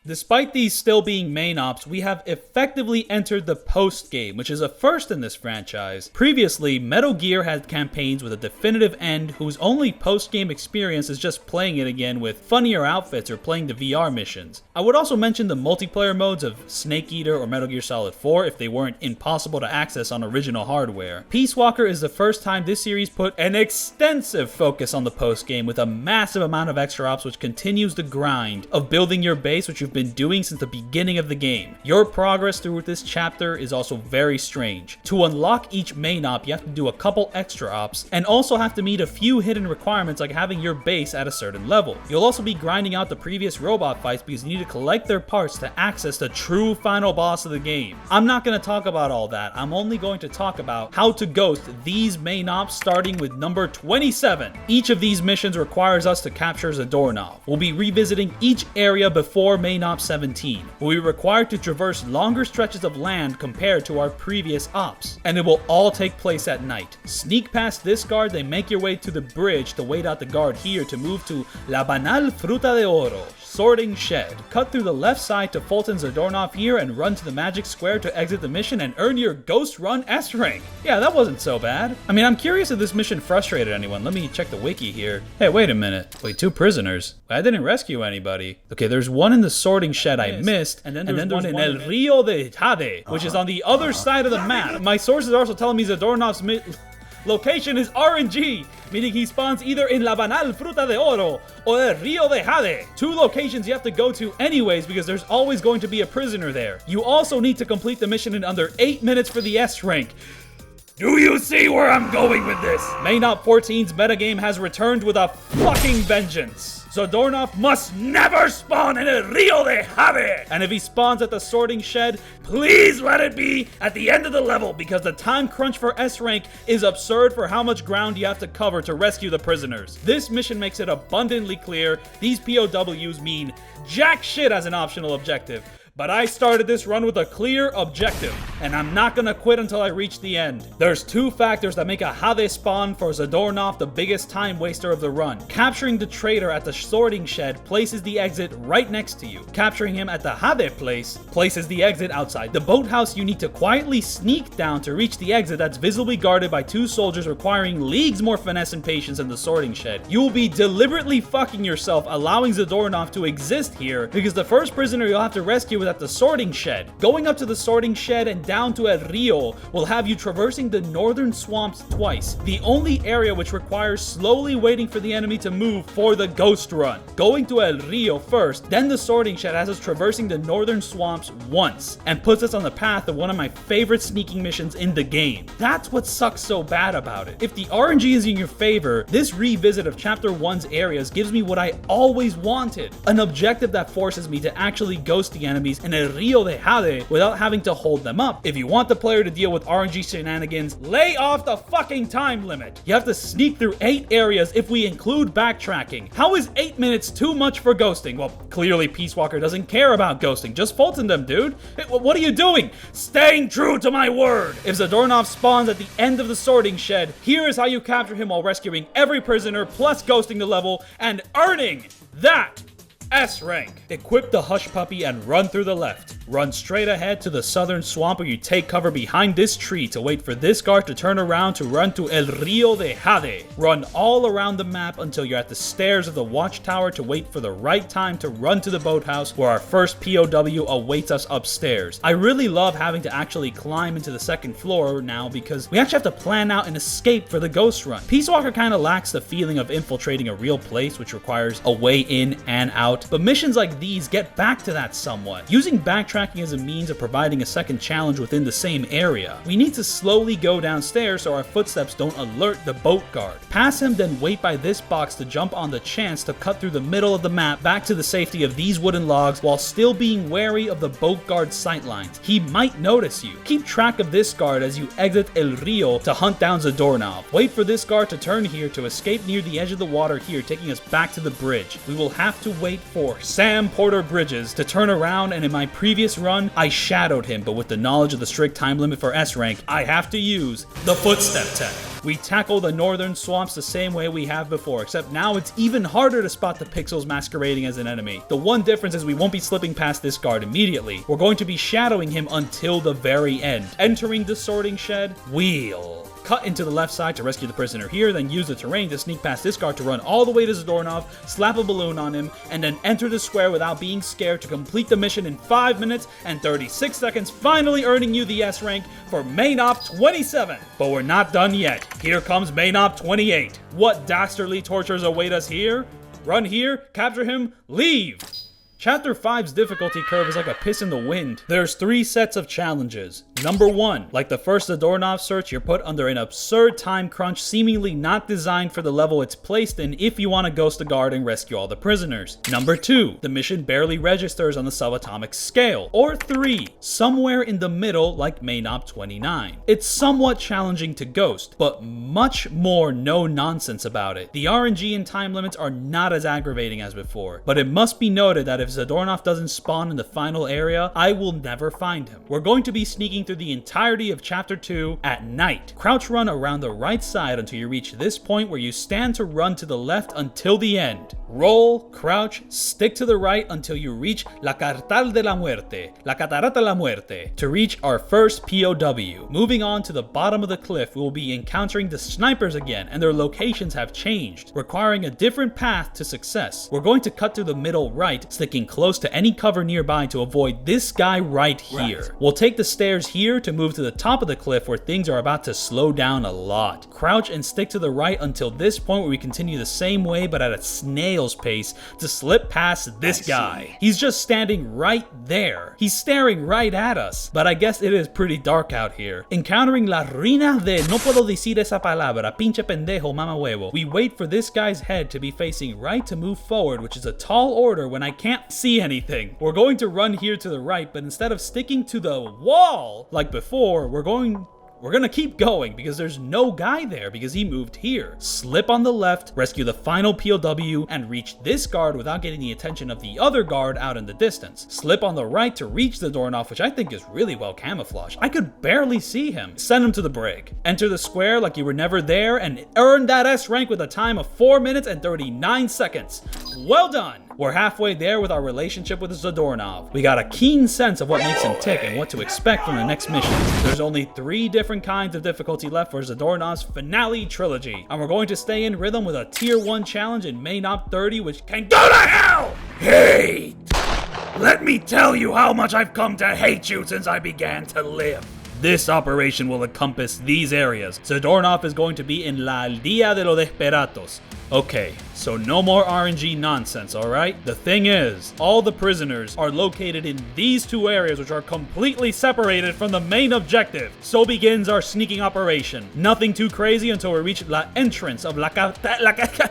[SPEAKER 1] Despite these still being main ops, we have effectively entered the post-game, which is a first in this franchise. Previously, Metal Gear had campaigns with a definitive end whose only post-game experience is just playing it again with funnier outfits or playing the VR missions. I would also mention the multiplayer modes of Snake Eater or Metal Gear Solid 4 if they weren't impossible to access on original hardware. Peace Walker is the first time this series put an extensive focus on the post-game with a massive amount of extra ops which continues the grind of building your base, which you've been doing since the beginning of the game. Your progress through this chapter is also very strange. To unlock each main op, you have to do a couple extra ops, and also have to meet a few hidden requirements like having your base at a certain level. You'll also be grinding out the previous robot fights because you need to collect their parts to access the true final boss of the game. I'm not going to talk about all that. I'm only going to talk about how to ghost these main ops, starting with number 27. Each of these missions requires us to capture Zadornov. We'll be revisiting each area before main op 17. We'll be required to traverse longer stretches of land compared to our previous ops, and it will all take place at night. Sneak past this guard, then make your way to the bridge to wait out the guard here to move to La Banal Fruta de Oro, Sorting Shed. Cut through the left side to Fulton Zadornov here and run to the Magic Square to exit the mission and earn your Ghost Run S rank. Yeah, that wasn't so bad. I mean, I'm curious if this mission frustrated anyone. Let me check the wiki here. Hey, wait a minute. Wait, 2 prisoners? I didn't rescue anybody. Okay, there's one in the Sorting Shed I missed, and then there's one in El Rio de Jade, which is on the other side of the map. My sources are also telling me Zadornov's location is RNG, meaning he spawns either in La Banal Fruta de Oro or El Rio de Jade. 2 locations you have to go to anyways because there's always going to be a prisoner there. You also need to complete the mission in under 8 minutes for the S rank. Do you see where I'm going with this? Main Op 14's metagame has returned with a fucking vengeance. Zadornov must never spawn in El Rio de Jade! And if he spawns at the Sorting Shed, please let it be at the end of the level because the time crunch for S rank is absurd for how much ground you have to cover to rescue the prisoners. This mission makes it abundantly clear these POWs mean jack shit as an optional objective. But I started this run with a clear objective, and I'm not gonna quit until I reach the end. There's 2 factors that make a Jade spawn for Zadornov the biggest time waster of the run. Capturing the traitor at the Sorting Shed places the exit right next to you. Capturing him at the Jade place places the exit outside the boathouse. You need to quietly sneak down to reach the exit that's visibly guarded by 2 soldiers requiring leagues more finesse and patience than the Sorting Shed. You'll be deliberately fucking yourself allowing Zadornov to exist here because the first prisoner you'll have to rescue is at the Sorting Shed. Going up to the Sorting Shed and down to El Rio will have you traversing the northern swamps twice, the only area which requires slowly waiting for the enemy to move for the ghost run. Going to El Rio first, then the Sorting Shed has us traversing the northern swamps once, and puts us on the path of one of my favorite sneaking missions in the game. That's what sucks so bad about it. If the RNG is in your favor, this revisit of Chapter 1's areas gives me what I always wanted, an objective that forces me to actually ghost the enemies enemies in El Rio de Jade without having to hold them up. If you want the player to deal with RNG shenanigans, lay off the fucking time limit. You have to sneak through 8 areas if we include backtracking. How is 8 minutes too much for ghosting? Well, clearly Peace Walker doesn't care about ghosting. Just Fulton them, dude. Hey, what are you doing? Staying true to my word. If Zadornov spawns at the end of the sorting shed, here is how you capture him while rescuing every prisoner plus ghosting the level and earning that S rank. Equip the Hush Puppy and run through the left. Run straight ahead to the southern swamp where you take cover behind this tree to wait for this guard to turn around to run to El Rio de Jade. Run all around the map until you're at the stairs of the watchtower to wait for the right time to run to the boathouse where our first POW awaits us upstairs. I really love having to actually climb into the second floor now because we actually have to plan out an escape for the ghost run. Peace Walker kind of lacks the feeling of infiltrating a real place, which requires a way in and out, but missions like these get back to that somewhat. Using backtracking as a means of providing a second challenge within the same area. We need to slowly go downstairs so our footsteps don't alert the boat guard. Pass him, then wait by this box to jump on the chance to cut through the middle of the map back to the safety of these wooden logs while still being wary of the boat guard's sightlines. He might notice you. Keep track of this guard as you exit El Rio to hunt down Zadornov. Wait for this guard to turn here to escape near the edge of the water here, taking us back to the bridge. We will have to wait for Sam Porter Bridges to turn around, and in my previous run, I shadowed him, but with the knowledge of the strict time limit for S rank, I have to use the footstep tech. We tackle the northern swamps the same way we have before, except now it's even harder to spot the pixels masquerading as an enemy. The one difference is we won't be slipping past this guard immediately. We're going to be shadowing him until the very end. Entering the sorting shed, wheel. Cut into the left side to rescue the prisoner here, then use the terrain to sneak past this guard to run all the way to Zadornov, slap a balloon on him, and then enter the square without being scared to complete the mission in 5 minutes and 36 seconds, finally earning you the S rank for Main Op 27. But we're not done yet. Here comes Main Op 28. What dastardly tortures await us here? Run here, capture him, leave! Chapter 5's difficulty curve is like a piss in the wind. There's 3 sets of challenges. Number 1, like the first Zadornov search, you're put under an absurd time crunch seemingly not designed for the level it's placed in if you want to ghost the guard and rescue all the prisoners. Number 2, the mission barely registers on the subatomic scale. Or 3, somewhere in the middle like Main Op 29. It's somewhat challenging to ghost, but much more no nonsense about it. The RNG and time limits are not as aggravating as before, but it must be noted that if Zadornov doesn't spawn in the final area, I will never find him. We're going to be sneaking through the entirety of Chapter 2 at night. Crouch run around the right side until you reach this point where you stand to run to the left until the end. Roll, crouch, stick to the right until you reach La Catarata de la Muerte, La Catarata de la Muerte, to reach our first POW. Moving on to the bottom of the cliff, we will be encountering the snipers again, and their locations have changed, requiring a different path to success. We're going to cut through the middle right, sticking close to any cover nearby to avoid this guy right here. We'll take the stairs here to move to the top of the cliff where things are about to slow down a lot. Crouch and stick to the right until this point where we continue the same way but at a snail's pace to slip past this guy. He's just standing right there. He's staring right at us, but I guess it is pretty dark out here. Encountering La Reina de No Puedo Decir Esa Palabra, Pinche Pendejo Mama Huevo. We wait for this guy's head to be facing right to move forward, which is a tall order when I can't see anything. We're going to run here to the right, but instead of sticking to the wall like before, we're gonna keep going because there's no guy there because he moved here. Slip on the left, rescue the final POW, and reach this guard without getting the attention of the other guard out in the distance. Slip on the right to reach the Zadornov, which I think is really well camouflaged. I could barely see him. Send him to the brig. Enter the square like you were never there and earn that S rank with a time of 4 minutes and 39 seconds. Well done! We're halfway there with our relationship with Zadornov. We got a keen sense of what makes him tick and what to expect from the next mission. There's only 3 different kinds of difficulty left for Zadornov's finale trilogy, and we're going to stay in rhythm with a tier 1 challenge in Main Op 30, which can go to hell! Hate! Let me tell you how much I've come to hate you since I began to live. This operation will encompass these areas. Zadornov is going to be in La Aldea de los Desperados, Okay, so no more RNG nonsense, alright? The thing is, all the prisoners are located in these two areas which are completely separated from the main objective. So begins our sneaking operation. Nothing too crazy until we reach la entrance of La Cafetal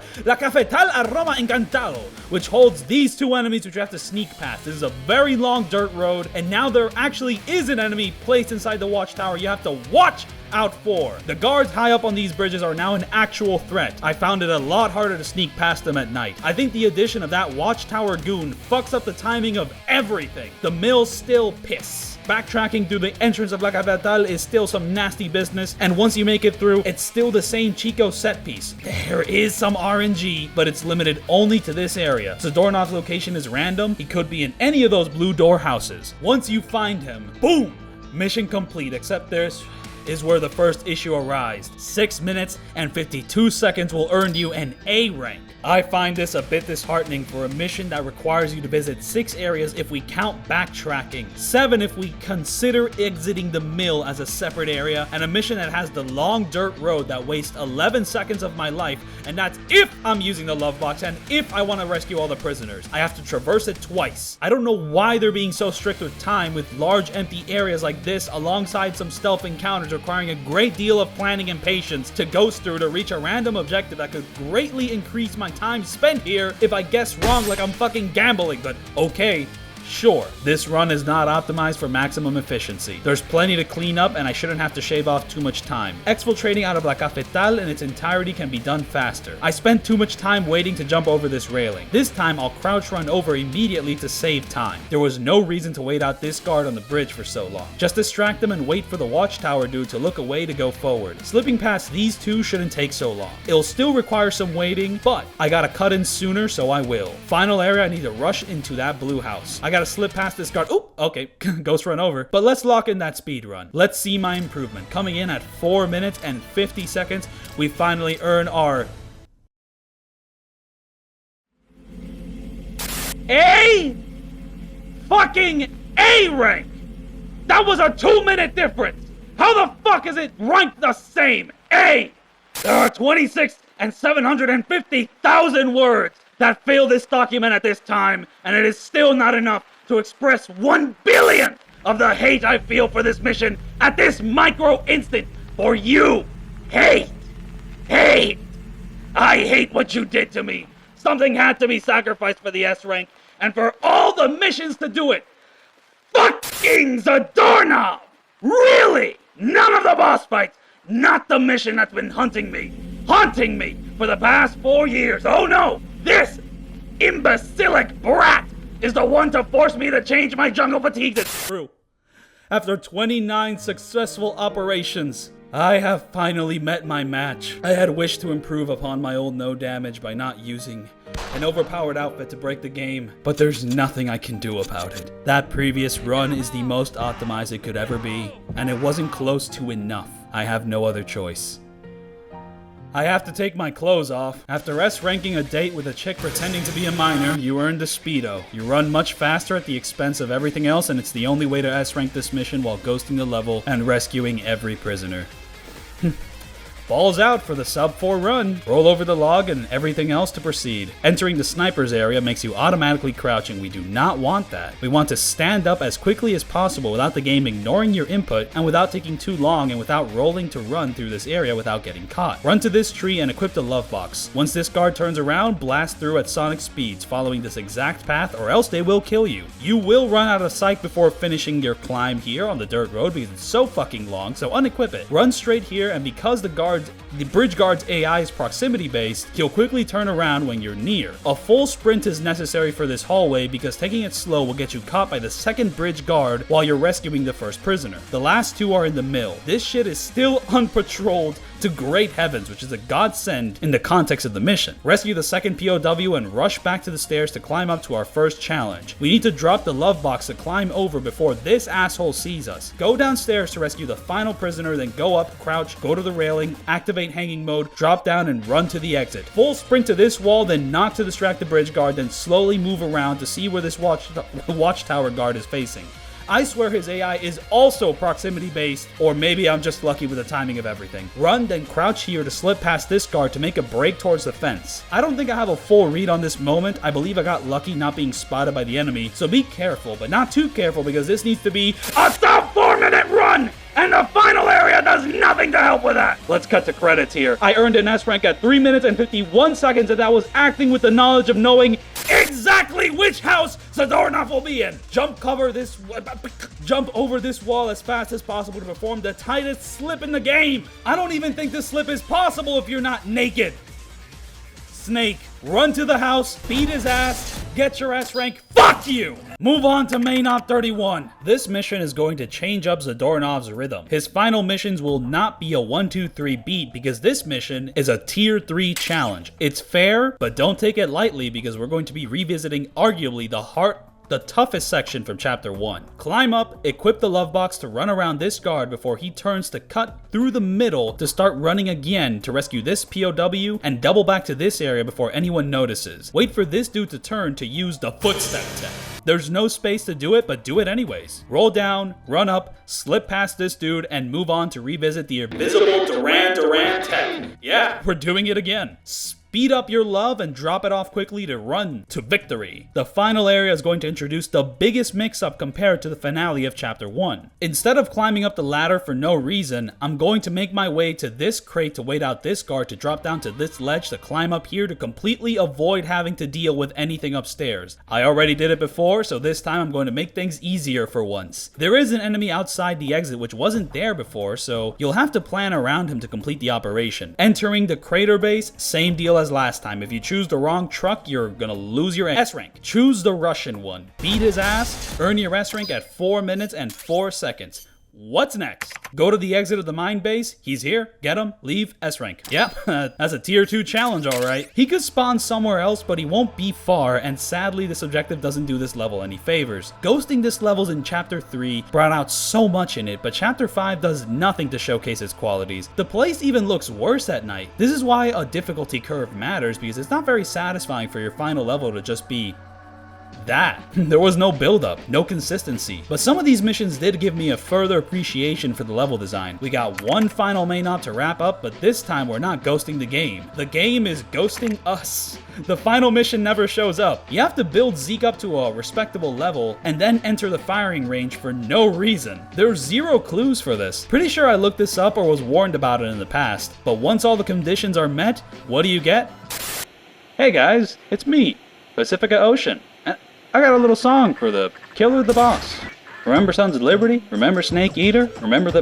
[SPEAKER 1] Aroma Encantado, which holds these two enemies which you have to sneak past. This is a very long dirt road, and now there actually is an enemy placed inside the watchtower you have to watch out for. The guards high up on these bridges are now an actual threat. I found it a lot harder to sneak past them at night. I think the addition of that watchtower goon fucks up the timing of everything. The mill's still piss. Backtracking through the entrance of La Capital is still some nasty business, and once you make it through, it's still the same Chico set piece. There is some RNG, but it's limited only to this area. Zadornov's location is random. He could be in any of those blue door houses. Once you find him, boom! Mission complete, except there's is where the first issue arises. 6 minutes and 52 seconds will earn you an A rank. I find this a bit disheartening for a mission that requires you to visit 6 areas if we count backtracking, 7 if we consider exiting the mill as a separate area, and a mission that has the long dirt road that wastes 11 seconds of my life, and that's if I'm using the love box and if I want to rescue all the prisoners. I have to traverse it twice. I don't know why they're being so strict with time with large empty areas like this alongside some stealth encounters requiring a great deal of planning and patience to ghost through to reach a random objective that could greatly increase my time spent here if I guess wrong like I'm fucking gambling, but okay. Sure, this run is not optimized for maximum efficiency. There's plenty to clean up and I shouldn't have to shave off too much time. Exfiltrating out of La Cafetal in its entirety can be done faster. I spent too much time waiting to jump over this railing. This time I'll crouch run over immediately to save time. There was no reason to wait out this guard on the bridge for so long. Just distract them and wait for the watchtower dude to look away to go forward. Slipping past these two shouldn't take so long. It'll still require some waiting, but I gotta cut in sooner, so I will. Final area, I need to rush into that blue house. I gotta slip past this guard. Oop, okay, ghost run over. But let's lock in that speed run. Let's see my improvement. Coming in at 4 minutes and 50 seconds, we finally earn our A fucking A rank. That was a 2-minute difference. How the fuck is it ranked the same? A. There are 26 and 750,000 words that fill this document at this time, and it is still not enough to express 1 billionth of the hate I feel for this mission at this micro instant for you. Hate. Hate. I hate what you did to me. Something had to be sacrificed for the S rank, and for all the missions to do it. Fucking Zadornov! Really? None of the boss fights. Not the mission that's been haunting me for the past 4 years. Oh no! This imbecilic brat is the one to force me to change my jungle fatigues. It's true. After 29 successful operations, I have finally met my match. I had wished to improve upon my old no damage by not using an overpowered outfit to break the game, but there's nothing I can do about it. That previous run is the most optimized it could ever be, and it wasn't close to enough. I have no other choice. I have to take my clothes off. After S-ranking a date with a chick pretending to be a minor, you earned a Speedo. You run much faster at the expense of everything else, and it's the only way to S-rank this mission while ghosting the level and rescuing every prisoner. Balls out for the sub 4 run. Roll over the log and everything else to proceed. Entering the sniper's area makes you automatically crouching. We do not want that. We want to stand up as quickly as possible without the game ignoring your input and without taking too long and without rolling to run through this area without getting caught. Run to this tree and equip the love box. Once this guard turns around, blast through at sonic speeds following this exact path or else they will kill you. You will run out of sight before finishing your climb here on the dirt road because it's so fucking long, so unequip it. Run straight here, and because the bridge guard's AI is proximity based, he'll quickly turn around when you're near. A full sprint is necessary for this hallway because taking it slow will get you caught by the second bridge guard while you're rescuing the first prisoner. The last two are in the mill. This shit is still unpatrolled to great heavens, which is a godsend in the context of the mission. Rescue the second POW and rush back to the stairs to climb up to our first challenge. We need to drop the love box to climb over before this asshole sees us. Go downstairs to rescue the final prisoner, then go up, crouch, go to the railing, activate hanging mode, drop down and run to the exit. Full sprint to this wall, then knock to distract the bridge guard, then slowly move around to see where this watchtower guard is facing. I swear his AI is also proximity based, or maybe I'm just lucky with the timing of everything. Run, then crouch here to slip past this guard to make a break towards the fence. I don't think I have a full read on this moment. I believe I got lucky not being spotted by the enemy, so be careful, but not too careful because this needs to be a sub 4-minute run! And the final area does nothing to help with that. Let's cut to credits here. I earned an S rank at 3 minutes and 51 seconds, and that was acting with the knowledge of knowing exactly which house the doorknob will be in. Jump over this wall as fast as possible to perform the tightest slip in the game. I don't even think this slip is possible if you're not naked. Snake, run to the house, beat his ass, get your S rank, fuck you! Move on to main op 31. This mission is going to change up the doorknob's rhythm. His final missions will not be a 1-2-3 beat because this mission is a tier 3 challenge. It's fair, but don't take it lightly because we're going to be revisiting arguably the toughest section from chapter 1. Climb up, equip the love box to run around this guard before he turns to cut through the middle to start running again to rescue this POW and double back to this area before anyone notices. Wait for this dude to turn to use the footstep tech. There's no space to do it, but do it anyways. Roll down, run up, slip past this dude, and move on to revisit the invisible Duran tech. Yeah, we're doing it again. Speed up your love and drop it off quickly to run to victory. The final area is going to introduce the biggest mix-up compared to the finale of chapter 1. Instead of climbing up the ladder for no reason, I'm going to make my way to this crate to wait out this guard to drop down to this ledge to climb up here to completely avoid having to deal with anything upstairs. I already did it before, so this time I'm going to make things easier for once. There is an enemy outside the exit which wasn't there before, so you'll have to plan around him to complete the operation. Entering the crater base, same deal as last time. If you choose the wrong truck, you're gonna lose your S rank. Choose the Russian one. Beat his ass, earn your S rank at 4 minutes and 4 seconds. What's next? Go to the exit of the mine base. He's here. Get him. Leave. S rank. Yep, that's a tier 2 challenge, alright. He could spawn somewhere else, but he won't be far, and sadly this objective doesn't do this level any favors. Ghosting this level in chapter 3 brought out so much in it, but chapter 5 does nothing to showcase its qualities. The place even looks worse at night. This is why a difficulty curve matters, because it's not very satisfying for your final level to just be that. There was no build-up, no consistency. But some of these missions did give me a further appreciation for the level design. We got one final main op to wrap up, but this time we're not ghosting the game. The game is ghosting us. The final mission never shows up. You have to build Zeke up to a respectable level and then enter the firing range for no reason. There's zero clues for this. Pretty sure I looked this up or was warned about it in the past, but once all the conditions are met, what do you get? Hey guys, it's me, Pacifica Ocean. I got a little song for the killer the boss. Remember Sons of Liberty? Remember Snake Eater? Remember the...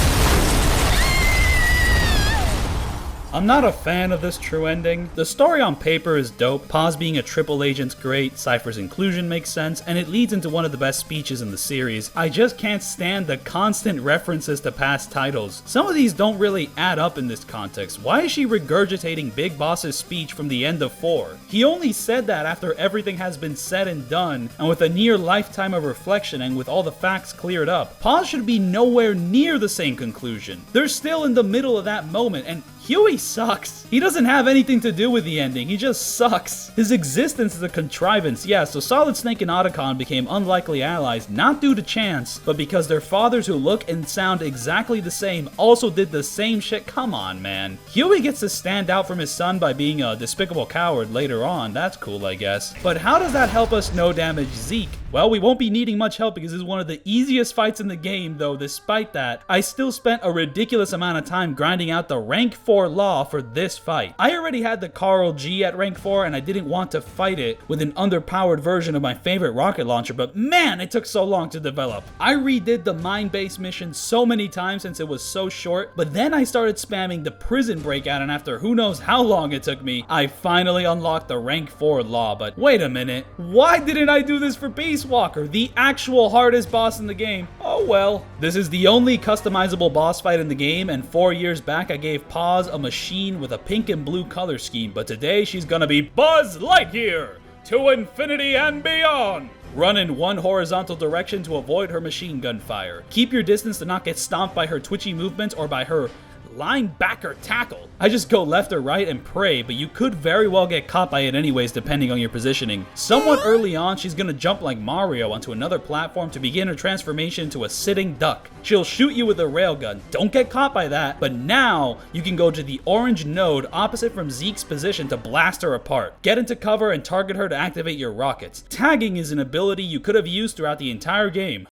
[SPEAKER 1] I'm not a fan of this true ending. The story on paper is dope, Paz being a triple agent's great, Cypher's inclusion makes sense, and it leads into one of the best speeches in the series. I just can't stand the constant references to past titles. Some of these don't really add up in this context. Why is she regurgitating Big Boss's speech from the end of 4? He only said that after everything has been said and done, and with a near lifetime of reflection and with all the facts cleared up. Paz should be nowhere near the same conclusion. They're still in the middle of that moment, and Huey sucks. He doesn't have anything to do with the ending, he just sucks. His existence is a contrivance, yeah, so Solid Snake and Otacon became unlikely allies not due to chance, but because their fathers who look and sound exactly the same also did the same shit. Come on, man. Huey gets to stand out from his son by being a despicable coward later on, that's cool I guess. But how does that help us no damage Zeke? Well, we won't be needing much help because this is one of the easiest fights in the game, though despite that, I still spent a ridiculous amount of time grinding out the rank 4 law for this fight. I already had the Carl G at rank 4 and I didn't want to fight it with an underpowered version of my favorite rocket launcher, but man, it took so long to develop. I redid the mine base mission so many times since it was so short, but then I started spamming the prison breakout, and after who knows how long it took me, I finally unlocked the rank 4 law. But wait a minute, why didn't I do this for Peace Walker, the actual hardest boss in the game? Oh well. This is the only customizable boss fight in the game, and 4 years back I gave Paz a machine with a pink and blue color scheme, but today she's gonna be Buzz Lightyear to infinity and beyond. Run in one horizontal direction to avoid her machine gun fire. Keep your distance to not get stomped by her twitchy movements or by her linebacker tackle. I just go left or right and pray, but you could very well get caught by it anyways depending on your positioning. Somewhat early on, she's gonna jump like Mario onto another platform to begin her transformation into a sitting duck. She'll shoot you with a railgun. Don't get caught by that, but now you can go to the orange node opposite from Zeke's position to blast her apart. Get into cover and target her to activate your rockets. Tagging is an ability you could have used throughout the entire game.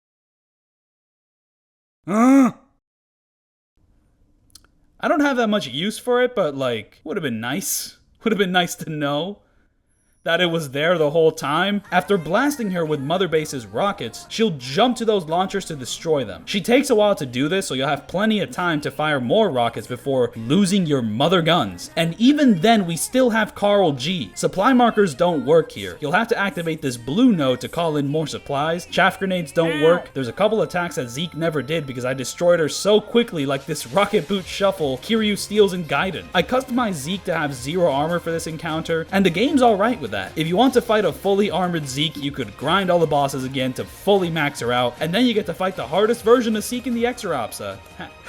[SPEAKER 1] I don't have that much use for it, but like, would have been nice. Would have been nice to know that it was there the whole time. After blasting her with Mother Base's rockets, she'll jump to those launchers to destroy them. She takes a while to do this, so you'll have plenty of time to fire more rockets before losing your mother guns. And even then, we still have Carl G. Supply markers don't work here. You'll have to activate this blue node to call in more supplies. Chaff grenades don't work. There's a couple attacks that Zeke never did because I destroyed her so quickly, like this rocket boot shuffle Kiryu steals in Gaiden. I customized Zeke to have 0 armor for this encounter, and the game's alright with that. If you want to fight a fully armored Zeke, you could grind all the bosses again to fully max her out, and then you get to fight the hardest version of Zeke in the X-Rops.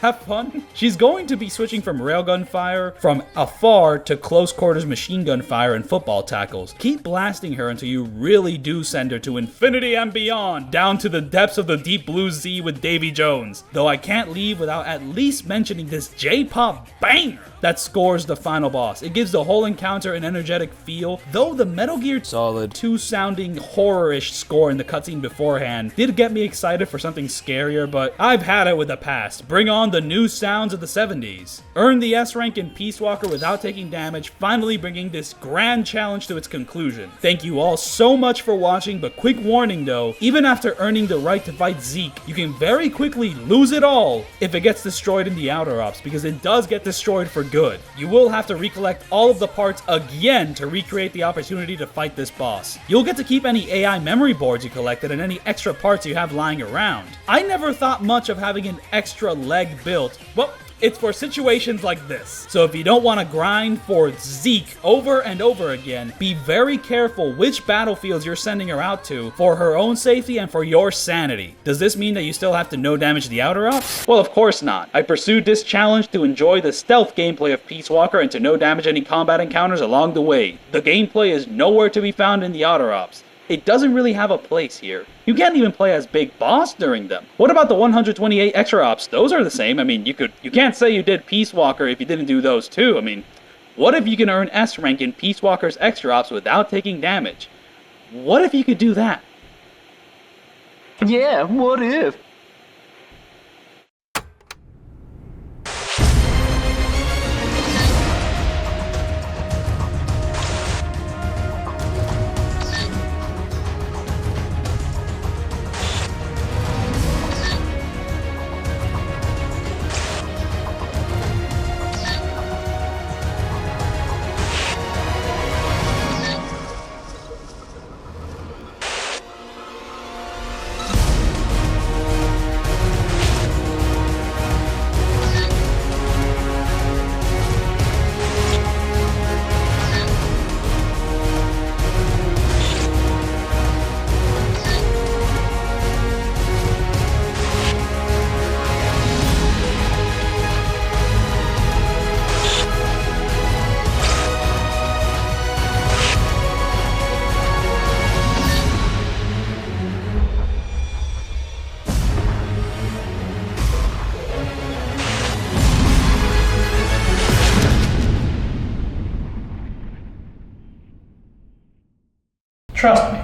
[SPEAKER 1] Have fun. She's going to be switching from railgun fire from afar to close quarters machine gun fire and football tackles. Keep blasting her until you really do send her to infinity and beyond, down to the depths of the deep blue sea with Davy Jones. Though I can't leave without at least mentioning this J-pop banger that scores the final boss. It gives the whole encounter an energetic feel, though the Metal Gear Solid 2 sounding horror-ish score in the cutscene beforehand did get me excited for something scarier, but I've had it with the past. Bring on the new sounds of the 70s. Earn the S rank in Peace Walker without taking damage, finally bringing this grand challenge to its conclusion. Thank you all so much for watching, but quick warning though, even after earning the right to fight Zeke, you can very quickly lose it all if it gets destroyed in the Outer Ops, because it does get destroyed for good. You will have to recollect all of the parts again to recreate the opportunity to fight this boss. You'll get to keep any AI memory boards you collected and any extra parts you have lying around. I never thought much of having an extra leg built. Well, it's for situations like this. So if you don't want to grind for Zeke over and over again, be very careful which battlefields you're sending her out to for her own safety and for your sanity. Does this mean that you still have to no damage the Outer Ops? Well, of course not. I pursued this challenge to enjoy the stealth gameplay of Peace Walker and to no damage any combat encounters along the way. The gameplay is nowhere to be found in the Outer Ops. It doesn't really have a place here. You can't even play as Big Boss during them. What about the 128 extra ops? Those are the same. I mean, you can't say you did Peace Walker if you didn't do those too. I mean, what if you can earn S rank in Peace Walker's extra ops without taking damage? What if you could do that?
[SPEAKER 3] Yeah, what if?
[SPEAKER 1] Trust me,